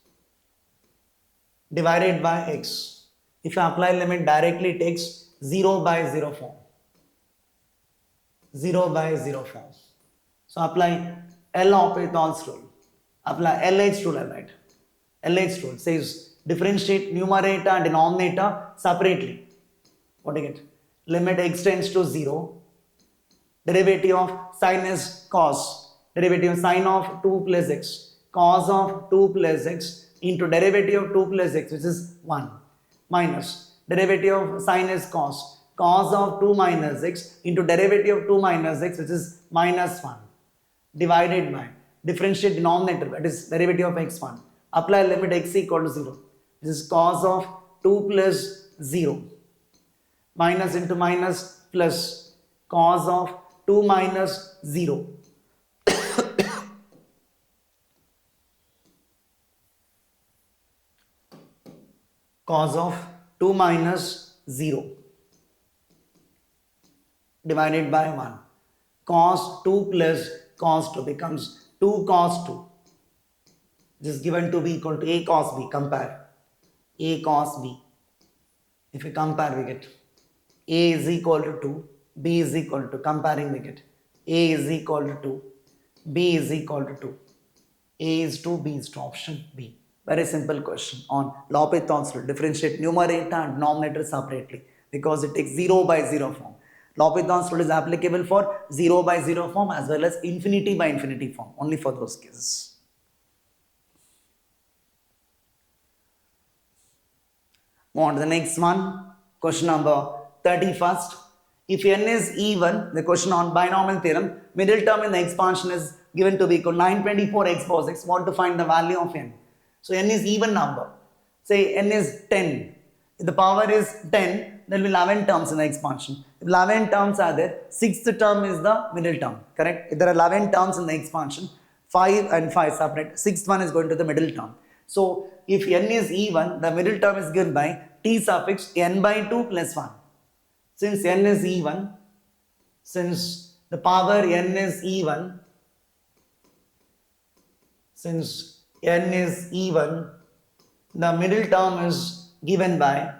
divided by x. If I apply limit directly, it takes 0 by 0 form. 0 by 0 form. So apply L'Hopital's rule. Apply LH rule, right? LH rule says differentiate numerator and denominator separately. What do you get? Limit x tends to 0. Derivative of sine is cos. Derivative of sine of 2 plus x. Cos of 2 plus x into derivative of 2 plus x, which is 1, minus derivative of sine is cos. Cos of 2 minus x into derivative of 2 minus x, which is minus 1, divided by differentiate denominator, that is derivative of x1. Apply limit x equal to 0. This is cos of 2 plus 0. Minus into minus plus cos of 2 minus 0. Cos of 2 minus 0 divided by 1. Cos 2 plus cos 2 becomes 2 cos 2. This is given to be equal to a cos b. Compare a cos b. If we compare, we get a is equal to 2, b is equal to, comparing we get a is equal to 2, b is equal to 2. A is 2, b is 2, option B. Very simple question on L'Hopital's rule. Differentiate numerator and denominator separately because it takes 0 by 0 form. L'Hopital's rule is applicable for 0 by 0 form as well as infinity by infinity form, only for those cases. Move on to the next one. Question number 31st. If n is even, the question on binomial theorem, middle term in the expansion is given to be equal to 924 x power 6. Want to find the value of n. So n is even number. Say n is 10. If the power is 10, there will be 11 terms in the expansion. If 11 terms are there, 6th term is the middle term. Correct? If there are 11 terms in the expansion, 5 and 5 separate. 6th one is going to the middle term. So if n is even, the middle term is given by t suffix n by 2 plus 1. Since n is even, since the power n is even, since n is even, the middle term is given by,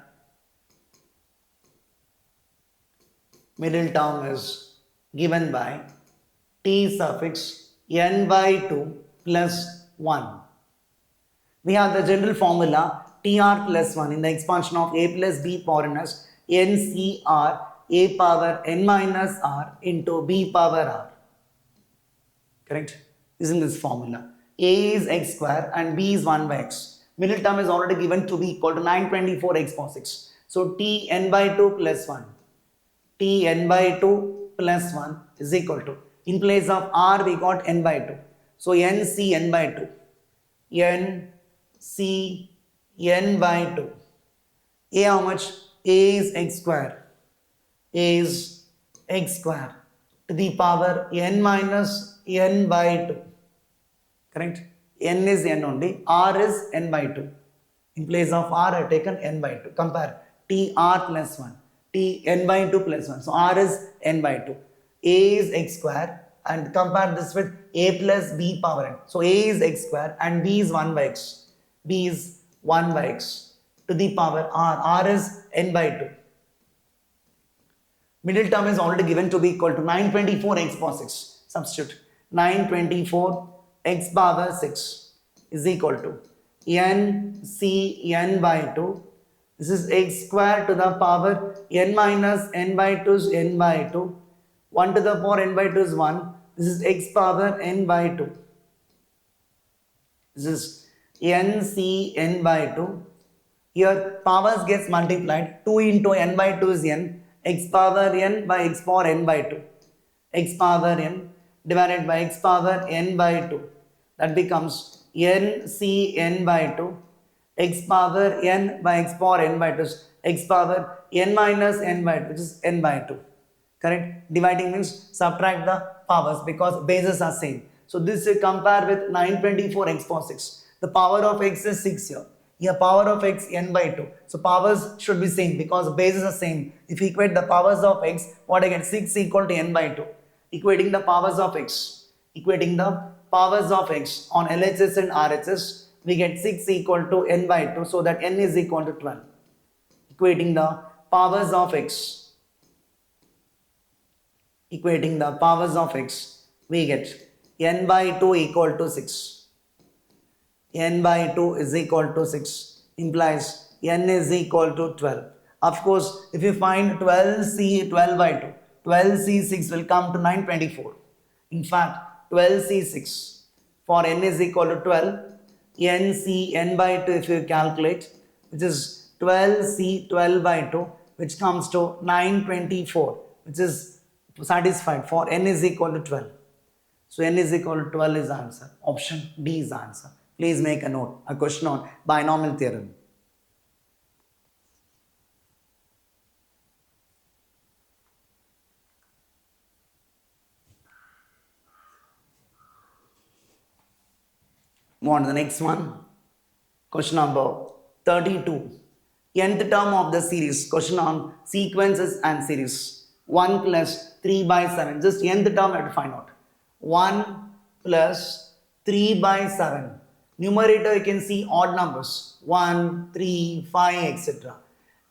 t suffix n by 2 plus 1. We have the general formula tr plus 1 in the expansion of a plus b power n as ncr a power n minus r into b power r. Correct? Isn't this formula? A is x square and b is 1 by x. Middle term is already given to be equal to 924 x power 6. So t n by 2 plus 1. T n by 2 plus 1 is equal to, in place of r we got n by 2. So n c n by 2. N c n by 2. A how much? A is x square. A is x square to the power n minus n by 2. Correct? n is n only, r is n by 2. In place of r, I have taken n by 2. Compare t r plus 1, t n by 2 plus 1. So r is n by 2. A is x square and compare this with a plus b power n. So a is x square and b is 1 by x. B is 1 by x to the power r. R is n by 2. Middle term is already given to be equal to 924 x power 6. Substitute 924 x power 6 is equal to n c n by 2. This is x square to the power n minus n by 2 is n by 2. 1 to the power n by 2 is 1. This is x power n by 2. This is n c n by 2. Here powers gets multiplied. 2 into n by 2 is n. X power n by x power n by 2. X power n divided by x power n by 2. That becomes n c n by 2. X power n by x power n by 2 is x power n minus n by 2, which is n by 2. Correct? Dividing means subtract the powers because bases are same. So this you compare with 924 x power 6. The power of x is 6 here. Here power of x n by 2. So powers should be same because bases are same. If you equate the powers of x, what I get? 6 equal to n by 2. Equating the powers of x. Equating the powers of x on LHS and RHS, we get 6 equal to n by 2, so that n is equal to 12. Equating the powers of x. Equating the powers of x, we get n by 2 equal to 6. N by 2 is equal to 6 implies n is equal to 12. Of course, if you find 12c 12 by 2, 12c6 will come to 924. In fact, 12c6 for n is equal to 12, nc n by 2 if you calculate, which is 12c 12 by 2, which comes to 924, which is satisfied for n is equal to 12. So n is equal to 12 is the answer. Option D is the answer. Please make a note, a question on binomial theorem. Move on to the next one. Question number 32. Nth term of the series. Question on sequences and series. 1 plus 3 by 7. Just nth term I have to find out. 1 plus 3 by 7. Numerator you can see odd numbers 1, 3, 5, etc.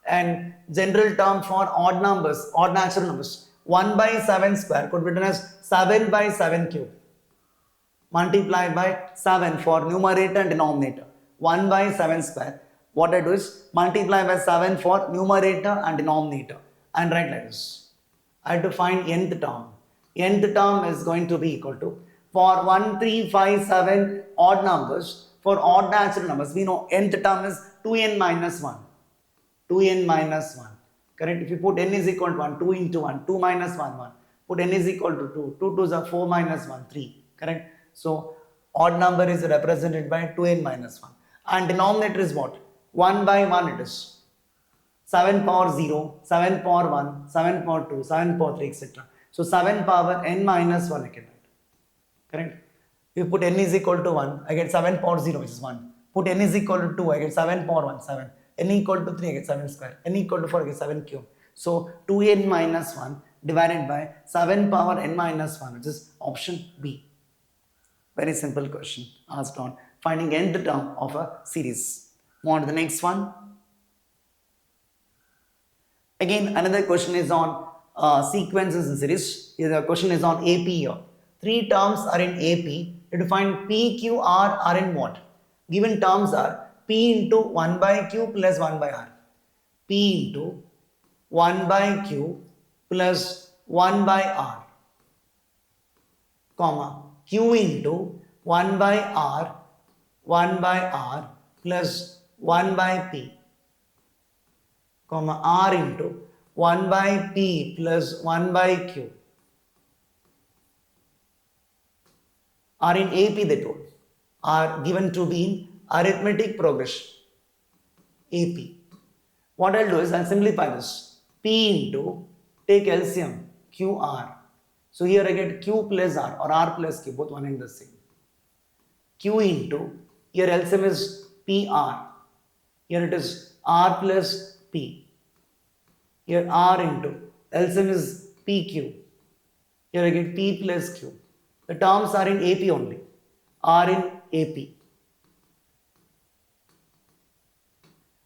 And general term for odd numbers, odd natural numbers, 1 by 7 square could be written as 7 by 7 cube. Multiply by 7 for numerator and denominator. 1 by 7 square. What I do is multiply by 7 for numerator and denominator and write like this. I have to find nth term. Nth term is going to be equal to, for 1, 3, 5, 7 odd numbers, for odd natural numbers, we know nth term is 2n minus 1. 2n minus 1. Correct? If you put n is equal to 1, 2 into 1, 2 minus 1, 1. Put n is equal to 2. 2 2s are 4 minus 1, 3. Correct? So, odd number is represented by 2n minus 1. And denominator is what? 1 by 1 it is. 7 power 0, 7 power 1, 7 power 2, 7 power 3, etc. So, 7 power n minus 1 I can write. Correct? If you put n is equal to 1, I get 7 power 0, which is 1. Put n is equal to 2, I get 7 power 1, 7. N equal to 3, I get 7 square. N equal to 4, I get 7 cube. So, 2n minus 1 divided by 7 power n minus 1, which is option B. Very simple question asked on finding nth term of a series. Move on to the next one. Again, another question is on sequences in series. Here the question is on AP here. 3 terms are in AP. You have to find P, Q, R are in what? Given terms are P into 1 by Q plus 1 by R. P into 1 by Q plus 1 by R, comma, Q into 1 by R plus 1 by P, comma, R into 1 by P plus 1 by Q are in AP, they told, are given to be in arithmetic progression, AP. What I'll do is I'll simplify this. P into, take LCM, QR. So here I get Q plus R or R plus Q, both one and the same. q into, here LCM is PR, here it is R plus P, here R into, LCM is PQ, here again P plus Q. The terms are in AP only, are in AP.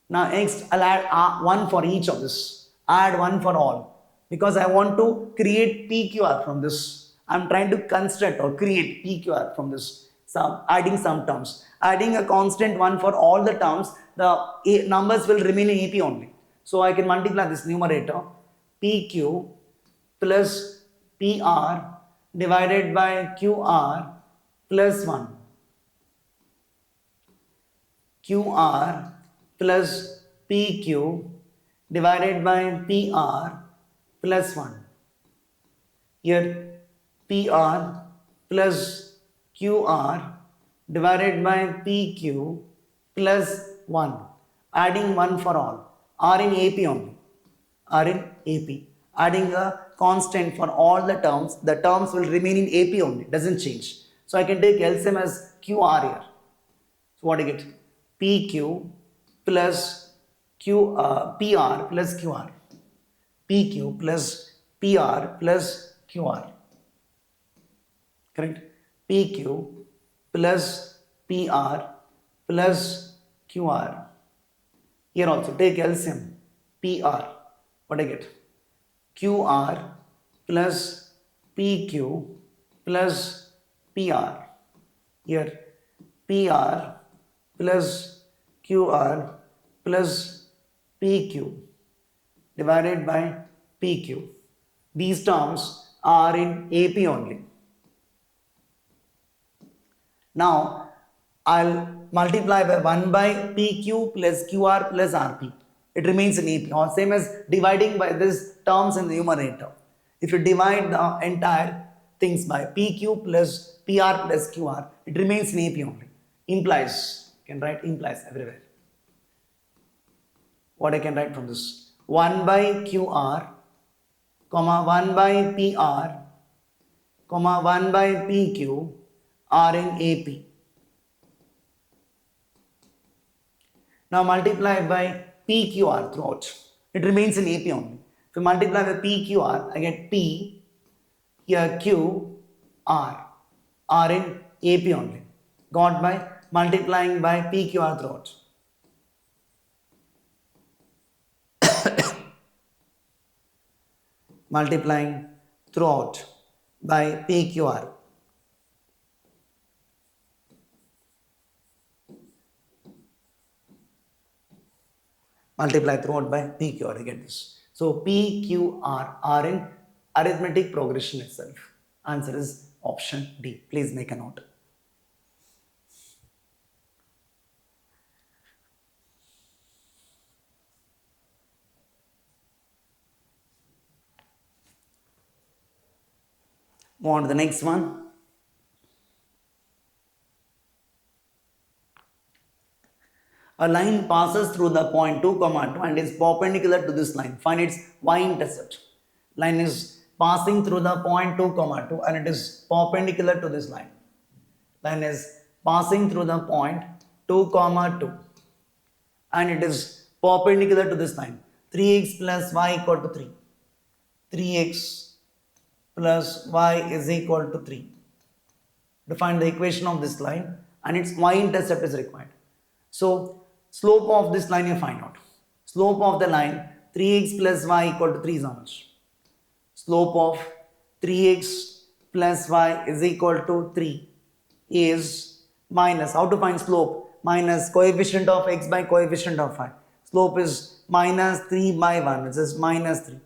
Now next I'll add one for each of this, add one for all, because I want to create PQR from this. I'm trying to construct or create PQR from this, adding some terms, adding a constant one for all the terms. The numbers will remain in AP only, so I can multiply this numerator PQ plus PR divided by QR plus 1, QR plus PQ divided by PR plus 1. Here PR plus QR divided by PQ plus 1. Adding 1 for all. R in AP only. R in AP. Adding a constant for all the terms. The terms will remain in AP only. Doesn't change. So I can take LCM as QR here. So what do you get? PQ plus PR plus QR. PQ plus PR plus QR. Correct? PQ plus PR plus QR. Here also take LCM. PR. What I get? QR plus PQ plus PR. Here PR plus QR plus PQ divided by PQ. These terms are in AP only. Now I'll multiply by 1 by PQ plus QR plus RP. It remains in AP, or same as dividing by this terms in the numerator. If you divide the entire things by PQ plus PR plus QR, it remains in AP only. Implies, you can write implies everywhere. What I can write from this? 1 by QR, comma 1 by PR, comma 1 by PQ are in AP. Now multiply by PQR throughout. It remains in AP only. If you multiply by PQR, I get P, here Q, R. R in AP only. Got by multiplying by PQR throughout. Multiplying throughout by PQR. Multiply throughout by PQR, I get this. So PQR are in arithmetic progression itself. Answer is option D. Please make a note. Move on to the next one. A line passes through the point 2, 2 and is perpendicular to this line. Find its y-intercept. Line is passing through the point 2, 2 and it is perpendicular to this line. Line is passing through the point 2, 2 and it is perpendicular to this line. 3x plus y equal to 3. 3x plus y is equal to 3. Define the equation of this line and its y-intercept is required. So slope of this line you find out. Slope of the line 3x plus y equal to 3 is how much? Slope of 3x plus y is equal to 3 is minus, how to find slope? Minus coefficient of x by coefficient of y. Slope is minus 3 by 1, which is minus 3.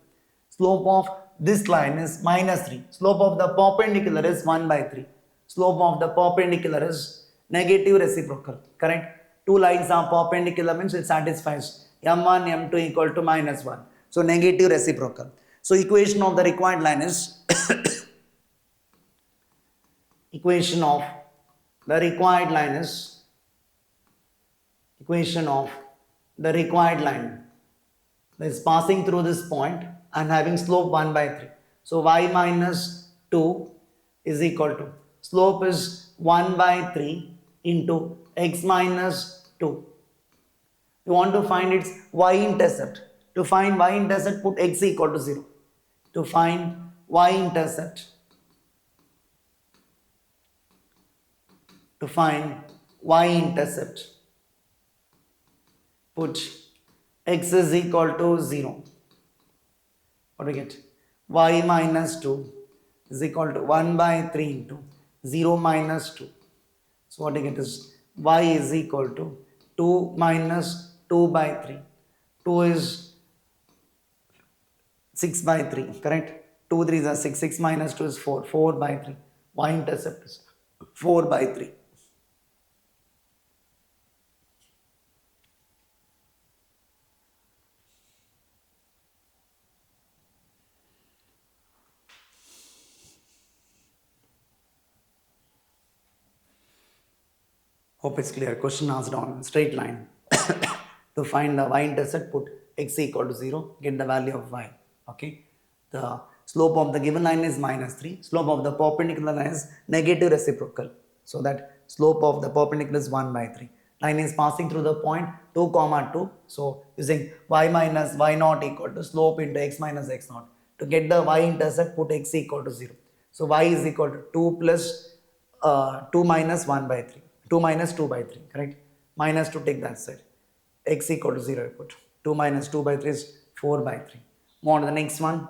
Slope of this line is minus 3. Slope of the perpendicular is 1 by 3. Slope of the perpendicular is negative reciprocal. Correct? Two lines are perpendicular means it satisfies m1, m2 equal to minus 1. So negative reciprocal. So equation of the required line is equation of the required line is that is passing through this point and having slope 1 by 3. So y minus 2 is equal to, slope is 1 by 3 into x minus 2. You want to find its y-intercept. To find y-intercept, put x equal to 0. To find y-intercept, to find y-intercept, put x is equal to 0. What do we get? Y minus 2 is equal to 1 by 3 into 0 minus 2. So what we get is y is equal to 2 minus 2 by 3. 2 is 6 by 3, correct? 2 3 is 6. 6 minus 2 is 4. 4 by 3. Y-intercept is 4 by 3. Hope it's clear. Question asked on straight line. To find the y-intercept, put x equal to 0, get the value of y. Okay. The slope of the given line is minus 3. Slope of the perpendicular line is negative reciprocal. So that slope of the perpendicular is 1 by 3. Line is passing through the point 2 comma 2. So using y minus y naught equal to slope into x minus x naught. To get the y-intercept, put x equal to 0. So y is equal to 2 plus 2 minus 1 by 3. 2 minus 2 by 3, correct? Minus 2, take that side. X equal to 0, put 2 minus 2 by 3 is 4 by 3. Move on to the next one.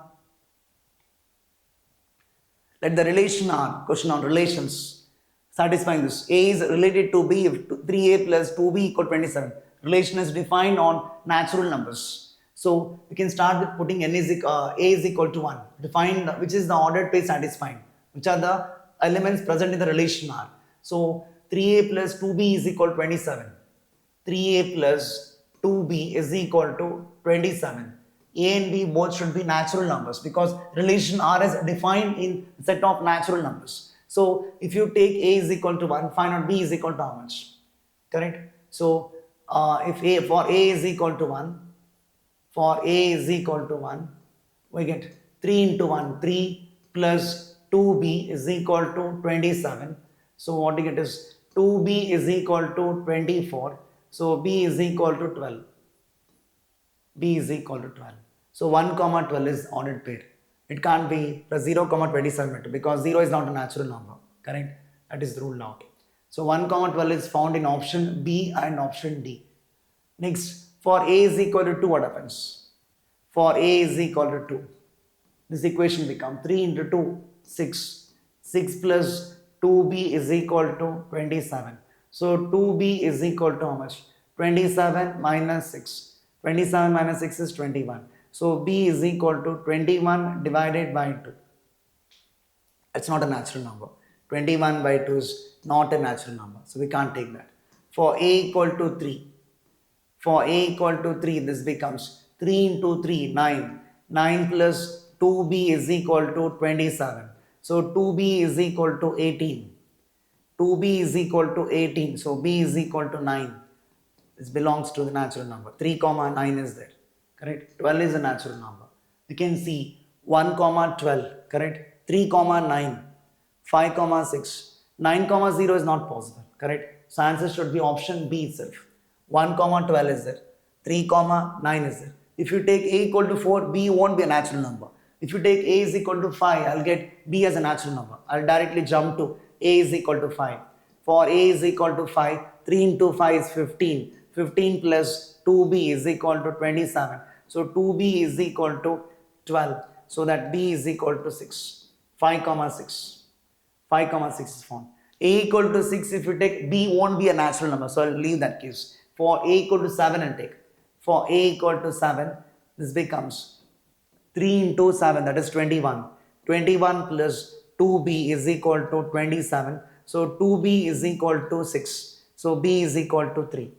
Let the relation R, question on relations, satisfying this. A is related to B if 3A plus 2B equal 27. Relation is defined on natural numbers. So we can start with putting A is equal to 1. Define which is the ordered pair satisfying. Which are the elements present in the relation R. So 3A plus 2B is equal to 27. 3A plus 2B is equal to 27. A and B both should be natural numbers because relation R is defined in set of natural numbers. So if you take A is equal to 1, find out B is equal to how much? Correct? So if for A is equal to 1, for A is equal to 1, we get 3 into 1, 3 plus 2B is equal to 27. So what we get is 2B is equal to 24. So B is equal to 12. B is equal to 12. So 1 comma 12 is ordered pair. It can't be plus 0 comma 27 because 0 is not a natural number. Correct? That is ruled out. So 1 comma 12 is found in option B and option D. Next, for A is equal to 2, what happens? For A is equal to 2. This equation becomes 3 into 2, 6. 6 plus 2B is equal to 27. So 2B is equal to how much? 27 minus 6. 27 minus 6 is 21. So B is equal to 21 divided by 2. It's not a natural number. 21 by 2 is not a natural number. So we can't take that. For A equal to 3. For A equal to 3, this becomes 3 into 3, 9. 9 plus 2B is equal to 27. So 2B is equal to 18. 2B is equal to 18. So B is equal to 9. This belongs to the natural number. 3 comma 9 is there. Correct? 12 is a natural number. You can see 1 comma 12. Correct? 3 comma 9. 5 comma 6. 9 comma 0 is not possible. Correct? So answer should be option B itself. 1 comma 12 is there. 3 comma 9 is there. If you take A equal to 4, B won't be a natural number. If you take A is equal to 5, I'll get B as a natural number. I'll directly jump to A is equal to 5. For A is equal to 5, 3 into 5 is 15. 15 plus 2B is equal to 27. So 2B is equal to 12. So that B is equal to 6. 5 comma 6. 5 comma 6 is found. A equal to 6, if you take B won't be a natural number. So I'll leave that case. For A equal to 7 and take. For A equal to 7, this becomes 3 into 7, that is 21. 21 plus 2B is equal to 27. So 2B is equal to 6. So B is equal to 3.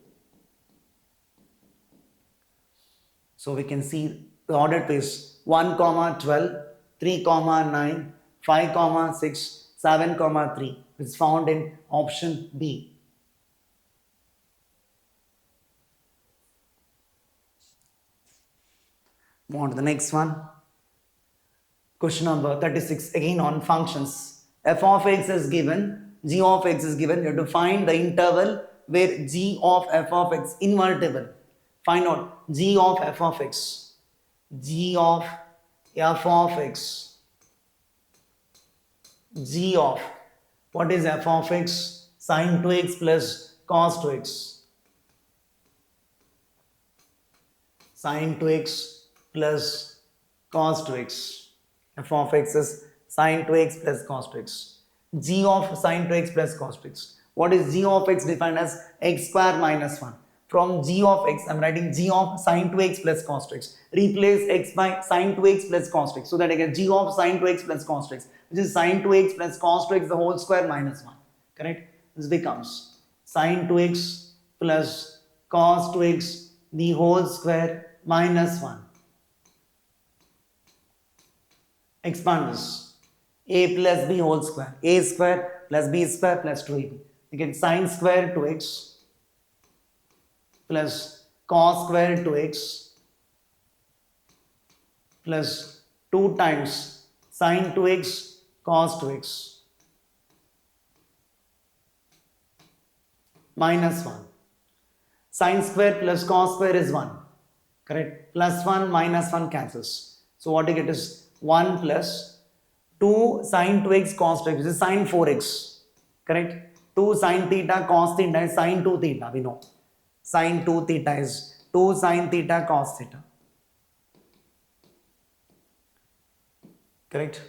So we can see the ordered pair 1 comma 12, 3 comma 9, 5 comma 6, 7 comma 3 is found in option B. Move on to the next one. Question number 36 again on functions. F of x is given G of x is given. You have to find the interval where g of f of x invertible. Find out g of f of x. G of f of x. G of what is f of x? Sin 2x plus cos 2x. Sin 2x plus cos 2x. F of x is sin 2x plus cos 2x. G of sin 2x plus cos 2x. What is g of x? Defined as x square minus 1. From g of x, I am writing g of sin 2x plus cos 2x. Replace x by sin 2x plus cos 2x. So that I get g of sin 2x plus cos 2x, which is sin 2x plus cos 2x the whole square minus 1. Correct? This becomes sin 2x plus cos 2x the whole square minus 1. Expand this. A plus b whole square. A square plus b square plus 2ab. You get sin square 2x plus cos square 2x plus 2 times sin 2x cos 2x minus 1. Sin square plus cos square is 1. Correct? Plus 1 minus 1 cancels. So what you get is 1 plus 2 sin 2x cos 2x, which is sin 4x. Correct? 2 sin theta cos theta is sin 2 theta. We know. Sin 2 theta is 2 sin theta cos theta. Correct?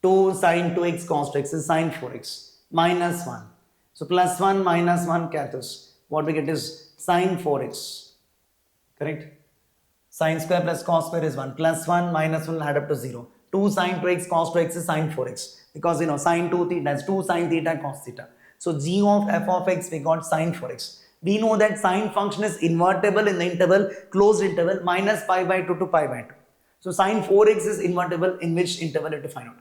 2 sin 2x cos 2x is sin 4x minus 1. So plus 1 minus 1 cancels. What we get is sin 4x. Correct? Sin square plus cos square is 1. Plus 1 minus 1 will add up to 0. 2 sin 2x cos 2x is sin 4x. Because you know sin 2 theta is 2 sin theta cos theta. So g of f of x we got sin 4x. We know that sine function is invertible in the interval, closed interval, minus pi by 2 to pi by 2. So sin 4x is invertible in which interval you have to find out.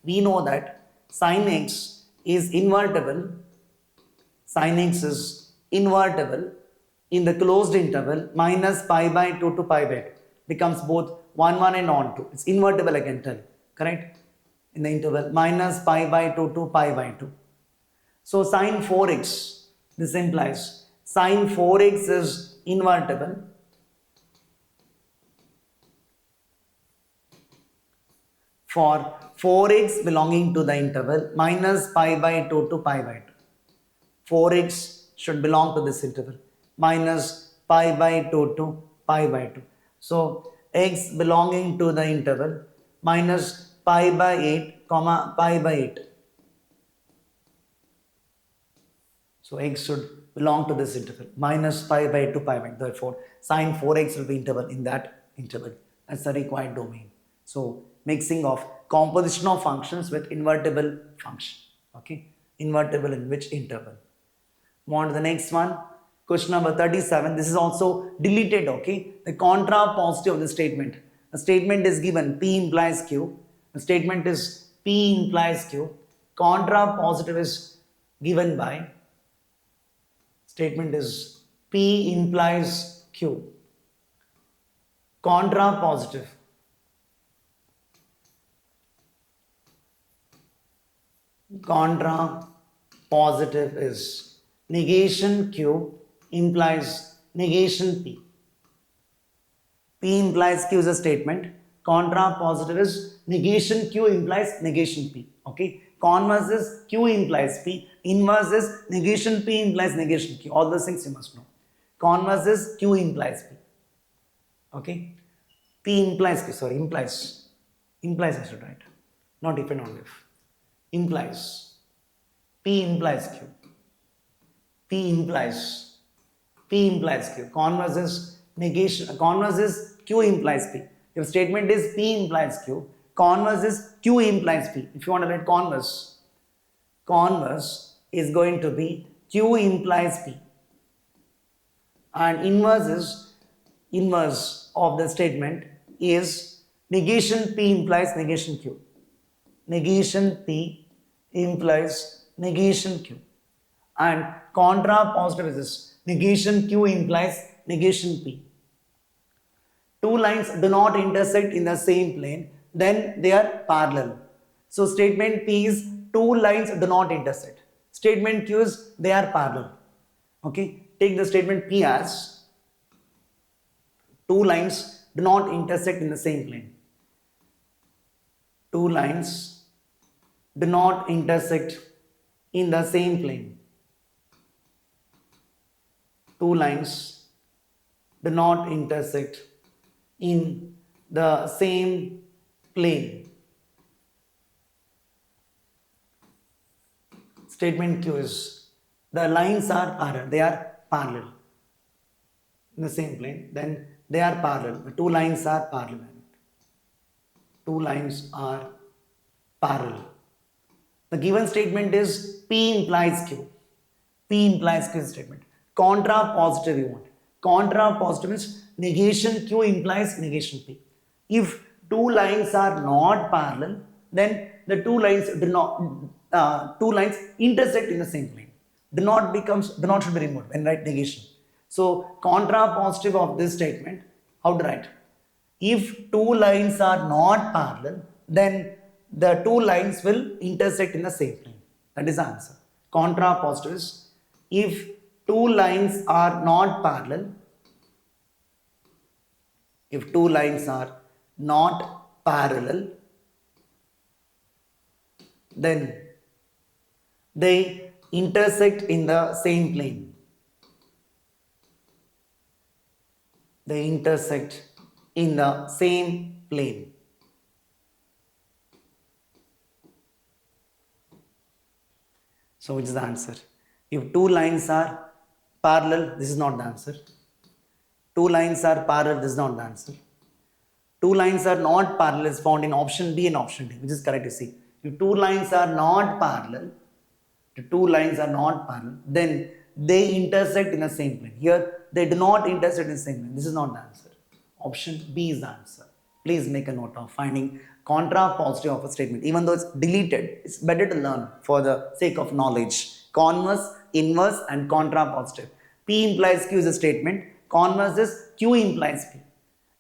We know that sin x is invertible. Sin x is invertible in the closed interval minus pi by 2 to pi by 2. Becomes both 1 1 and on 2. It's invertible, I can tell. Correct? In the interval minus pi by 2 to pi by 2. So sin 4x, this implies sin 4x is invertible for 4x belonging to the interval minus pi by 2 to pi by 2. 4x should belong to this interval minus pi by 2 to pi by 2. So x belonging to the interval minus pi by 8 comma pi by 8. So x should belong to this interval minus pi by 2 pi by 2. Therefore sin 4x will be interval in that interval. That's the required domain. So mixing of composition of functions with invertible function. Okay, invertible in which interval? Move on to the next one. Question number 37. This is also deleted. Okay, the contrapositive of the statement. A statement is given P implies Q. The statement is P implies Q. Contrapositive is given by statement is P implies Q. Contrapositive. Contrapositive is negation Q implies negation P. P implies Q is a statement. Contrapositive is negation Q implies negation P. Okay. Converse is Q implies P. Inverse is negation P implies negation Q. All those things you must know. Converse is Q implies P. Okay. P implies Q. Sorry, implies. Implies I should write. Not if and only if. Implies. P implies Q. P implies. P implies Q. Converse is negation. Converse is Q implies P. If statement is P implies Q, converse is Q implies P. If you want to write converse, converse is going to be Q implies P. And inverse is, inverse of the statement is negation P implies negation Q. Negation P implies negation Q. And contrapositive is this. Negation Q implies negation P. Two lines do not intersect in the same plane, then they are parallel. So statement P is two lines do not intersect. Statement Q is they are parallel. Okay, take the statement P as two lines do not intersect in the same plane. Two lines do not intersect in the same plane. Two lines do not intersect in the same plane. Statement Q is the lines are parallel. They are parallel in the same plane. Then they are parallel. The two lines are parallel. Two lines are parallel. The given statement is P implies Q. P implies Q statement. Contra positive you want. Contra positive means negation Q implies negation P. If two lines are not parallel, then the two lines intersect in the same plane. Do not should be removed when write negation. So contra positive of this statement, how to write? If two lines are not parallel, then the two lines will intersect in the same plane. That is the answer. Contra positive is if two lines are not parallel, if two lines are not parallel, then they intersect in the same plane. They intersect in the same plane. So which is the answer? If two lines are parallel, this is not the answer. Two lines are parallel, this is not the answer. Two lines are not parallel is found in option B and option D, which is correct to see. If two lines are not parallel, then they intersect in the same plane. Here, they do not intersect in the same plane. This is not the answer. Option B is the answer. Please make a note of finding contra positive of a statement. Even though it's deleted, it's better to learn for the sake of knowledge. Converse, inverse, and contra positive. P implies Q is a statement. Converse is Q implies P.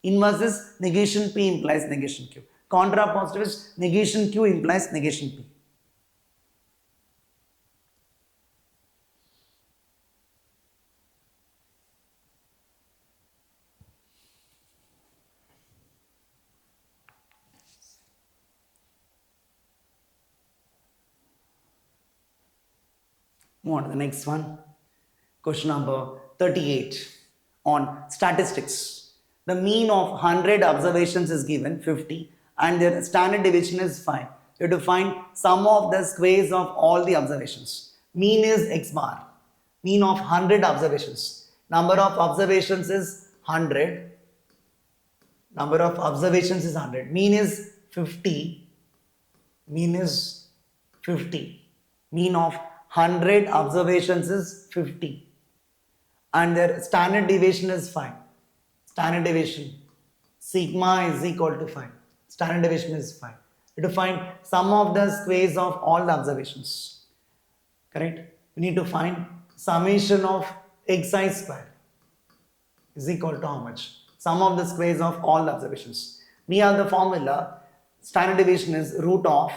Inverse is negation P implies negation Q. Contra positive is negation Q implies negation P. Move on to the next one. Question number 38 on statistics. The mean of 100 observations is given 50 and their standard deviation is 5. You have to find sum of the squares of all the observations. Mean is x bar. Mean of 100 observations. Number of observations is 100. Number of observations is 100. Mean is 50. Mean is 50. Mean of 100 observations is 50 and their standard deviation is 5. Standard deviation sigma is equal to 5. Standard deviation is 5. You have to find sum of the squares of all the observations. Correct? We need to find summation of xi square is equal to how much? Sum of the squares of all the observations. We have the formula. Standard deviation is root of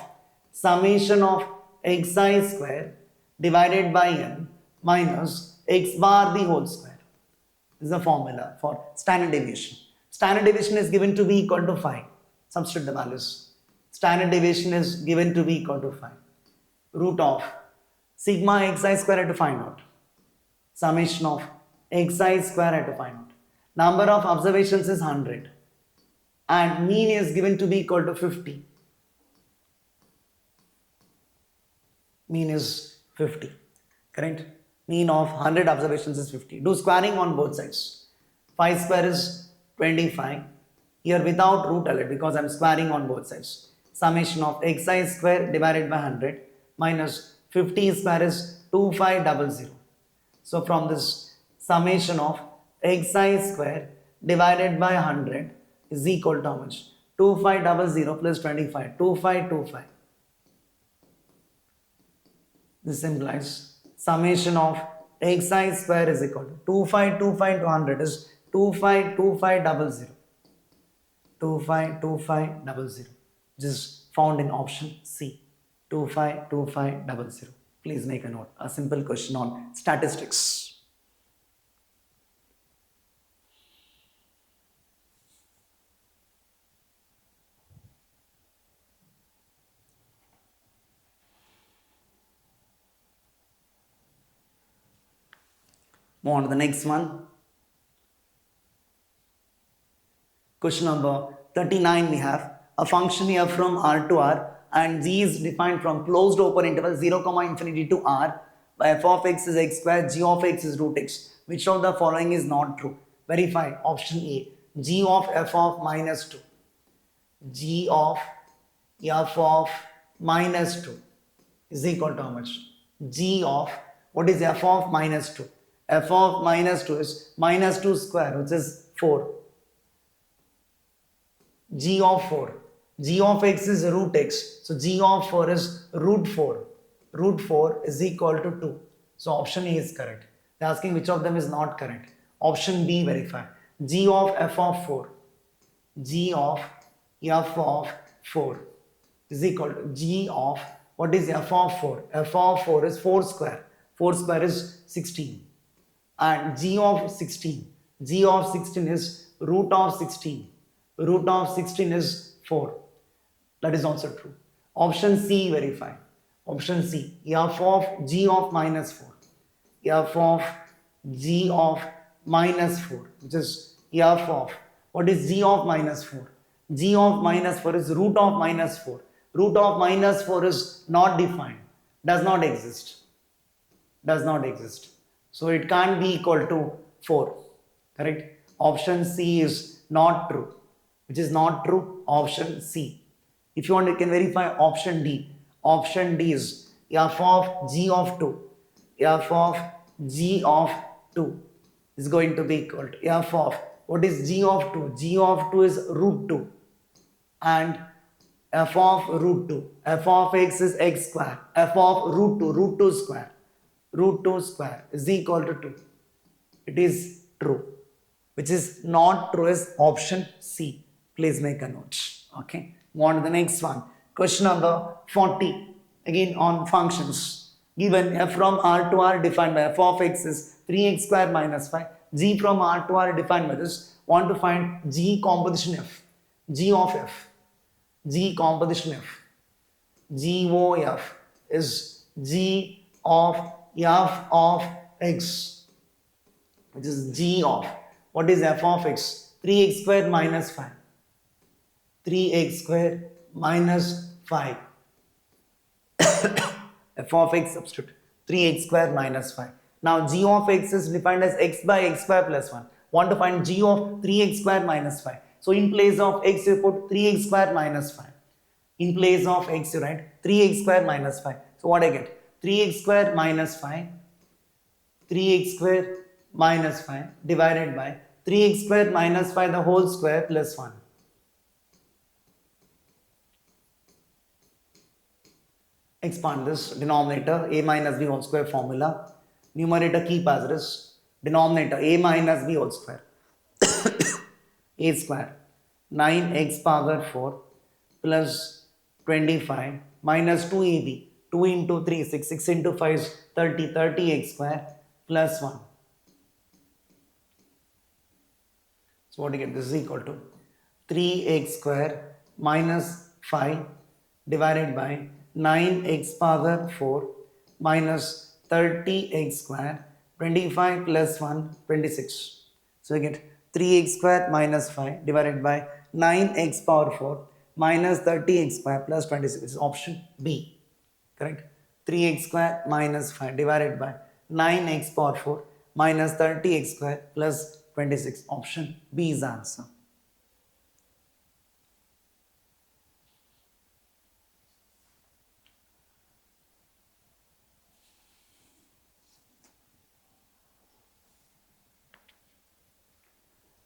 summation of xi square divided by n minus x bar the whole square. This is the formula for standard deviation. Standard deviation is given to be equal to 5. Substitute the values. Standard deviation is given to be equal to 5. Root of sigma xi square to find out. Summation of xi square to find out. Number of observations is 100 and mean is given to be equal to 50. Mean is 50. Correct? Mean of 100 observations is 50. Do squaring on both sides. 5 square is 25. Here without root I'll because I'm squaring on both sides. Summation of xi square divided by 100 minus 50 square is 2500. So from this summation of xi square divided by 100 is equal to how much? 2500 plus 25. 2525. This implies summation of xi square is equal to 2525 to 100 is 252500. 252500, which is found in option C. 252500. Please make a note. A simple question on statistics. Move on to the next one. Question number 39 we have a function f from R to R and g is defined from closed open interval 0 comma infinity to R by f of x is x square, g of x is root x. Which of the following is not true? Verify. Option A, g of f of minus 2. G of f of minus 2 is equal to how much? G of, what is f of minus 2? F of minus 2 is minus 2 square, which is 4. G of 4. G of x is root x. So G of 4 is root 4. Root 4 is equal to 2. So option A is correct. They are asking which of them is not correct. Option B, verify. G of f of 4. G of f of 4 is equal to G of, what is f of 4? F of 4 is 4 square. 4 square is 16. And G of 16. G of 16 is root of 16. Root of 16 is 4. That is also true. Option C, verify. Option C, f of g of minus 4. F of g of minus 4, which is f of, what is g of minus 4? G of minus 4 is root of minus 4. Root of minus 4 is not defined. Does not exist. Does not exist. So it can't be equal to 4. Correct? Option C is not true. Which is not true? Option C. If you want, you can verify option D. Option D is f of g of 2. F of g of 2 is going to be equal to f of, what is g of 2? G of 2 is root 2. And f of root 2. F of x is x square. F of root 2 square. Root 2 square is equal to 2. It is true. Which is not true is option C. Please make a note. Okay. Move on to the next one. Question number 40. Again on functions. Given f from R to R defined by f of x is 3x square minus 5. G from R to R defined by this. Want to find G composition f. G of f. G composition f. G O f is G of f of x. Which is G of, what is f of x? 3x square minus 5. 3x square minus 5. f of x substitute 3x square minus 5. Now g of x is defined as x by x square plus 1. Want to find g of 3x square minus 5. So in place of x you put 3x square minus 5. In place of x you write 3x square minus 5. So what I get? 3x square minus 5. 3x square minus 5 divided by 3x square minus 5 the whole square plus 1. Expand this denominator a minus b whole square formula. Numerator keep as it is. Denominator a minus b whole square. A square 9x power 4 plus 25 minus 2ab. 2 into 3 6. 6 into 5 is 30. 30x square plus 1. So what do you get? This is equal to 3x square minus 5 divided by 9x power 4 minus 30x square, 25 plus 1, 26. So we get 3x square minus 5 divided by 9x power 4 minus 30x square plus 26. This is option B. Correct? 3x square minus 5 divided by 9x power 4 minus 30x square plus 26. Option B is the answer.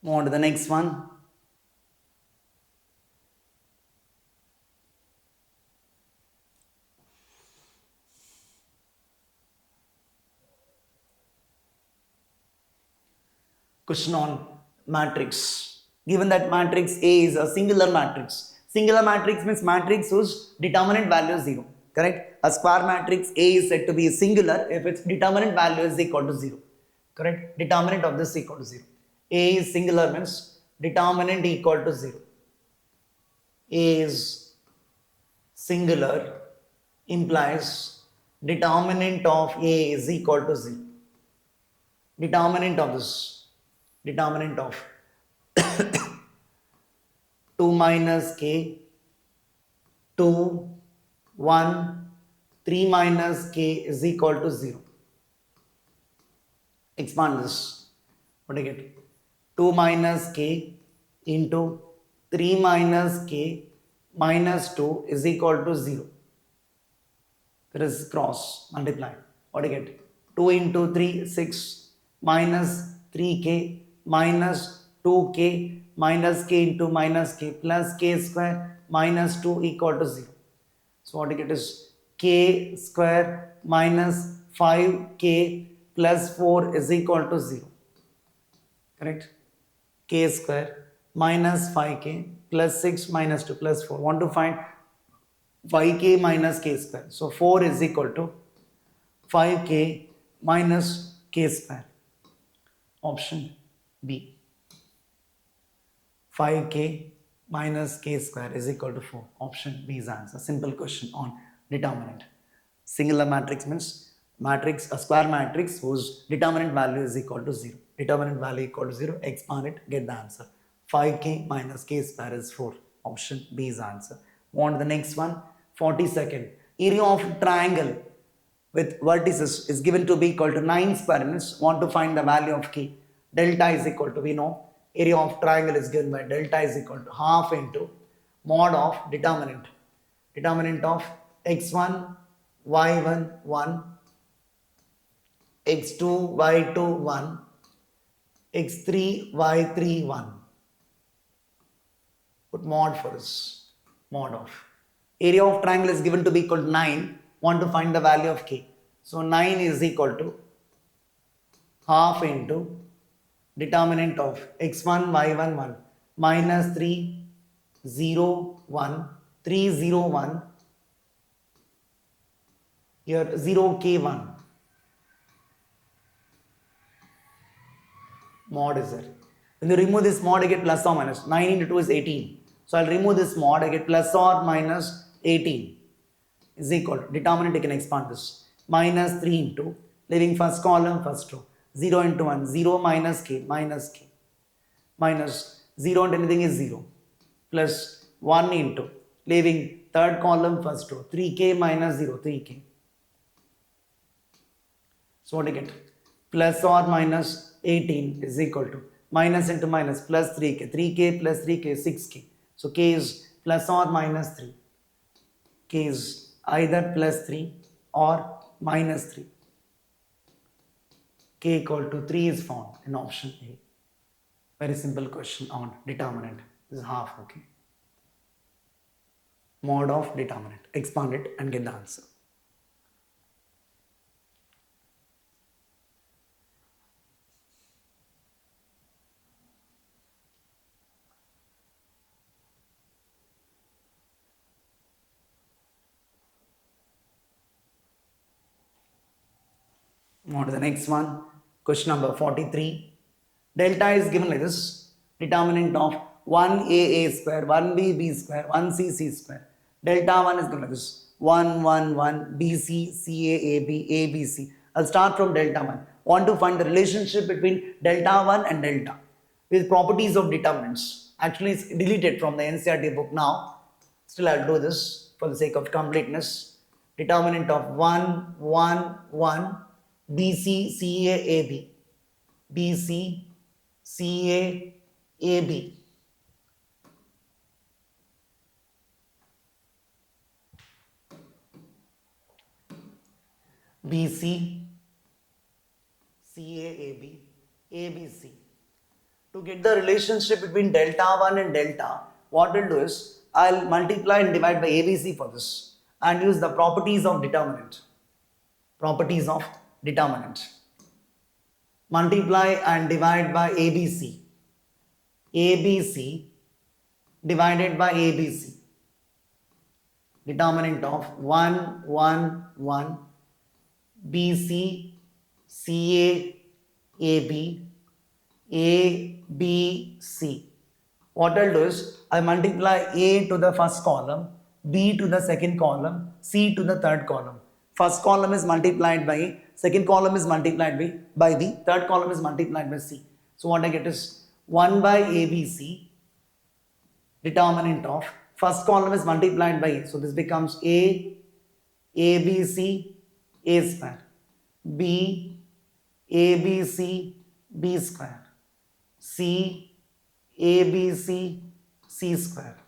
Move on to the next one. Question on matrix. Given that matrix A is a singular matrix. Singular matrix means matrix whose determinant value is 0. Correct? A square matrix A is said to be singular if its determinant value is equal to 0. Correct? Determinant of this is equal to 0. A is singular means determinant equal to 0. A is singular implies determinant of A is equal to 0. Determinant of this, determinant of 2 minus k, 2, 1, 3 minus k is equal to 0. Expand this. What do you get? 2 minus k into 3 minus k minus 2 is equal to 0. There is cross, multiply. What do you get? 2 into 3, 6 minus 3k minus 2k minus k into minus k plus k square minus 2 equal to 0. So what you get is k square minus 5k plus 4 is equal to 0. Correct? K square minus 5k plus 6 minus 2 plus 4. Want to find 5k minus k square. So 4 is equal to 5k minus k square. Option B. 5k minus k square is equal to 4. Option B is answer. Simple question on determinant. Singular matrix means matrix, a square matrix whose determinant value is equal to 0. Determinant value equal to 0. Expand it, get the answer. 5k minus k square is 4. Option B is answer. Want the next one? 42nd. Area of triangle with vertices is given to be equal to 9 square units. Want to find the value of k. Delta is equal to, we know, area of triangle is given by delta is equal to half into mod of determinant. Determinant of x1, y1, 1, x2, y2, 1, x3, y3, 1. Put mod for this. Mod of. Area of triangle is given to be equal to 9. Want to find the value of k. So 9 is equal to half into determinant of x1, y1, 1 minus 3, 0, 1, 3, 0, 1. Here 0, k1. Mod is there. When you remove this mod, I get plus or minus. 9 into 2 is 18. So I'll remove this mod, I get plus or minus 18 is equal to, determinant you can expand this, minus 3 into, leaving first column, first row, 0 into 1, 0 minus k, minus 0 and anything is 0, plus 1 into, leaving third column, first row, 3k minus 0, 3k. So what do you get? Plus or minus 18 is equal to, minus into minus, plus 3k, 3k plus 3k, 6k. So k is plus or minus 3. K is either plus 3 or minus 3. K equal to 3 is found in option A. Very simple question on determinant. This is half, okay. Mod of determinant. Expand it and get the answer. On to the next one. Question number 43. Delta is given like this. Determinant of 1a square, 1b square, 1c square. Delta 1 is given like this. 1, 1, 1, bc, ca, ab, abc. I'll start from delta 1. Want to find the relationship between delta 1 and delta with properties of determinants. Actually, it's deleted from the NCERT book now. Still, I'll do this for the sake of completeness. Determinant of 1, 1, 1. BC, CA, AB. BC, CA, AB. BC, CA, AB, ABC. To get the relationship between delta 1 and delta, what we'll do is, I'll multiply and divide by ABC for this and use the properties of determinant. Properties of determinant. Multiply and divide by ABC. ABC divided by ABC. determinant of 1, 1, 1, BC, CA, AB, ABC. What I'll do is I multiply A to the first column, B to the second column, C to the third column. First column is multiplied by A, second column is multiplied by B, third column is multiplied by C. So what I get is 1 by ABC, determinant of first column is multiplied by A. So this becomes A, ABC, A square, B, ABC, B square, C, ABC, C square.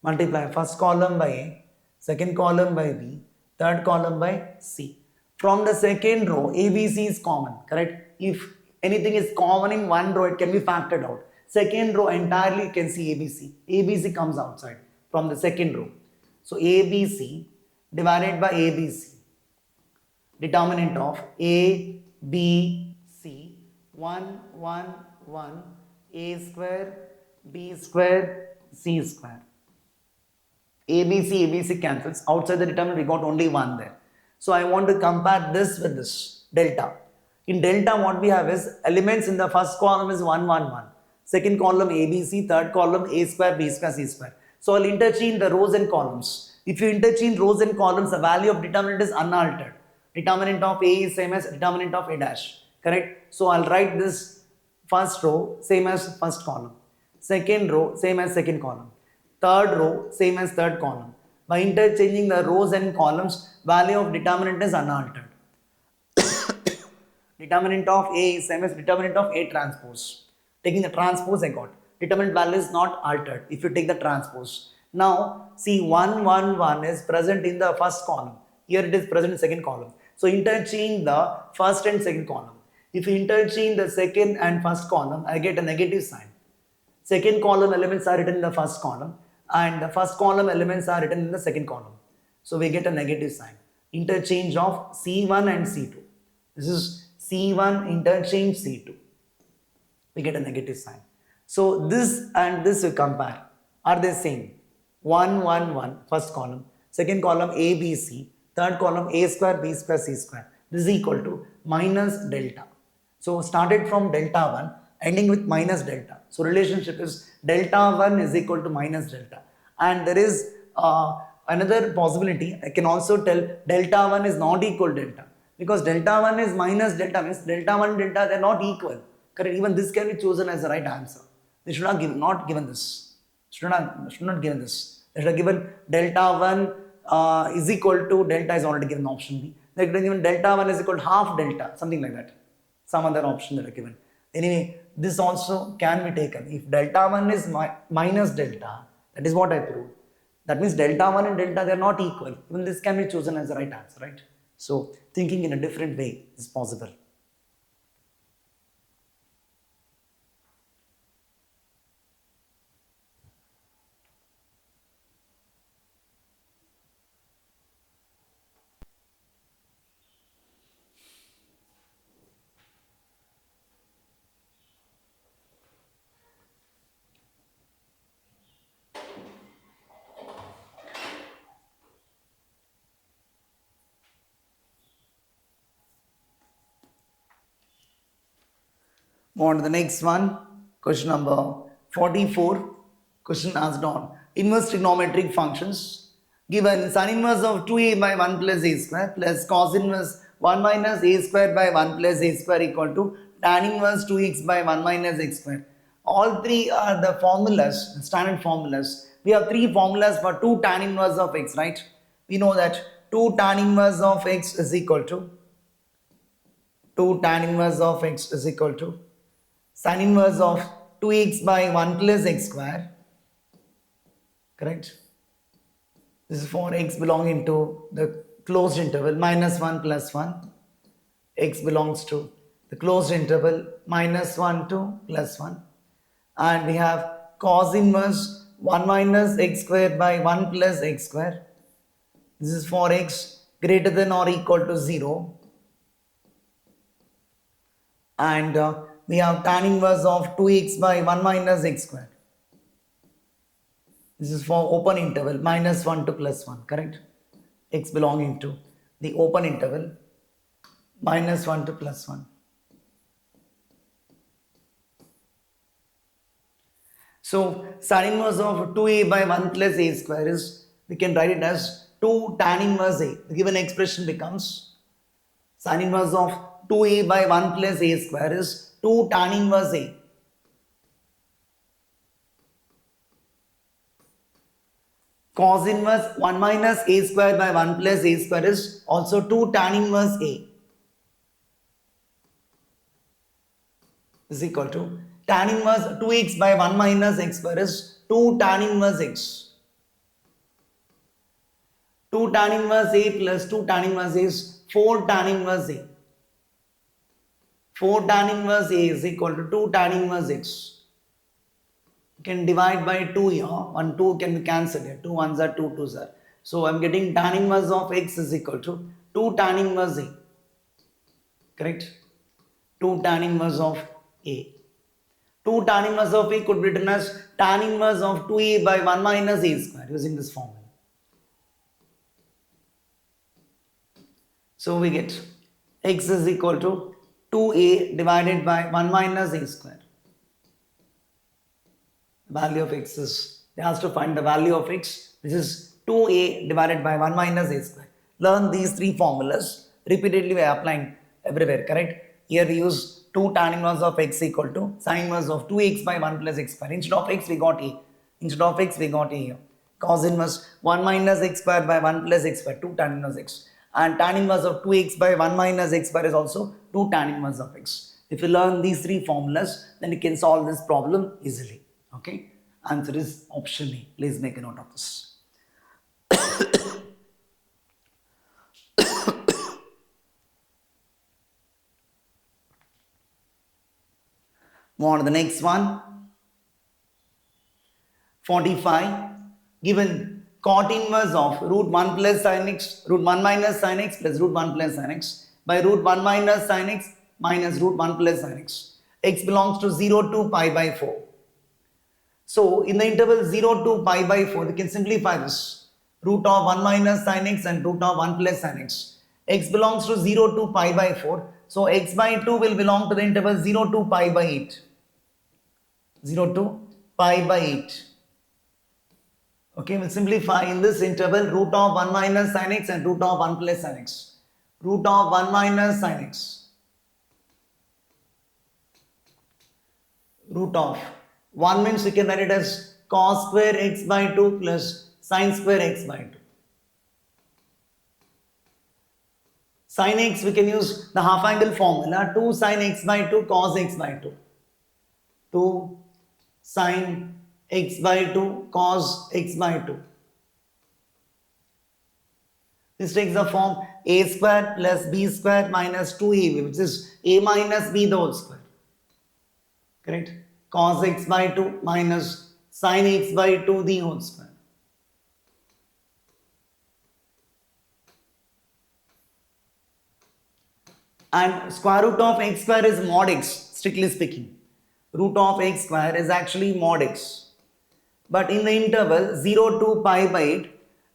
Multiply first column by A, second column by B, third column by C. From the second row, ABC is common, correct? If anything is common in one row, it can be factored out. Second row entirely you can see ABC. ABC comes outside from the second row. So ABC divided by ABC. Determinant of A, B, C, 1, 1, 1, A square, B square, C square. ABC cancels. Outside the determinant we got only 1 there. So I want to compare this with this, delta. In delta what we have is elements in the first column is 1, 1, 1. Second column ABC, third column A square, B square, C square. So I'll interchange the rows and columns. If you interchange rows and columns, the value of determinant is unaltered. Determinant of A is same as determinant of A dash. Correct? So I'll write this first row same as first column. Second row same as second column. Third row same as third column. By interchanging the rows and columns, value of determinant is unaltered. Determinant of A is same as determinant of A transpose. Taking the transpose I got. Determinant value is not altered if you take the transpose. Now see 1, 1, 1 is present in the first column. Here it is present in second column. So interchange the first and second column. If you interchange the second and first column, I get a negative sign. Second column elements are written in the first column and the first column elements are written in the second column. So we get a negative sign. Interchange of C1 and C2. This is C1 interchange C2. We get a negative sign. So this and this we compare. Are they same? 1, 1, 1, first column. Second column A, B, C. Third column A square, B square, C square. This is equal to minus delta. So started from delta 1 ending with minus delta. So relationship is delta 1 is equal to minus delta. And there is another possibility. I can also tell delta 1 is not equal to delta. Because delta 1 is minus delta means delta 1 and delta they are not equal. Correct? Even this can be chosen as the right answer. They should not give not given this. Should not given this. They should have given delta 1 is equal to delta is already given option B. They could have given delta 1 is equal to half delta, something like that. Some other option that are given. Anyway, this also can be taken. If delta 1 is minus delta, that is what I proved. That means delta 1 and delta they are not equal. Even this can be chosen as the right answer, right? So thinking in a different way is possible. Move on to the next one. Question number 44. Question asked on inverse trigonometric functions. Given sin inverse of 2a by 1 plus a square plus cos inverse 1 minus a square by 1 plus a square equal to tan inverse 2x by 1 minus x square. All three are the formulas, standard formulas. We have three formulas for 2 tan inverse of x, right? We know that 2 tan inverse of x is equal to 2 tan inverse of x is equal to sin inverse of 2x by 1 plus x square, correct? This is for x belonging to the closed interval minus 1 plus 1. X belongs to the closed interval minus 1 to plus 1. And we have cos inverse 1 minus x square by 1 plus x square. This is for x greater than or equal to 0. And we have tan inverse of 2x by 1 minus x square. This is for open interval -1 to +1, correct? X belonging to the open interval -1 to +1. So sin inverse of 2a by 1 plus a square is, we can write it as 2 tan inverse a. The given expression becomes sin inverse of 2a by 1 plus a square is 2 tan inverse a. Cos inverse 1 minus a square by 1 plus a square is also 2 tan inverse a is equal to tan inverse 2x by 1 minus x square is 2 tan inverse x. 2 tan inverse a plus 2 tan inverse a is 4 tan inverse a. 4 tan inverse a is equal to 2 tan inverse x. You can divide by 2 here. 1, 2 can be cancelled here. 2 ones are 2 2s are. So I'm getting tan inverse of x is equal to 2 tan inverse a. Correct? 2 tan inverse of a. 2 tan inverse of a could be written as tan inverse of 2a by 1 minus a square using this formula. So we get x is equal to 2a divided by 1 minus a square. Value of x is, they asked to find the value of x, which is 2a divided by 1 minus a square. Learn these three formulas repeatedly by applying everywhere, correct? Here we use 2 tan inverse of x equal to sin inverse of 2x by 1 plus x square. Instead of x we got a. Instead of x we got a here. Cos inverse 1 minus x square by 1 plus x square, 2 tan inverse x. And tan inverse of 2x by 1 minus x square is also 2 tan inverse of x. If you learn these three formulas, then you can solve this problem easily. Okay, answer is option A. Please make a note of this. Move on to the next one. 45. Given cot inverse of root 1 plus sin x, root 1 minus sin x plus root 1 plus sin x by root 1 minus sin x minus root 1 plus sin x. X belongs to 0 to pi by 4. So in the interval 0 to pi by 4, we can simplify this. Root of 1 minus sin x and root of 1 plus sin x. X belongs to 0 to pi by 4. So x by 2 will belong to the interval 0 to pi by 8. 0 to pi by 8. Okay, we'll simplify in this interval root of 1 minus sin x and root of 1 plus sin x. Root of 1 minus sin x. Root of 1 means we can write it as cos square x by 2 plus sin square x by 2. Sin x we can use the half angle formula, 2 sin x by 2 cos x by 2. 2 sin x by 2 cos x by 2. This takes the form a square plus b square minus 2ab, which is a minus b the whole square. Correct? Cos x by 2 minus sin x by 2 the whole square. And square root of x square is mod x, strictly speaking. Root of x square is actually mod x. But in the interval 0 to pi by 8,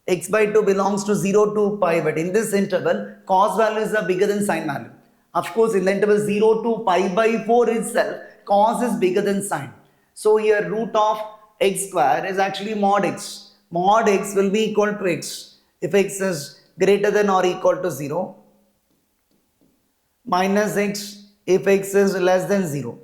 x by 2 belongs to 0 to pi by 8. In this interval, cos values are bigger than sin value. Of course, in the interval 0 to pi by 4 itself, cos is bigger than sin. So here root of x square is actually mod x. Mod x will be equal to x if x is greater than or equal to 0, minus x if x is less than 0.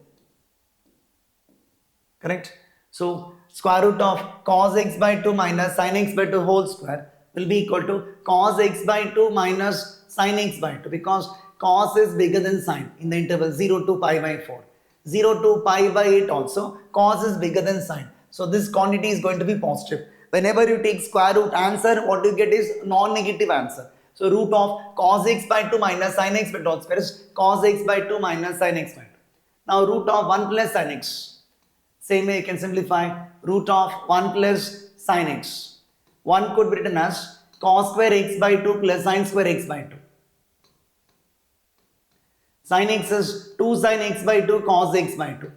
Correct? So square root of cos x by 2 minus sin x by 2 whole square will be equal to cos x by 2 minus sin x by 2, because cos is bigger than sin in the interval 0 to pi by 4. 0 to pi by 8 also, cos is bigger than sin. So this quantity is going to be positive. Whenever you take square root answer, what you get is non-negative answer. So root of cos x by 2 minus sin x by 2 square is cos x by 2 minus sin x by 2. Now root of 1 plus sin x. Same way you can simplify root of 1 plus sin x. 1 could be written as cos square x by 2 plus sin square x by 2. Sin x is 2 sin x by 2 cos x by 2.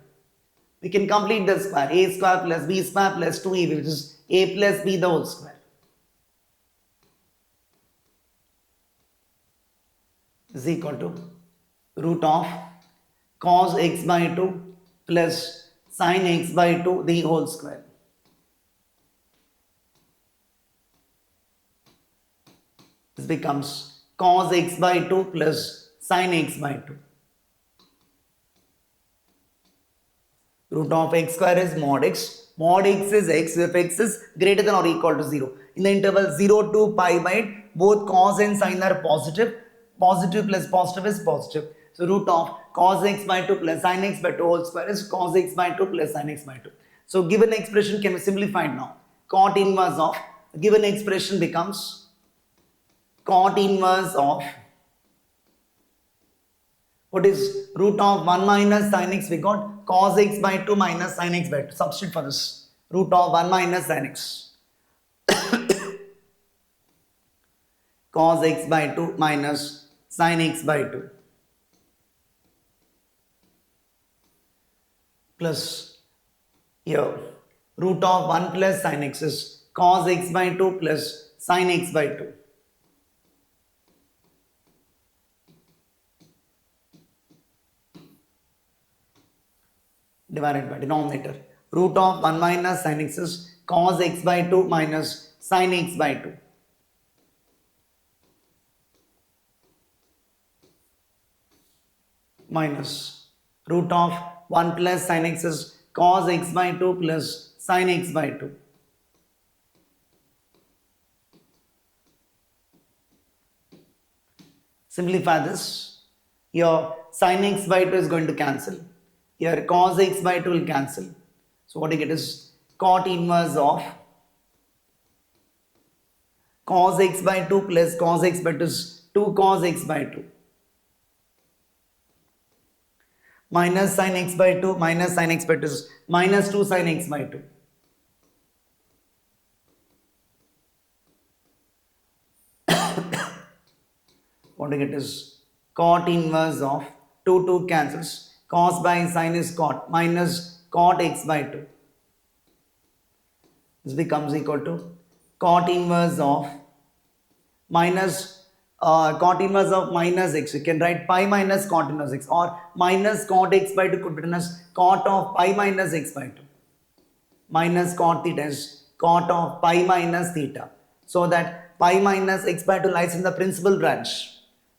We can complete the square. A square plus b square plus 2ab, which is a plus b the whole square is equal to root of cos x by 2 plus sin x by 2 the whole square. This becomes cos x by 2 plus sin x by 2. Root of x square is mod x. Mod x is x if x is greater than or equal to 0. In the interval 0 to pi by 8, both cos and sin are positive. Positive plus positive is positive. So root of cos x by 2 plus sin x by 2 whole square is cos x by 2 plus sin x by 2. So given expression can be simplified now. Cot inverse of given expression becomes cot inverse of what is root of 1 minus sin x, we got cos x by 2 minus sin x by 2. Substitute for this. Root of 1 minus sin x. Cos x by 2 minus sin x by 2. Plus here root of 1 plus sin x is cos x by 2 plus sin x by 2. Divided by denominator. Root of 1 minus sin x is cos x by 2 minus sin x by 2. Minus root of 1 plus sin x is cos x by 2 plus sin x by 2. Simplify this. Here sin x by 2 is going to cancel. Here cos x by 2 will cancel. So what you get is cot inverse of cos x by 2 plus cos x by 2 is 2 cos x by 2. Minus sin x by 2 minus sin x by 2 is minus 2 sin x by 2. What you get is cot inverse of 2 cancels. Cos by sin is cot minus cot x by 2. This becomes equal to cot inverse of minus cot inverse of minus x. You can write pi minus cot inverse x, or minus cot x by 2 could be written as cot of pi minus x by 2. Minus cot theta is cot of pi minus theta. So that pi minus x by 2 lies in the principal branch,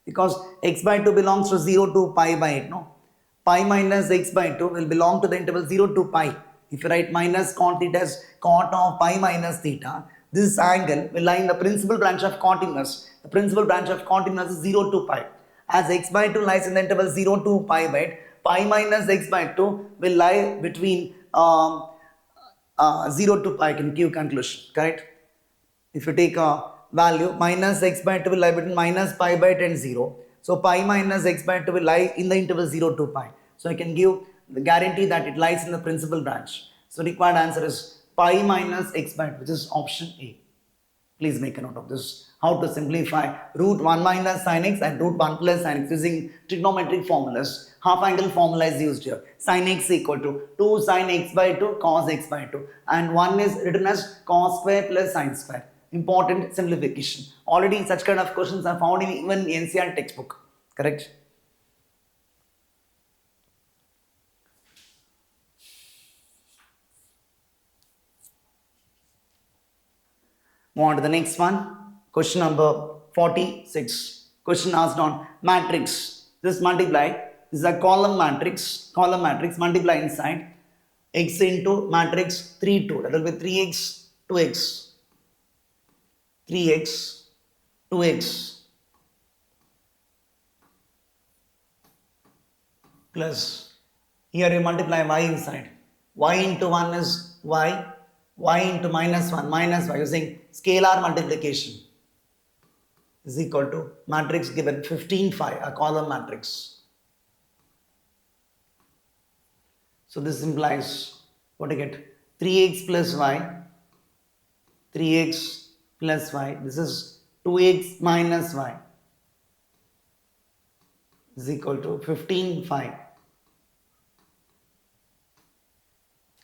because x by 2 belongs to 0 to pi by 8. No, pi minus x by 2 will belong to the interval 0 to pi. If you write minus cot theta as cot of pi minus theta, this angle will lie in the principal branch of cot inverse. The principal branch of cot inverse is 0 to pi. As x by 2 lies in the interval 0 to pi by 8, pi minus x by 2 will lie between 0 to pi. Can give conclusion, correct? If you take a value, minus x by 2 will lie between minus pi by 8 and 0. So pi minus x by 2 will lie in the interval 0 to pi. So I can give the guarantee that it lies in the principal branch. So required answer is pi minus x by 2, which is option A. Please make a note of this. How to simplify root 1 minus sin x and root 1 plus sin x using trigonometric formulas. Half angle formula is used here. Sin x equal to 2 sin x by 2 cos x by 2, and 1 is written as cos square plus sin square. Important simplification. Already such kind of questions are found in even NCERT textbook. Correct? Move on to the next one. Question number 46. Question asked on matrix. This multiply. This is a column matrix. Column matrix. Multiply inside x into matrix 3, 2. That will be 3x, 2x. 3x, 2x plus, here you multiply y inside. Y into 1 is y, y into minus 1, minus y, using scalar multiplication is equal to matrix given 15, 5, a column matrix. So this implies what you get, 3x plus y, 3x plus y, this is 2x minus y is equal to 15, 5.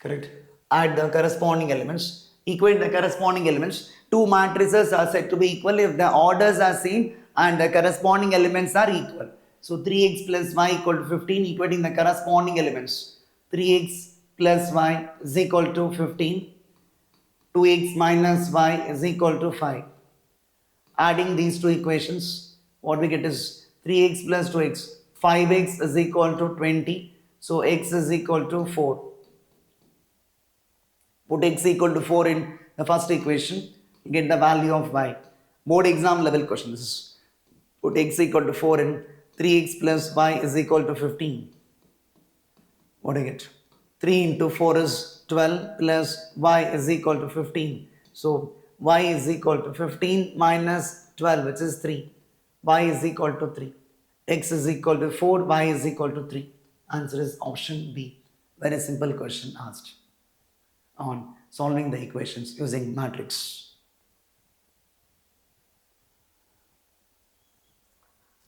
Correct? Add the corresponding elements. Equate the corresponding elements. Two matrices are said to be equal if the orders are same and the corresponding elements are equal. So 3x plus y equal to 15, equating the corresponding elements. 3x plus y is equal to 15. 2x minus y is equal to 5. Adding these two equations, what we get is 3x plus 2x. 5x is equal to 20. So x is equal to 4. Put x equal to 4 in the first equation, you get the value of y. Board exam level questions. Put x equal to 4 in 3x plus y is equal to 15. What do you get? 3 into 4 is 12 plus y is equal to 15. So y is equal to 15 minus 12, which is 3. Y is equal to 3. X is equal to 4, y is equal to 3. Answer is option B. Very simple question asked on solving the equations using matrix.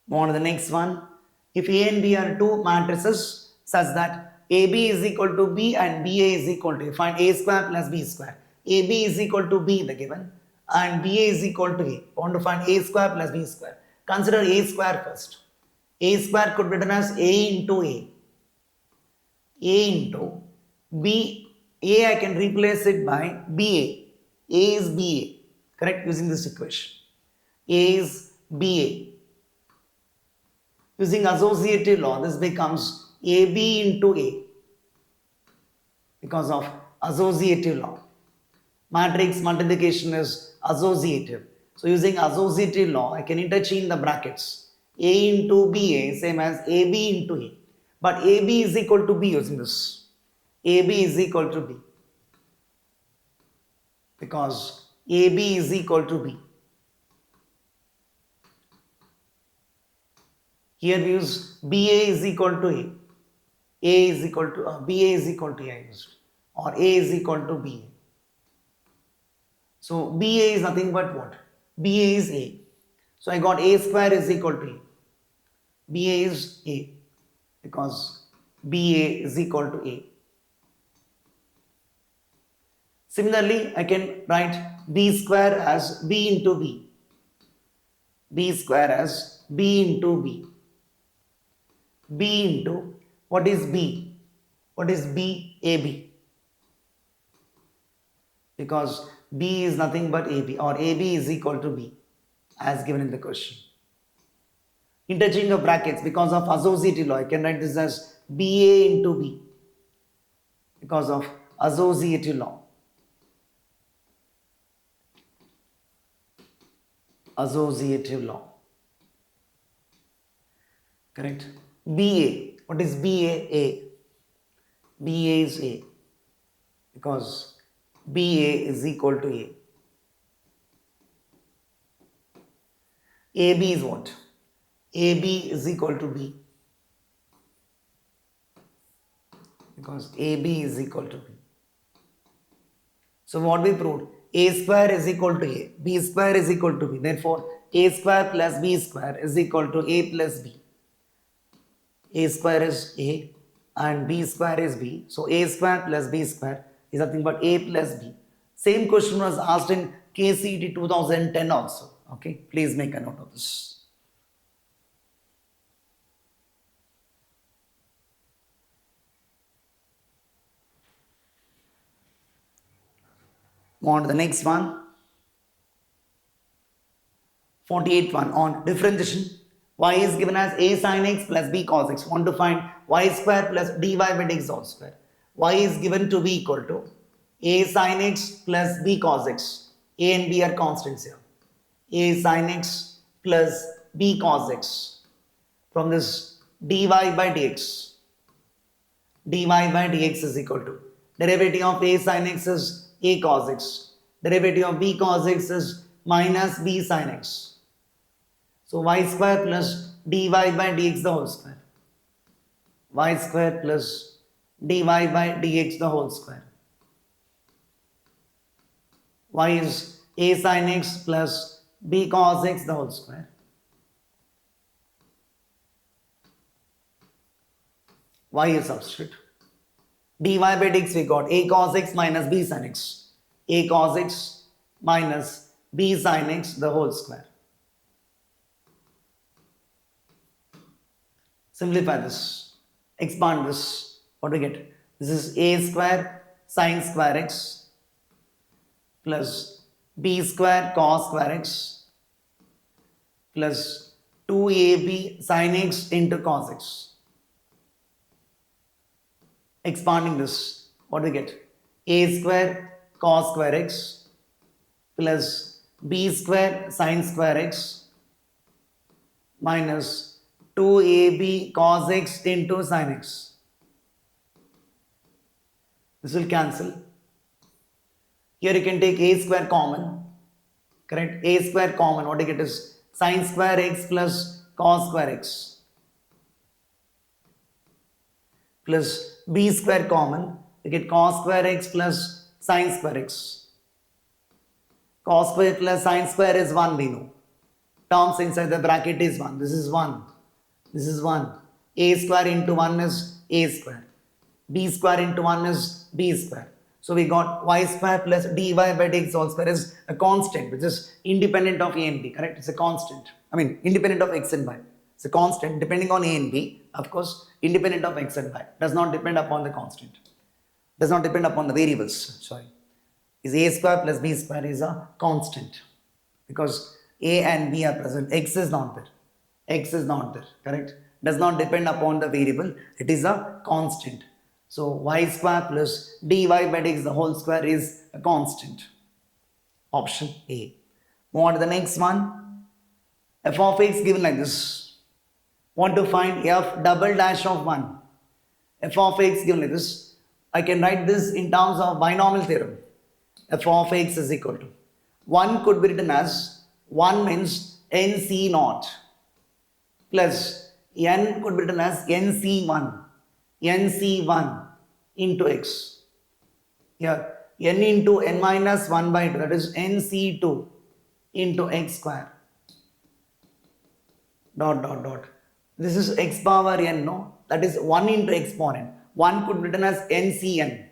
Move on to the next one. If A and B are two matrices such that AB is equal to B and BA is equal to A, find A square plus B square. AB is equal to B, the given, and BA is equal to A. Want to find A square plus B square. Consider A square first. A square could be written as A into A. A into B. A I can replace it by BA. A is BA. Correct? Using this equation. A is BA. Using associative law, this becomes AB into A because of associative law. Matrix multiplication is associative. So using associative law, I can interchange the brackets. A into BA same as AB into A. But AB is equal to B using this. AB is equal to B. Because AB is equal to B. Here we use BA is equal to A. A is equal to BA is equal to A I used. Or A is equal to BA. So BA is nothing but what? BA is A. So I got A square is equal to A. BA is A. Because BA is equal to A. Similarly, I can write B square as B into B. B square as B into B. B into, what is B? What is B? AB. Because B is nothing but AB, or AB is equal to B as given in the question. Interchange of brackets because of associative law. I can write this as BA into B because of associative law. Associative law. Correct? BA. What is BA? A. BA is A. Because BA is equal to A. AB is what? AB is equal to B. Because AB is equal to B. So what we proved? A square is equal to A. B square is equal to B. Therefore, A square plus B square is equal to A plus B. A square is A and B square is B. So A square plus B square is nothing but A plus B. Same question was asked in Kcet 2010 also. Okay, please make a note of this. Move on to the next one. 48th one on differentiation. Y is given as A sin x plus B cos x. Want to find y square plus dy by dx all square. Y is given to be equal to A sin x plus B cos x. A and B are constants here. A sin x plus B cos x. From this dy by dx. Dy by dx is equal to derivative of A sin x is A cos x. Derivative of B cos x is minus B sin x. So y square plus dy by dx the whole square. Y square plus dy by dx the whole square. Y is A sin x plus B cos x the whole square. Y is substitute. Dy by dx we got A cos x minus B sin x. a cos x minus b sin x the whole square. Simplify this, expand this, what do we get? This is a square sin square x plus b square cos square x plus 2ab sin x into cos x. Expanding this, what do we get? A square cos square x plus b square sin square x minus 2ab cos x into sin x. This will cancel. Here you can take a square common, correct? A square common, what you get is sin square x plus cos square x plus b square common, you get cos square x plus sin square x. Cos square plus sin square is 1, we know. Terms inside the bracket is 1. This is 1. This is 1. A square into 1 is a square. B square into 1 is b square. So we got y square plus dy by dx whole square is a constant which is independent of a and b, correct? It's a constant. I mean, independent of x and y. It's a constant depending on a and b, of course, independent of x and y. Does not depend upon the constant. Does not depend upon the variables. Sorry. Is a square plus b square is a constant because a and b are present. X is not there. X is not there, correct? Does not depend upon the variable. It is a constant. So y square plus dy by dx the whole square is a constant. Option A. Move on to the next one. F of x given like this. Want to find f double dash of 1. F of x given like this. I can write this in terms of binomial theorem. F of x is equal to 1 could be written as 1 means nc naught plus n could be written as nc1. nc1 into x. Here n into n minus 1 by 2, that is nc2 into x square. Dot dot dot. This is x power n, no? That is 1 into x power n. 1 could be written as ncn.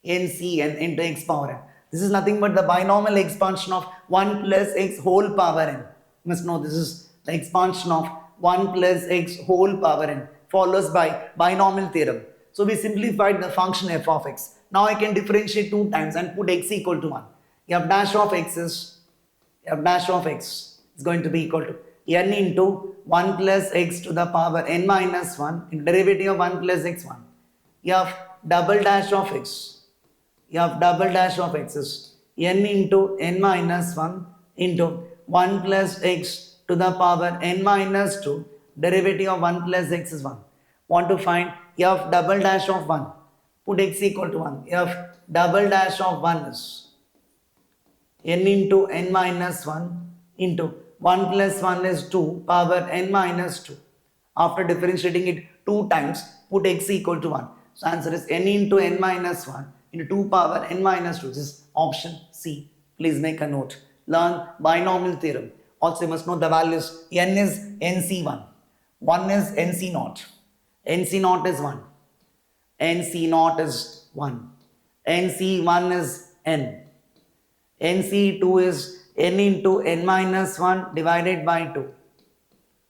ncn into x power n. This is nothing but the binomial expansion of 1 plus x whole power n. You must know this is the expansion of 1 plus x whole power n follows by binomial theorem. So we simplified the function f of x. Now I can differentiate 2 times and put x equal to 1. F dash of x is going to be equal to n into 1 plus x to the power n minus 1 into derivative of 1 plus x 1. F double dash of x. F double dash of x is n into n minus 1 into 1 plus x to the power n minus 2. Derivative of 1 plus x is 1. Want to find f double dash of 1. Put x equal to 1. F double dash of 1 is n into n minus 1 into 1 plus 1 is 2 power n minus 2. After differentiating it 2 times, put x equal to 1. So answer is n into n minus 1 into 2 power n minus 2. This is option C. Please make a note. Learn binomial theorem. Also you must know the values. N is nc1. 1 is nc naught. nc naught is 1. nc naught is 1. nc1 is n. nc2 is n into n minus 1 divided by 2.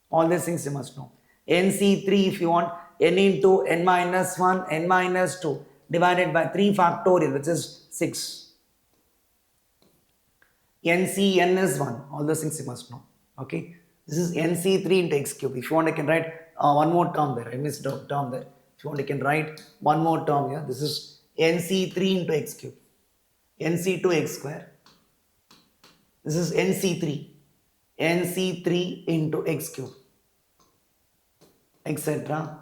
All these things you must know. nc3 if you want, n into n minus 1, n minus 2 divided by 3 factorial, which is 6. ncn is 1. All those things you must know. Okay. This is nc3 into x cube. If you want, I can write one more term there. I missed a term there. If you want, I can write one more term here. This is nc3 into x cube. nc2 x square. This is nc3. nc3 into x cube, etc.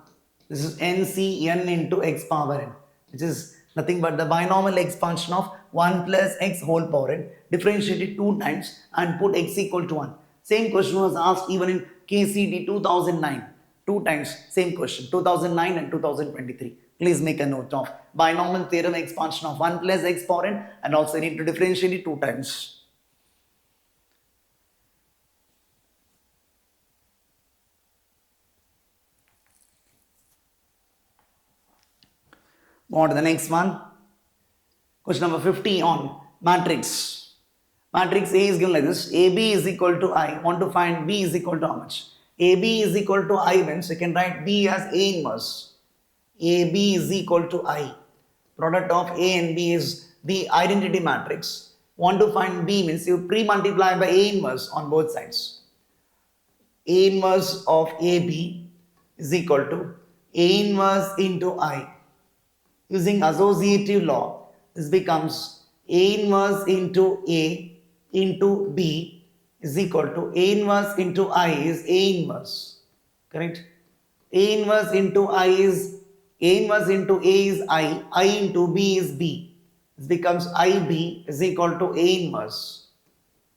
This is ncn into x power n, which is nothing but the binomial expansion of 1 plus x whole power n. Differentiate it 2 times and put x equal to 1. Same question was asked even in Kcet 2009. 2 times, same question, 2009 and 2023. Please make a note of binomial theorem expansion of 1 plus x power n, and also need to differentiate it 2 times. Go on to the next one. Question number 50 on Matrix. Matrix A is given like this. AB is equal to I. Want to find B is equal to how much? AB is equal to I means you can write B as A inverse. AB is equal to I. Product of A and B is the identity matrix. Want to find B means you pre-multiply by A inverse on both sides. A inverse of AB is equal to A inverse into I. Using associative law, this becomes A inverse into A into B is equal to A inverse into I is A inverse. Correct? A inverse into I is A inverse into A is I into B is B. This becomes IB is equal to A inverse.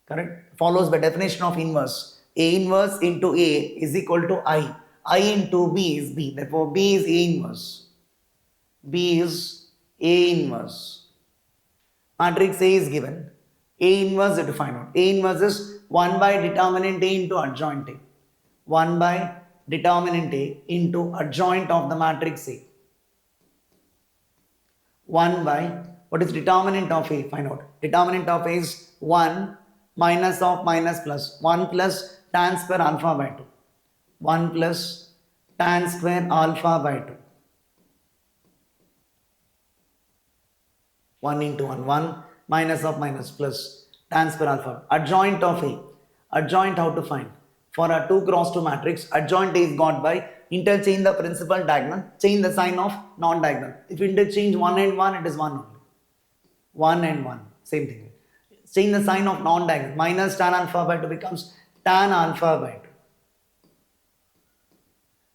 Correct? Follows by definition of inverse. A inverse into A is equal to I into B is B. Therefore, B is A inverse. B is A inverse. Matrix A is given. A inverse is to find out. A inverse is 1 by determinant A into adjoint A. 1 by determinant A into adjoint of the matrix A. 1 by, what is determinant of A? Find out. Determinant of A is 1 minus of minus plus. 1 plus tan square alpha by 2. 1 plus tan square alpha by 2. 1 into 1. 1 minus of minus plus tan square alpha. Adjoint of A. Adjoint how to find? For a 2 cross 2 matrix, adjoint A is got by interchange the principal diagonal, change the sign of non-diagonal. If you interchange 1 and 1, it is 1 only. 1 and 1, same thing. Change the sign of non-diagonal. Minus tan alpha by 2 becomes tan alpha by 2.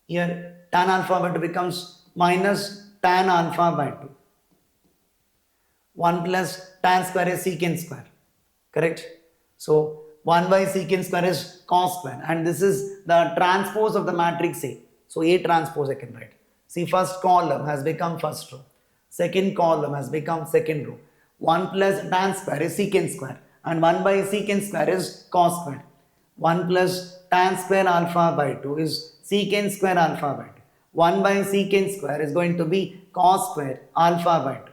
Here, tan alpha by 2 becomes minus tan alpha by 2. 1 plus tan square is secant square. Correct? So, 1 by secant square is cos square. And this is the transpose of the matrix A. So, A transpose I can write. See, first column has become first row. Second column has become second row. 1 plus tan square is secant square. And 1 by secant square is cos square. 1 plus tan square alpha by 2 is secant square alpha by 2. 1 by secant square is going to be cos square alpha by 2.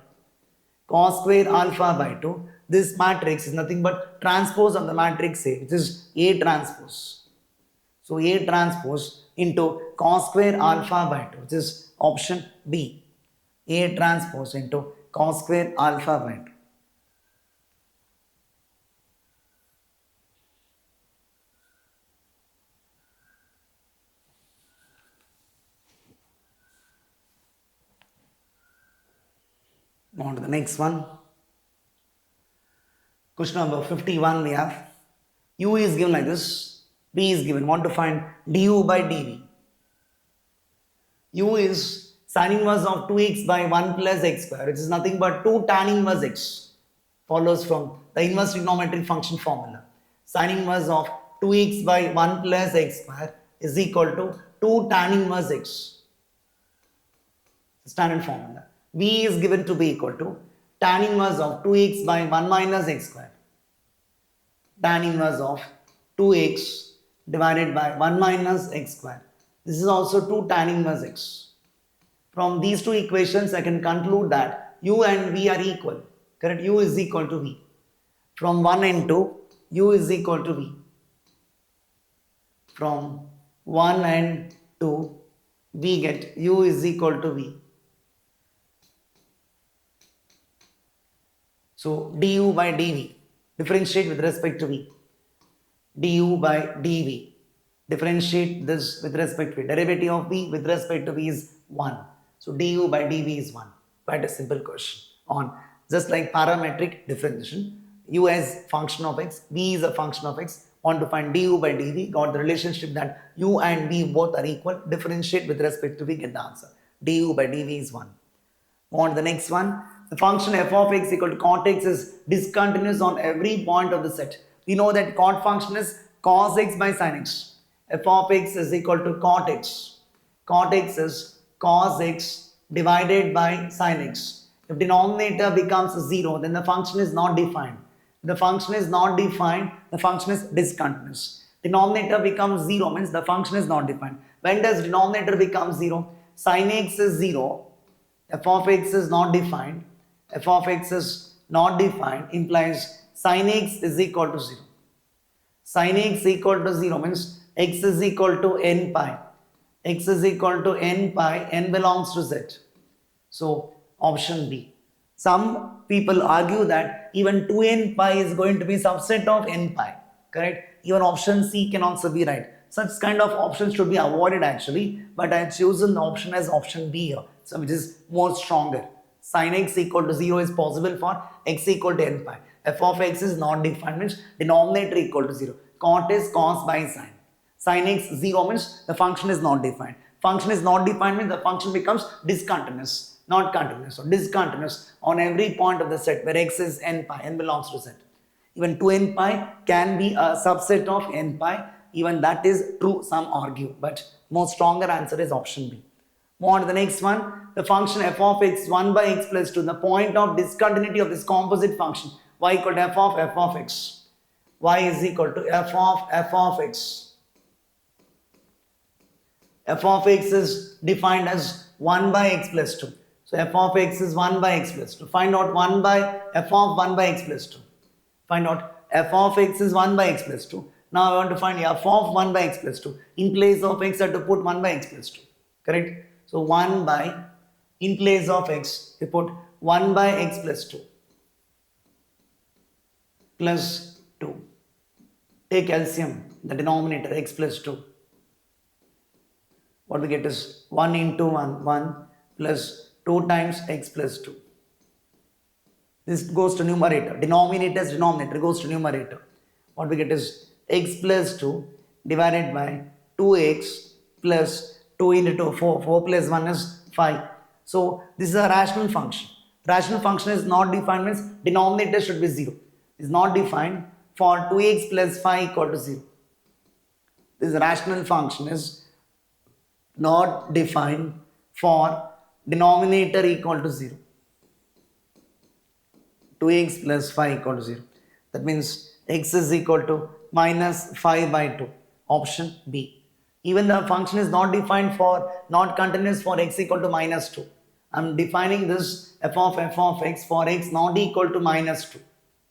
Cos square alpha by 2. This matrix is nothing but transpose of the matrix A, which is A transpose. So A transpose into cos square alpha by 2, which is option B. A transpose into cos square alpha by 2. On to the next one. Question number 51 we have. U is given like this. B is given. Want to find du by dv. U is sin inverse of 2x by 1 plus x square, which is nothing but 2 tan inverse x. Follows from the inverse trigonometric function formula. Sin inverse of 2x by 1 plus x square is equal to 2 tan inverse x. Standard formula. V is given to be equal to tan inverse of 2x by 1 minus x square. Tan inverse of 2x divided by 1 minus x square. This is also 2 tan inverse x. From these two equations, I can conclude that u and v are equal. Correct? U is equal to v. From 1 and 2, u is equal to v. From 1 and 2, we get u is equal to v. So, du by dv, differentiate with respect to v. Du by dv, differentiate this with respect to v. Derivative of v with respect to v is 1. So, du by dv is 1. Quite a simple question on just like parametric differentiation. U as function of x, v is a function of x. Want to find du by dv, got the relationship that u and v both are equal. Differentiate with respect to v, get the answer. Du by dv is 1. On the next one. The function f of x equal to cot x is discontinuous on every point of the set. We know that cot function is cos x by sin x. F of x is equal to cot x. Cot x is cos x divided by sin x. If denominator becomes 0, then the function is not defined. If the function is not defined, the function is discontinuous. Denominator becomes 0 means the function is not defined. When does denominator become 0? Sin x is 0. F of x is not defined. F of x is not defined implies sin x is equal to 0. Sin x equal to 0 means x is equal to n pi. X is equal to n pi, n belongs to z. So option B. Some people argue that even 2n pi is going to be subset of n pi. Correct? Even option C can also be right. Such kind of options should be avoided actually, but I have chosen the option as option B here, so which is more stronger. Sin x equal to 0 is possible for x equal to n pi. F of x is not defined means denominator equal to 0. Cot is cos by sin. Sin x 0 means the function is not defined. Function is not defined means the function becomes discontinuous, not continuous. So discontinuous on every point of the set where x is n pi, n belongs to z. Even 2n pi can be a subset of n pi. Even that is true, some argue, but more stronger answer is option B. Move on to the next one. The function f of x 1 by x plus 2. The point of discontinuity of this composite function y equal to f of x. Y is equal to f of x. F of x is defined as 1 by x plus 2. So f of x is 1 by x plus 2. Find out 1 by f of 1 by x plus 2. Find out f of x is 1 by x plus 2. Now I want to find f of 1 by x plus 2. In place of x I have to put 1 by x plus 2. Correct? So 1 by, in place of x, we put 1 by x plus 2. Plus 2. Take LCM, the denominator x plus 2. What we get is 1 into 1, 1 plus 2 times x plus 2. This goes to numerator. Denominator is denominator, goes to numerator. What we get is x plus 2 divided by 2x plus 2 into 2, 4. 4 plus 1 is 5. So this is a rational function. Rational function is not defined means denominator should be 0. Is not defined for 2x plus 5 equal to 0. This rational function is not defined for denominator equal to 0. 2x plus 5 equal to 0. That means x is equal to minus 5 by 2. Option B. Even the function is not defined for, not continuous for x equal to minus 2. I am defining this f of x for x not equal to minus 2.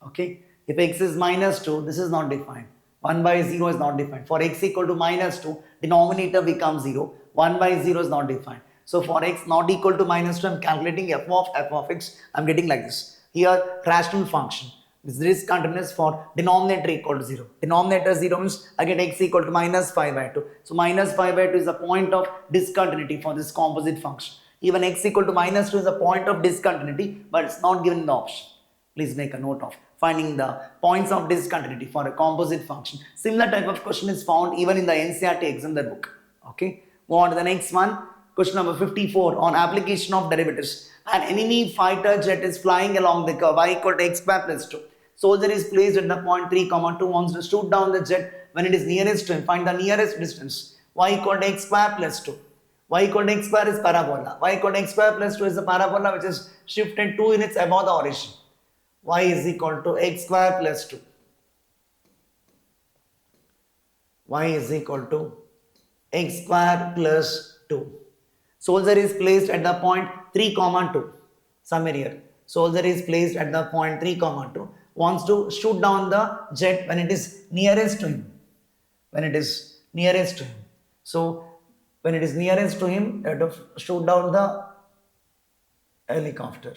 Okay. If x is minus 2, this is not defined. 1 by 0 is not defined. For x equal to minus 2, denominator becomes 0. 1 by 0 is not defined. So for x not equal to minus 2, I am calculating f of x. I am getting like this. Here, rational function. This is continuous for denominator equal to 0. Denominator 0 means I get x equal to minus 5 by 2. So minus 5 by 2 is the point of discontinuity for this composite function. Even x equal to minus 2 is a point of discontinuity, but it's not given in the option. Please make a note of finding the points of discontinuity for a composite function. Similar type of question is found even in the NCERT exam book. Okay. Move on to the next one. Question number 54 on application of derivatives. An enemy fighter jet is flying along the curve y equal to x square plus 2. Soldier is placed at the point 3, 2, wants to shoot down the jet when it is nearest to him. Find the nearest distance. Y equal to x square plus 2. Y equal to x square is parabola. Y equal to x square plus 2 is the parabola which is shifted 2 units above the origin. Y is equal to x square plus 2. Y is equal to x square plus 2. Soldier is placed at the point 3, 2. Somewhere here. Soldier is placed at the point 3, 2. Wants to shoot down the jet when it is nearest to him. When it is nearest to him. So, when it is nearest to him, you have to shoot down the helicopter.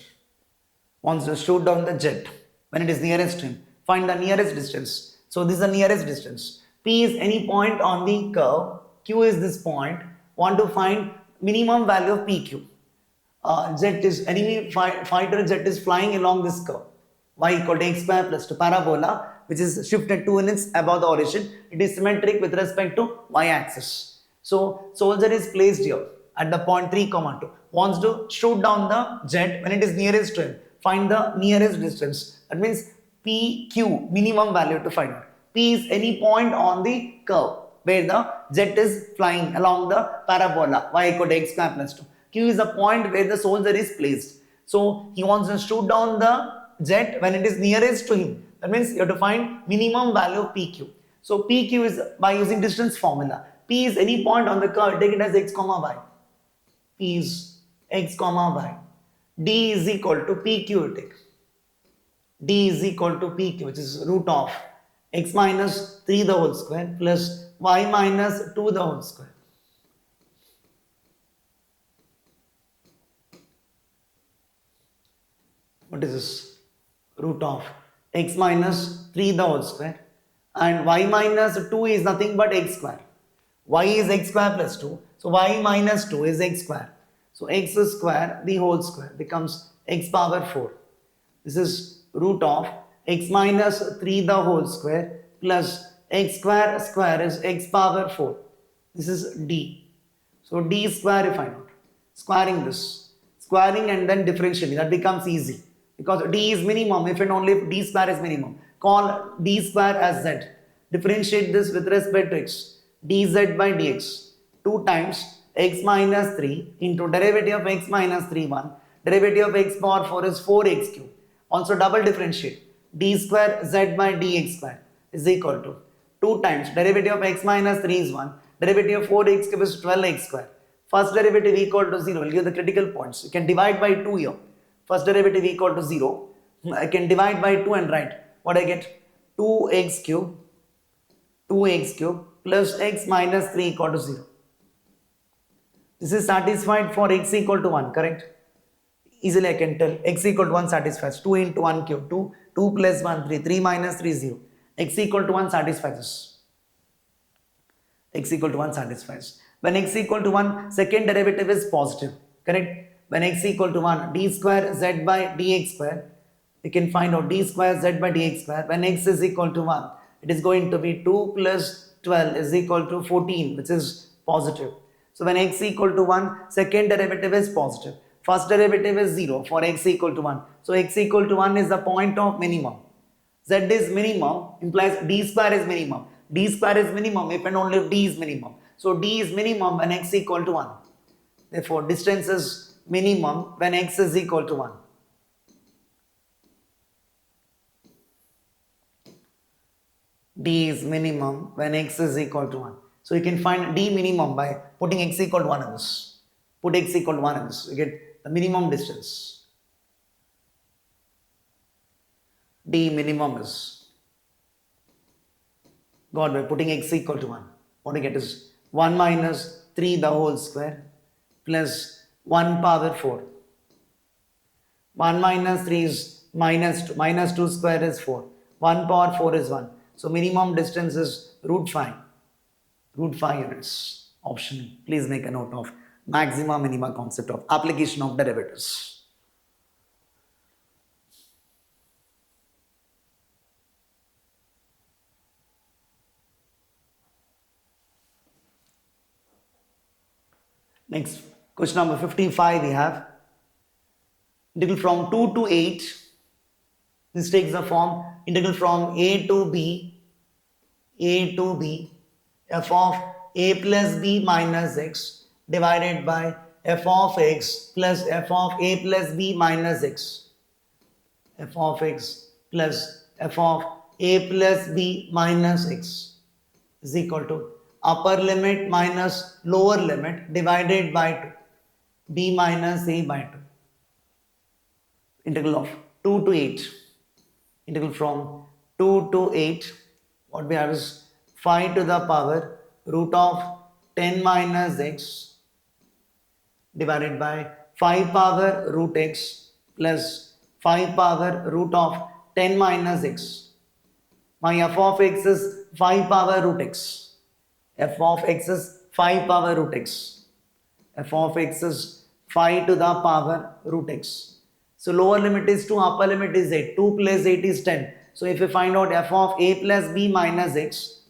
Wants to shoot down the jet when it is nearest to him. Find the nearest distance. So, this is the nearest distance. P is any point on the curve. Q is this point. Want to find minimum value of PQ. Jet is enemy fighter jet is flying along this curve. Y equal to x square plus 2 parabola which is shifted 2 units above the origin. It is symmetric with respect to y axis. So soldier is placed here at the point 3, 2. Wants to shoot down the jet when it is nearest to him. Find the nearest distance. That means PQ minimum value to find out. P is any point on the curve where the jet is flying along the parabola y equal to x square plus 2. Q is the point where the soldier is placed. So he wants to shoot down the jet when it is nearest to him. That means you have to find minimum value of PQ. So PQ is by using distance formula. P is any point on the curve, take it as x, y. P is x, y. D is equal to PQ you take. d is equal to pq, which is root of x minus 3 the whole square plus y minus 2 the whole square. What is this? Root of x minus 3 the whole square and y minus 2 is nothing but x square. Y is x square plus 2. So y minus 2 is x square. So x square the whole square becomes x power 4. This is root of x minus 3 the whole square plus x square square is x power 4. This is d. So d square if I not. Squaring this. Squaring and then differentiating. That becomes easy. Because d is minimum if and only if d square is minimum. Call d square as z. Differentiate this with respect to x. dz by dx. 2 times x minus 3 into derivative of x minus 3 1. Derivative of x power 4 is 4x cube. Also double differentiate. d square z by dx square is equal to 2 times derivative of x minus 3 is 1. Derivative of 4x cube is 12x square. First derivative equal to 0 will give the critical points. You can divide by 2 here. First derivative equal to 0. I can divide by 2 and write. What I get? 2x cube plus x minus 3 equal to 0. This is satisfied for x equal to 1, correct? Easily I can tell x equal to 1 satisfies. 2 into 1 cube, 2 plus 1, 3, 3 minus 3, 0. X equal to 1 satisfies this. X equal to 1 satisfies. When x equal to 1, second derivative is positive, correct? When x equal to 1, d square z by dx square, you can find out d square z by dx square. When x is equal to 1, it is going to be 2 plus 12 is equal to 14, which is positive. So when x equal to 1, second derivative is positive. First derivative is 0 for x equal to 1. So x equal to 1 is the point of minimum. Z is minimum implies d square is minimum. D square is minimum if and only if d is minimum. So d is minimum when x equal to 1. Therefore distance is minimum when x is equal to 1. D is minimum when x is equal to 1. So you can find d minimum by putting x equal to 1 in this. Put x equal to 1 in this. You get the minimum distance. D minimum is got by putting x equal to 1. What you get is 1 minus 3 the whole square plus 1 power 4. 1 minus 3 is minus 2. Minus 2 square is 4. 1 power 4 is 1. So minimum distance is root 5. Root 5 units. Option. Please make a note of maxima minima concept of application of derivatives. Next, question number 55 we have. Integral from 2 to 8. This takes the form integral from a to b, f of a plus b minus x divided by f of x plus f of a plus b minus x. F of x plus f of a plus b minus x is equal to upper limit minus lower limit divided by 2, b minus a by 2. Integral of 2 to 8. Integral from 2 to 8. What we have is 5 to the power root of 10 minus x divided by 5 power root x plus 5 power root of 10 minus x. My f of x is 5 power root x. F of x is 5 power root x. F of x is 5 to the power root x. So lower limit is 2, upper limit is 8. 2 plus 8 is 10. So if you find out f of a plus b minus x,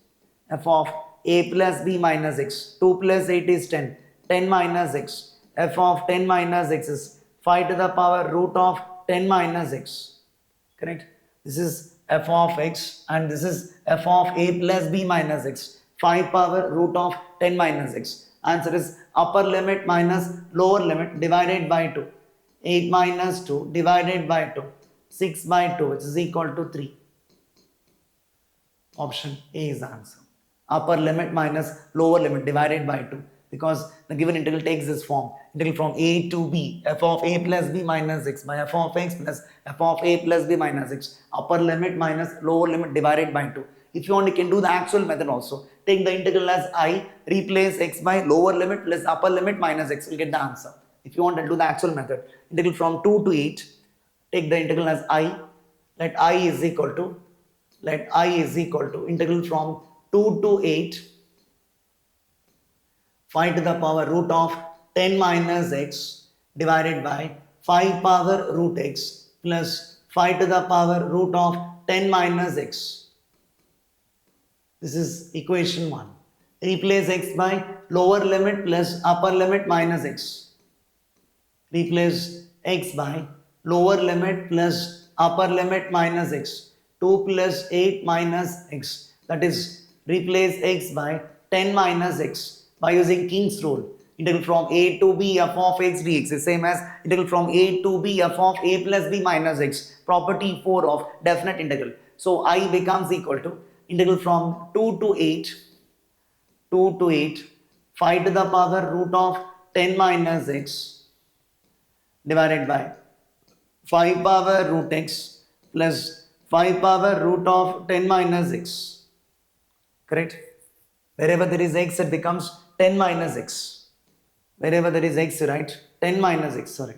f of a plus b minus x, 2 plus 8 is 10. 10 minus x. F of 10 minus x is 5 to the power root of 10 minus x. Correct? This is f of x and this is f of a plus b minus x. 5 power root of 10 minus x. Answer is upper limit minus lower limit divided by 2. 8 minus 2 divided by 2. 6 by 2 which is equal to 3. Option A is the answer. Upper limit minus lower limit divided by 2 because the given integral takes this form. Integral from a to b, f of a plus b minus x by f of x plus f of a plus b minus x, upper limit minus lower limit divided by 2. If you want, you can do the actual method also. Take the integral as I, replace x by lower limit plus upper limit minus x, will get the answer. If you want to do the actual method, integral from 2 to 8, take the integral as I, let I is equal to integral from 2 to 8, 5 to the power root of 10 minus x divided by 5 power root x plus 5 to the power root of 10 minus x. This is equation 1. Replace x by lower limit plus upper limit minus x. Replace x by lower limit plus upper limit minus x. 2 plus 8 minus x. That is, replace x by 10 minus x by using King's rule. Integral from a to b f of x dx is same as integral from a to b f of a plus b minus x. Property 4 of definite integral. So I becomes equal to integral from 2 to 8, 5 to the power root of 10 minus x divided by 5 power root x plus 5 power root of 10 minus x. Correct? Wherever there is x, it becomes 10 minus x. Wherever there is x, right? 10 minus x, sorry.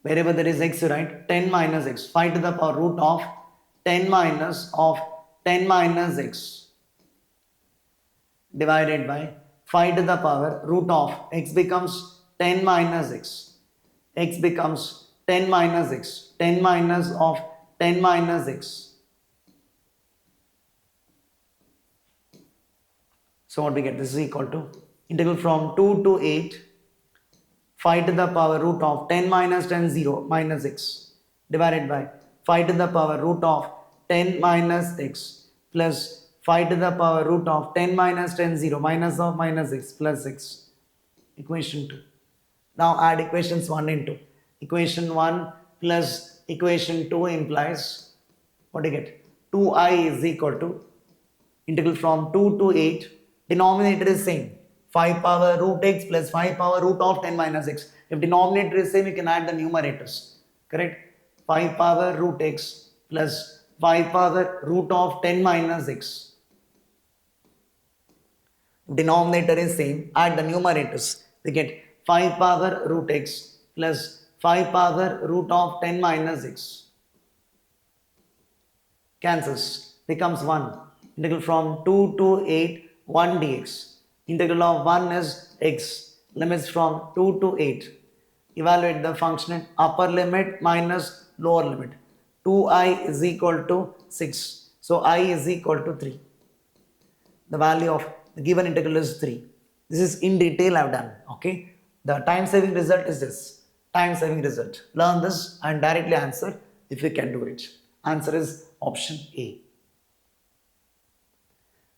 Wherever there is x, right? 10 minus x. 5 to the power root of 10 minus x divided by 5 to the power root of x becomes 10 minus x. X becomes 10 minus x. 10 minus of 10 minus x. So what we get? This is equal to integral from 2 to 8, 5 to the power root of 10 minus 10 0 minus x divided by 5 to the power root of 10 minus x plus 5 to the power root of 10 minus 10 0 minus of minus x plus x. Equation 2. Now add equations 1 and 2. Equation 1 plus equation 2 implies, what do you get? 2I is equal to integral from 2 to 8, denominator is same, 5 power root x plus 5 power root of 10 minus x. If denominator is same, you can add the numerators. Correct? 5 power root x plus 5 power root of 10 minus x. Denominator is same, add the numerators. We get 5 power root x plus 5 power root of 10 minus x. Cancels, becomes 1. Integral from 2 to 8, 1 dx. Integral of 1 is x. Limits from 2 to 8. Evaluate the function in upper limit minus lower limit. 2I is equal to 6. So I is equal to 3. The value of the given integral is 3. This is in detail I have done. Okay. The time saving result is this. Time saving result. Learn this and directly answer if you can do it. Answer is option A.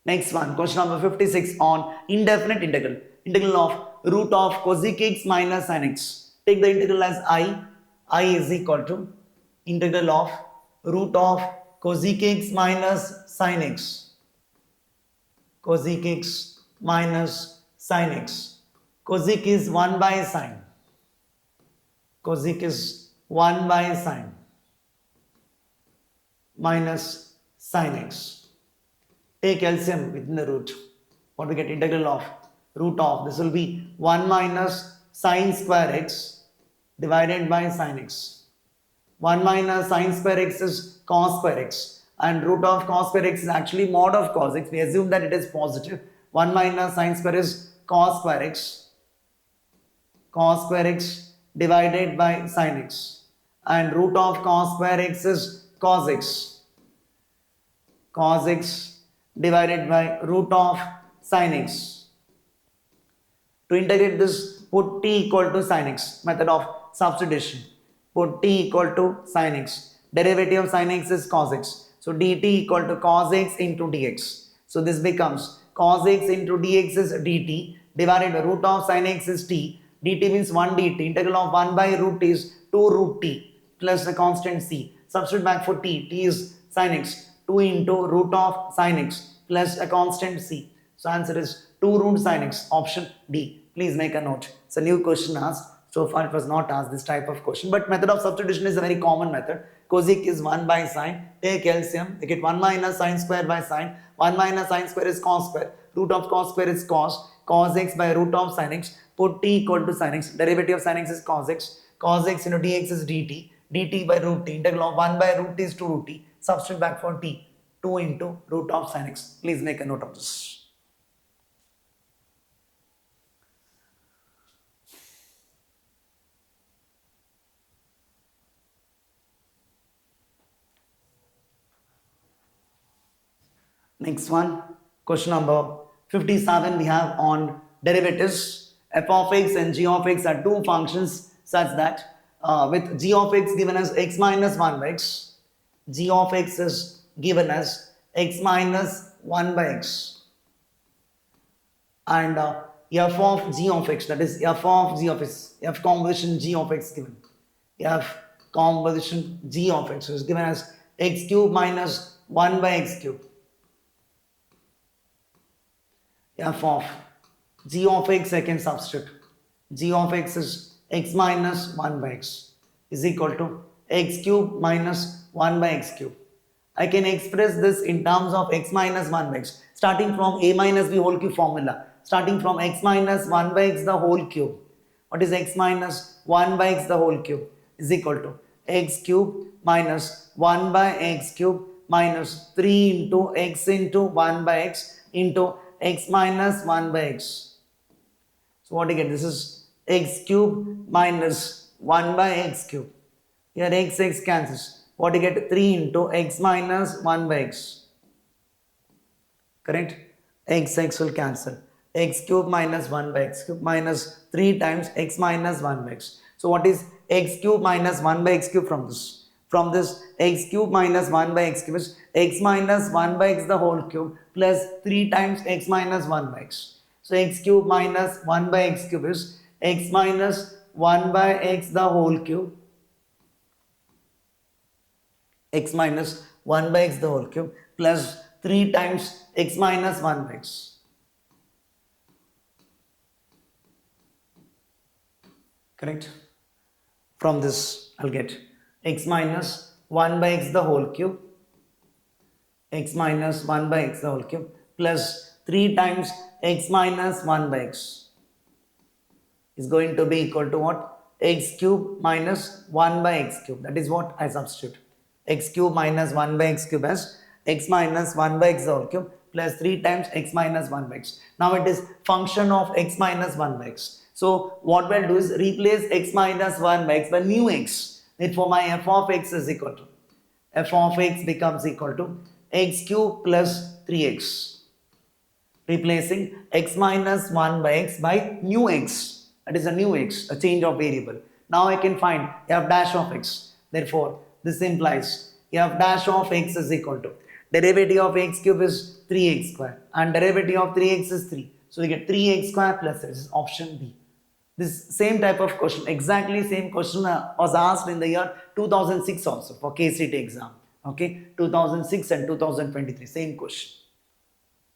Next one, question number 56 on indefinite integral. Integral of root of cosec x minus sin x. Take the integral as I. I is equal to integral of root of cosec x minus sin x. Cosec x minus sin x. Cosec is 1 by sin. Cosec is 1 by sin minus sin x. Take LCM within the root. What we get? Integral of root of, this will be 1 minus sin square x divided by sin x. 1 minus sin square x is cos square x, and root of cos square x is actually mod of cos x. We assume that it is positive. 1 minus sin square is cos square x. Cos square x divided by sin x, and root of cos square x is cos x. Cos x divided by root of sin x. To integrate this, put t equal to sin x. Method of substitution. Put t equal to sin x. Derivative of sin x is cos x. So dt equal to cos x into dx. So this becomes cos x into dx is dt divided by root of sin x is t. Dt means 1 dt. Integral of 1 by root is 2 root t plus the constant c. Substitute back for t. T is sin x. 2 into root of sin x plus a constant c. So answer is 2 root sin x, option D. Please make a note. It's a new question asked. So far it was not asked this type of question, but method of substitution is a very common method. Cosec is 1 by sine, take LCM, they get 1 minus sine square by sine, 1 minus sine square is cos square, root of cos square is cos x by root of sin x, put t equal to sin x, derivative of sin x is cos x into dx is dt by root t, integral of 1 by root t is 2 root t, substitute back for t, 2 into root of sin x. Please make a note of this. Next one, question number 57 we have on derivatives. F of x and g of x are two functions such that with g of x given as x minus 1 by x, g of x is given as x minus 1 by x, and f of g of x, that is f of g of x, f convolution g of x given, f convolution g of x is given as x cube minus 1 by x cube. F of g of x, I can substitute. G of x is x minus 1 by x is equal to x cube minus 1 by x cube. I can express this in terms of x minus 1 by x, starting from a minus b whole cube formula, starting from x minus 1 by x the whole cube. What is x minus 1 by x the whole cube is equal to x cube minus 1 by x cube minus 3 into x into 1 by x into x minus 1 by x. So what do you get? This is x cube minus 1 by x cube. Here x cancels. What do you get? 3 into x minus 1 by x. Correct? X will cancel. X cube minus 1 by x cube minus 3 times x minus 1 by x. So what is x cube minus 1 by x cube from this? From this, x cube minus 1 by x cube is x minus 1 by x the whole cube plus 3 times x minus 1 by x. So x cube minus 1 by x cube is x minus 1 by x the whole cube, x minus 1 by x the whole cube plus 3 times x minus 1 by x. Correct? From this, I'll get x minus 1 by x the whole cube, x minus 1 by x the whole cube plus 3 times x minus 1 by x is going to be equal to what? X cube minus 1 by x cube. That is what I substitute. X cube minus 1 by x cube as x minus 1 by x the whole cube plus 3 times x minus 1 by x. Now it is function of x minus 1 by x. So what we'll do is replace x minus 1 by x by mu x. Therefore, my f of x is equal to, f of x becomes equal to x cube plus 3x, replacing x minus 1 by x by mu x, that is a new x, a change of variable. Now I can find f dash of x. Therefore, this implies f dash of x is equal to, derivative of x cube is 3x square and derivative of 3x is 3. So we get 3x square plus this is option B. This same type of question, exactly same question was asked in the year 2006 also for Kcet exam. Okay, 2006 and 2023, same question.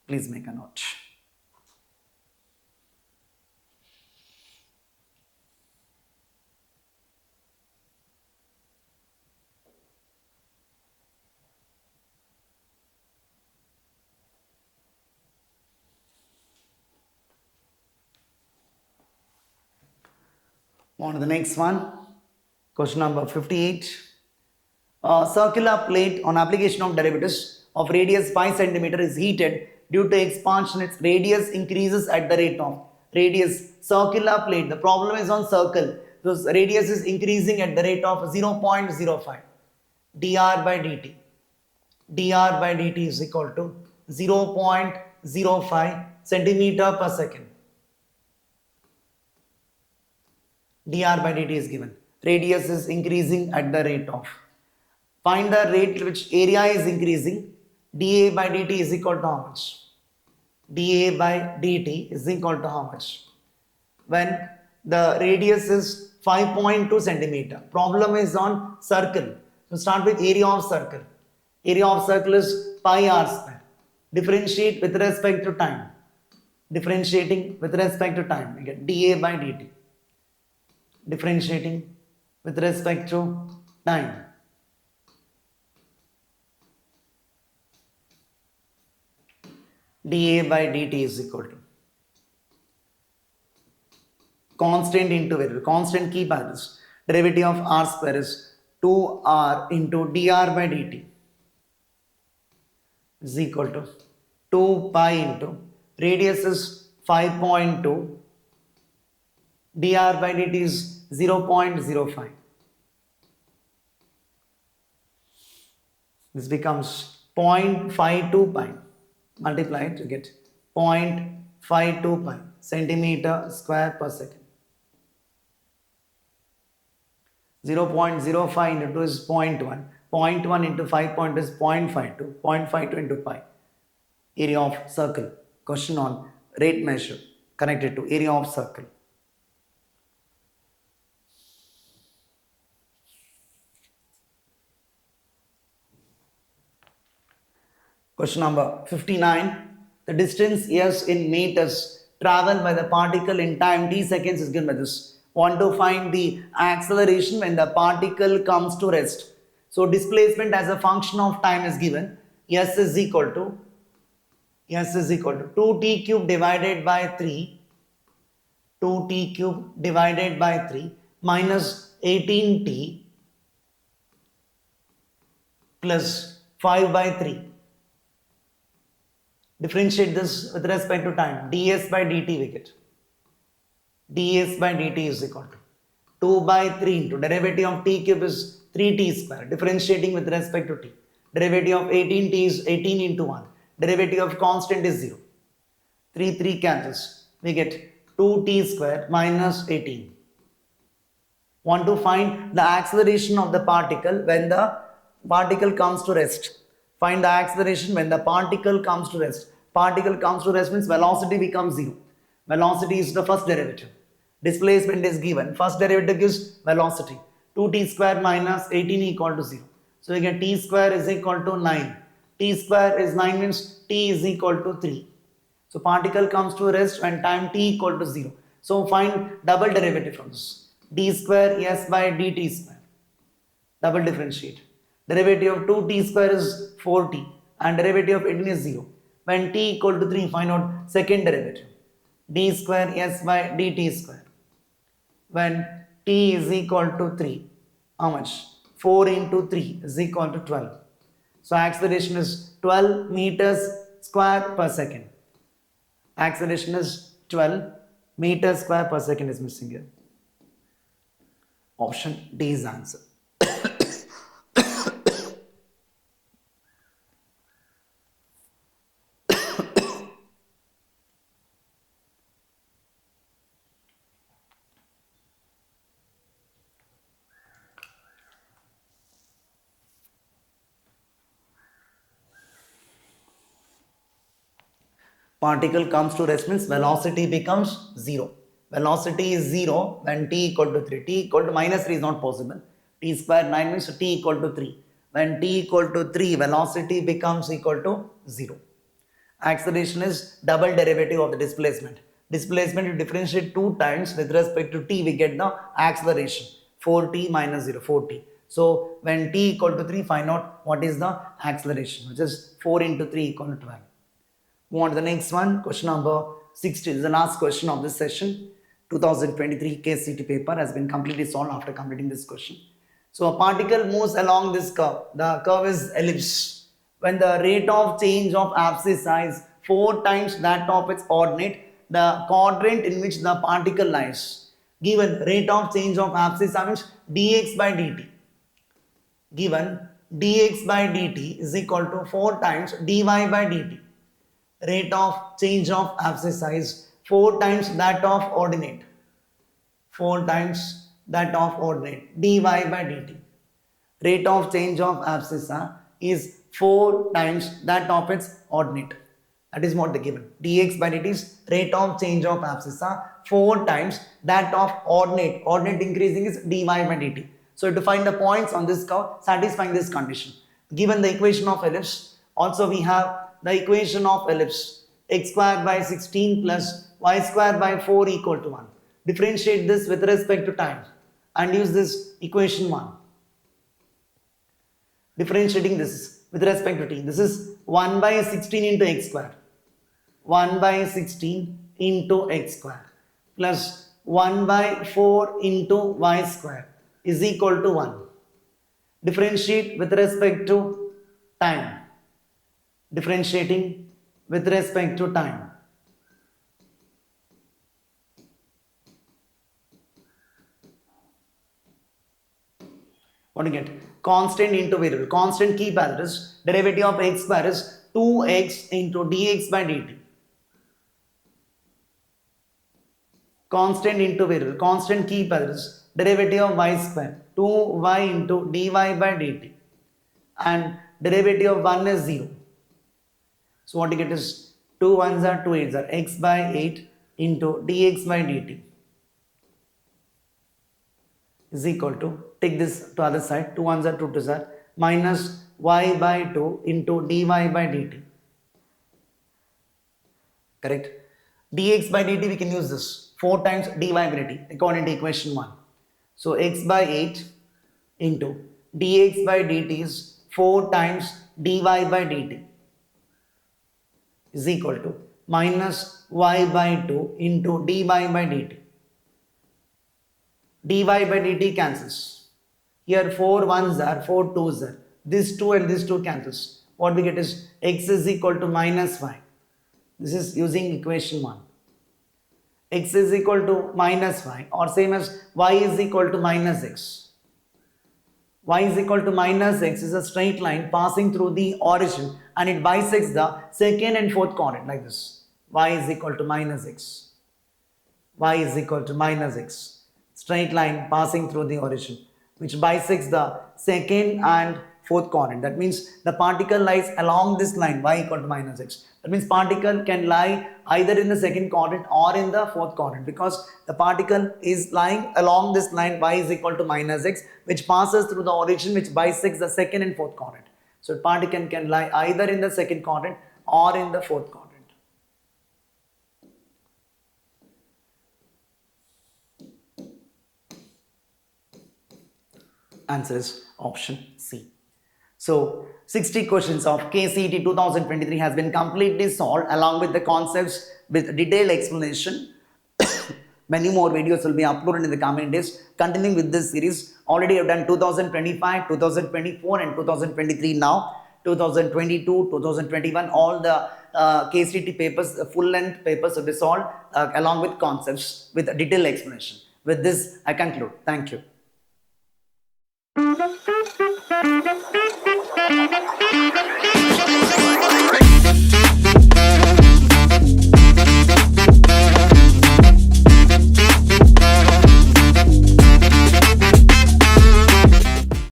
Please make a note. On to the next one, question number 58. A circular plate on application of derivatives of radius 5 cm is heated due to expansion. Its radius increases at the rate of radius circular plate. The problem is on circle. So radius is increasing at the rate of 0.05 dr by dt. dr by dt is equal to 0.05 centimeter per second. dr by dt is given. Radius is increasing at the rate of. Find the rate which area is increasing. dA by dt is equal to how much? dA by dt is equal to how much? When the radius is 5.2 centimeter. Problem is on circle. So start with area of circle. Area of circle is pi r square. Differentiate with respect to time. differentiating with respect to time, we get dA by dt. Differentiating with respect to time, dA by dt is equal to constant into variable. Constant keep as this. Derivative of r square is 2r into dr by dt is equal to 2 pi into radius is 5.2, dr by dt is 0.05. This becomes 0.52 pi. Multiply it to get 0.52 pi centimeter square per second. 0.05 into 2 is 0.1. 0.1 into 5.2 is 0.52. 0.52 into pi. Area of circle. Question on rate measure connected to area of circle. Question number 59. The distance s in meters traveled by the particle in time t seconds is given by this. Want to find the acceleration when the particle comes to rest. So displacement as a function of time is given. S is equal to 2t cube divided by 3. 2t cube divided by 3 minus 18t plus 5 by 3. Differentiate this with respect to time. ds by dt we get. ds by dt is equal to 2 by 3 into derivative of t cube is 3t square. Differentiating with respect to t. Derivative of 18t is 18 into 1. Derivative of constant is 0. 3 cancels. We get 2t square minus 18. Want to find the acceleration of the particle when the particle comes to rest. Find the acceleration when the particle comes to rest. Particle comes to rest means velocity becomes 0. Velocity is the first derivative. Displacement is given. First derivative gives velocity. 2t square minus 18 equal to 0. So we get t square is equal to 9. T square is 9 means t is equal to 3. So particle comes to rest when time t equal to 0. So find double derivative from this. d square s by dt square. Double differentiate. Derivative of 2t square is 4t and derivative of 18 is 0. When t equal to 3, find out second derivative. d square s by dt square. When t is equal to 3, how much? 4 into 3 is equal to 12. So acceleration is 12 meters square per second. Acceleration is 12 meters square per second is missing here. Option D is the answer. Particle comes to rest means velocity becomes 0. Velocity is 0 when t equal to 3. T equal to minus 3 is not possible. T square 9 means t equal to 3. When t equal to 3, velocity becomes equal to 0. Acceleration is double derivative of the displacement. Displacement you differentiate 2 times with respect to t, we get the acceleration. 4t minus 0, 4t. So when t equal to 3, find out what is the acceleration, which is 4 into 3 equal to 12. Move on to the next one. Question number 60 is the last question of this session. 2023 Kcet paper has been completely solved after completing this question. So a particle moves along this curve. The curve is ellipse. When the rate of change of axis is 4 times that of its ordinate, the quadrant in which the particle lies. Given rate of change of axis means dx by dt. Given dx by dt is equal to 4 times dy by dt. Rate of change of axis size 4 times that of ordinate. 4 times that of ordinate. dy by dt. Rate of change of abscissa is 4 times that of its ordinate. That is what they given. dx by dt is rate of change of abscissa 4 times that of ordinate. Ordinate increasing is dy by dt. So to find the points on this curve satisfying this condition. Given the equation of ellipse, also we have the equation of ellipse. x square by 16 plus y square by 4 equal to 1. Differentiate this with respect to time and use this equation 1. Differentiating this with respect to t. This is 1 by 16 into x square. 1 by 16 into x square plus 1 by 4 into y square is equal to 1. Differentiate with respect to time. Differentiating with respect to time. What do you get? Constant into variable. Constant keep as it is. Derivative of x square is 2x into dx by dt. Constant into variable. Constant keep as it is. Derivative of y square 2y into dy by dt. And derivative of 1 is 0. So what you get is 2 1s are 2 8s are x by 8 into dx by dt is equal to, take this to other side, 2 1s are 2 2s are minus y by 2 into dy by dt. Correct? Dx by dt we can use this 4 times dy by dt according to equation 1. So x by 8 into dx by dt is 4 times dy by dt is equal to minus y by 2 into dy by dt. dy by dt cancels. Here 4 1s are 4 2s are. This 2 and this 2 cancels. What we get is x is equal to minus y. This is using equation 1. X is equal to minus y or same as y is equal to minus x. Y is equal to minus x is a straight line passing through the origin and it bisects the second and fourth coordinate like this. Y is equal to minus x. Y is equal to minus x. Straight line passing through the origin which bisects the second and fourth coordinate. That means the particle lies along this line y equal to minus x. That means particle can lie either in the second quadrant or in the fourth quadrant because the particle is lying along this line y is equal to minus x which passes through the origin which bisects the second and fourth quadrant. So particle can lie either in the second quadrant or in the fourth quadrant. Answer is option C. So 60 questions of Kcet 2023 has been completely solved along with the concepts with detailed explanation. Many more videos will be uploaded in the coming days. Continuing with this series, already I've done 2025, 2024 and 2023 now. 2022, 2021, all the Kcet papers, the full length papers will be solved along with concepts with detailed explanation. With this, I conclude. Thank you.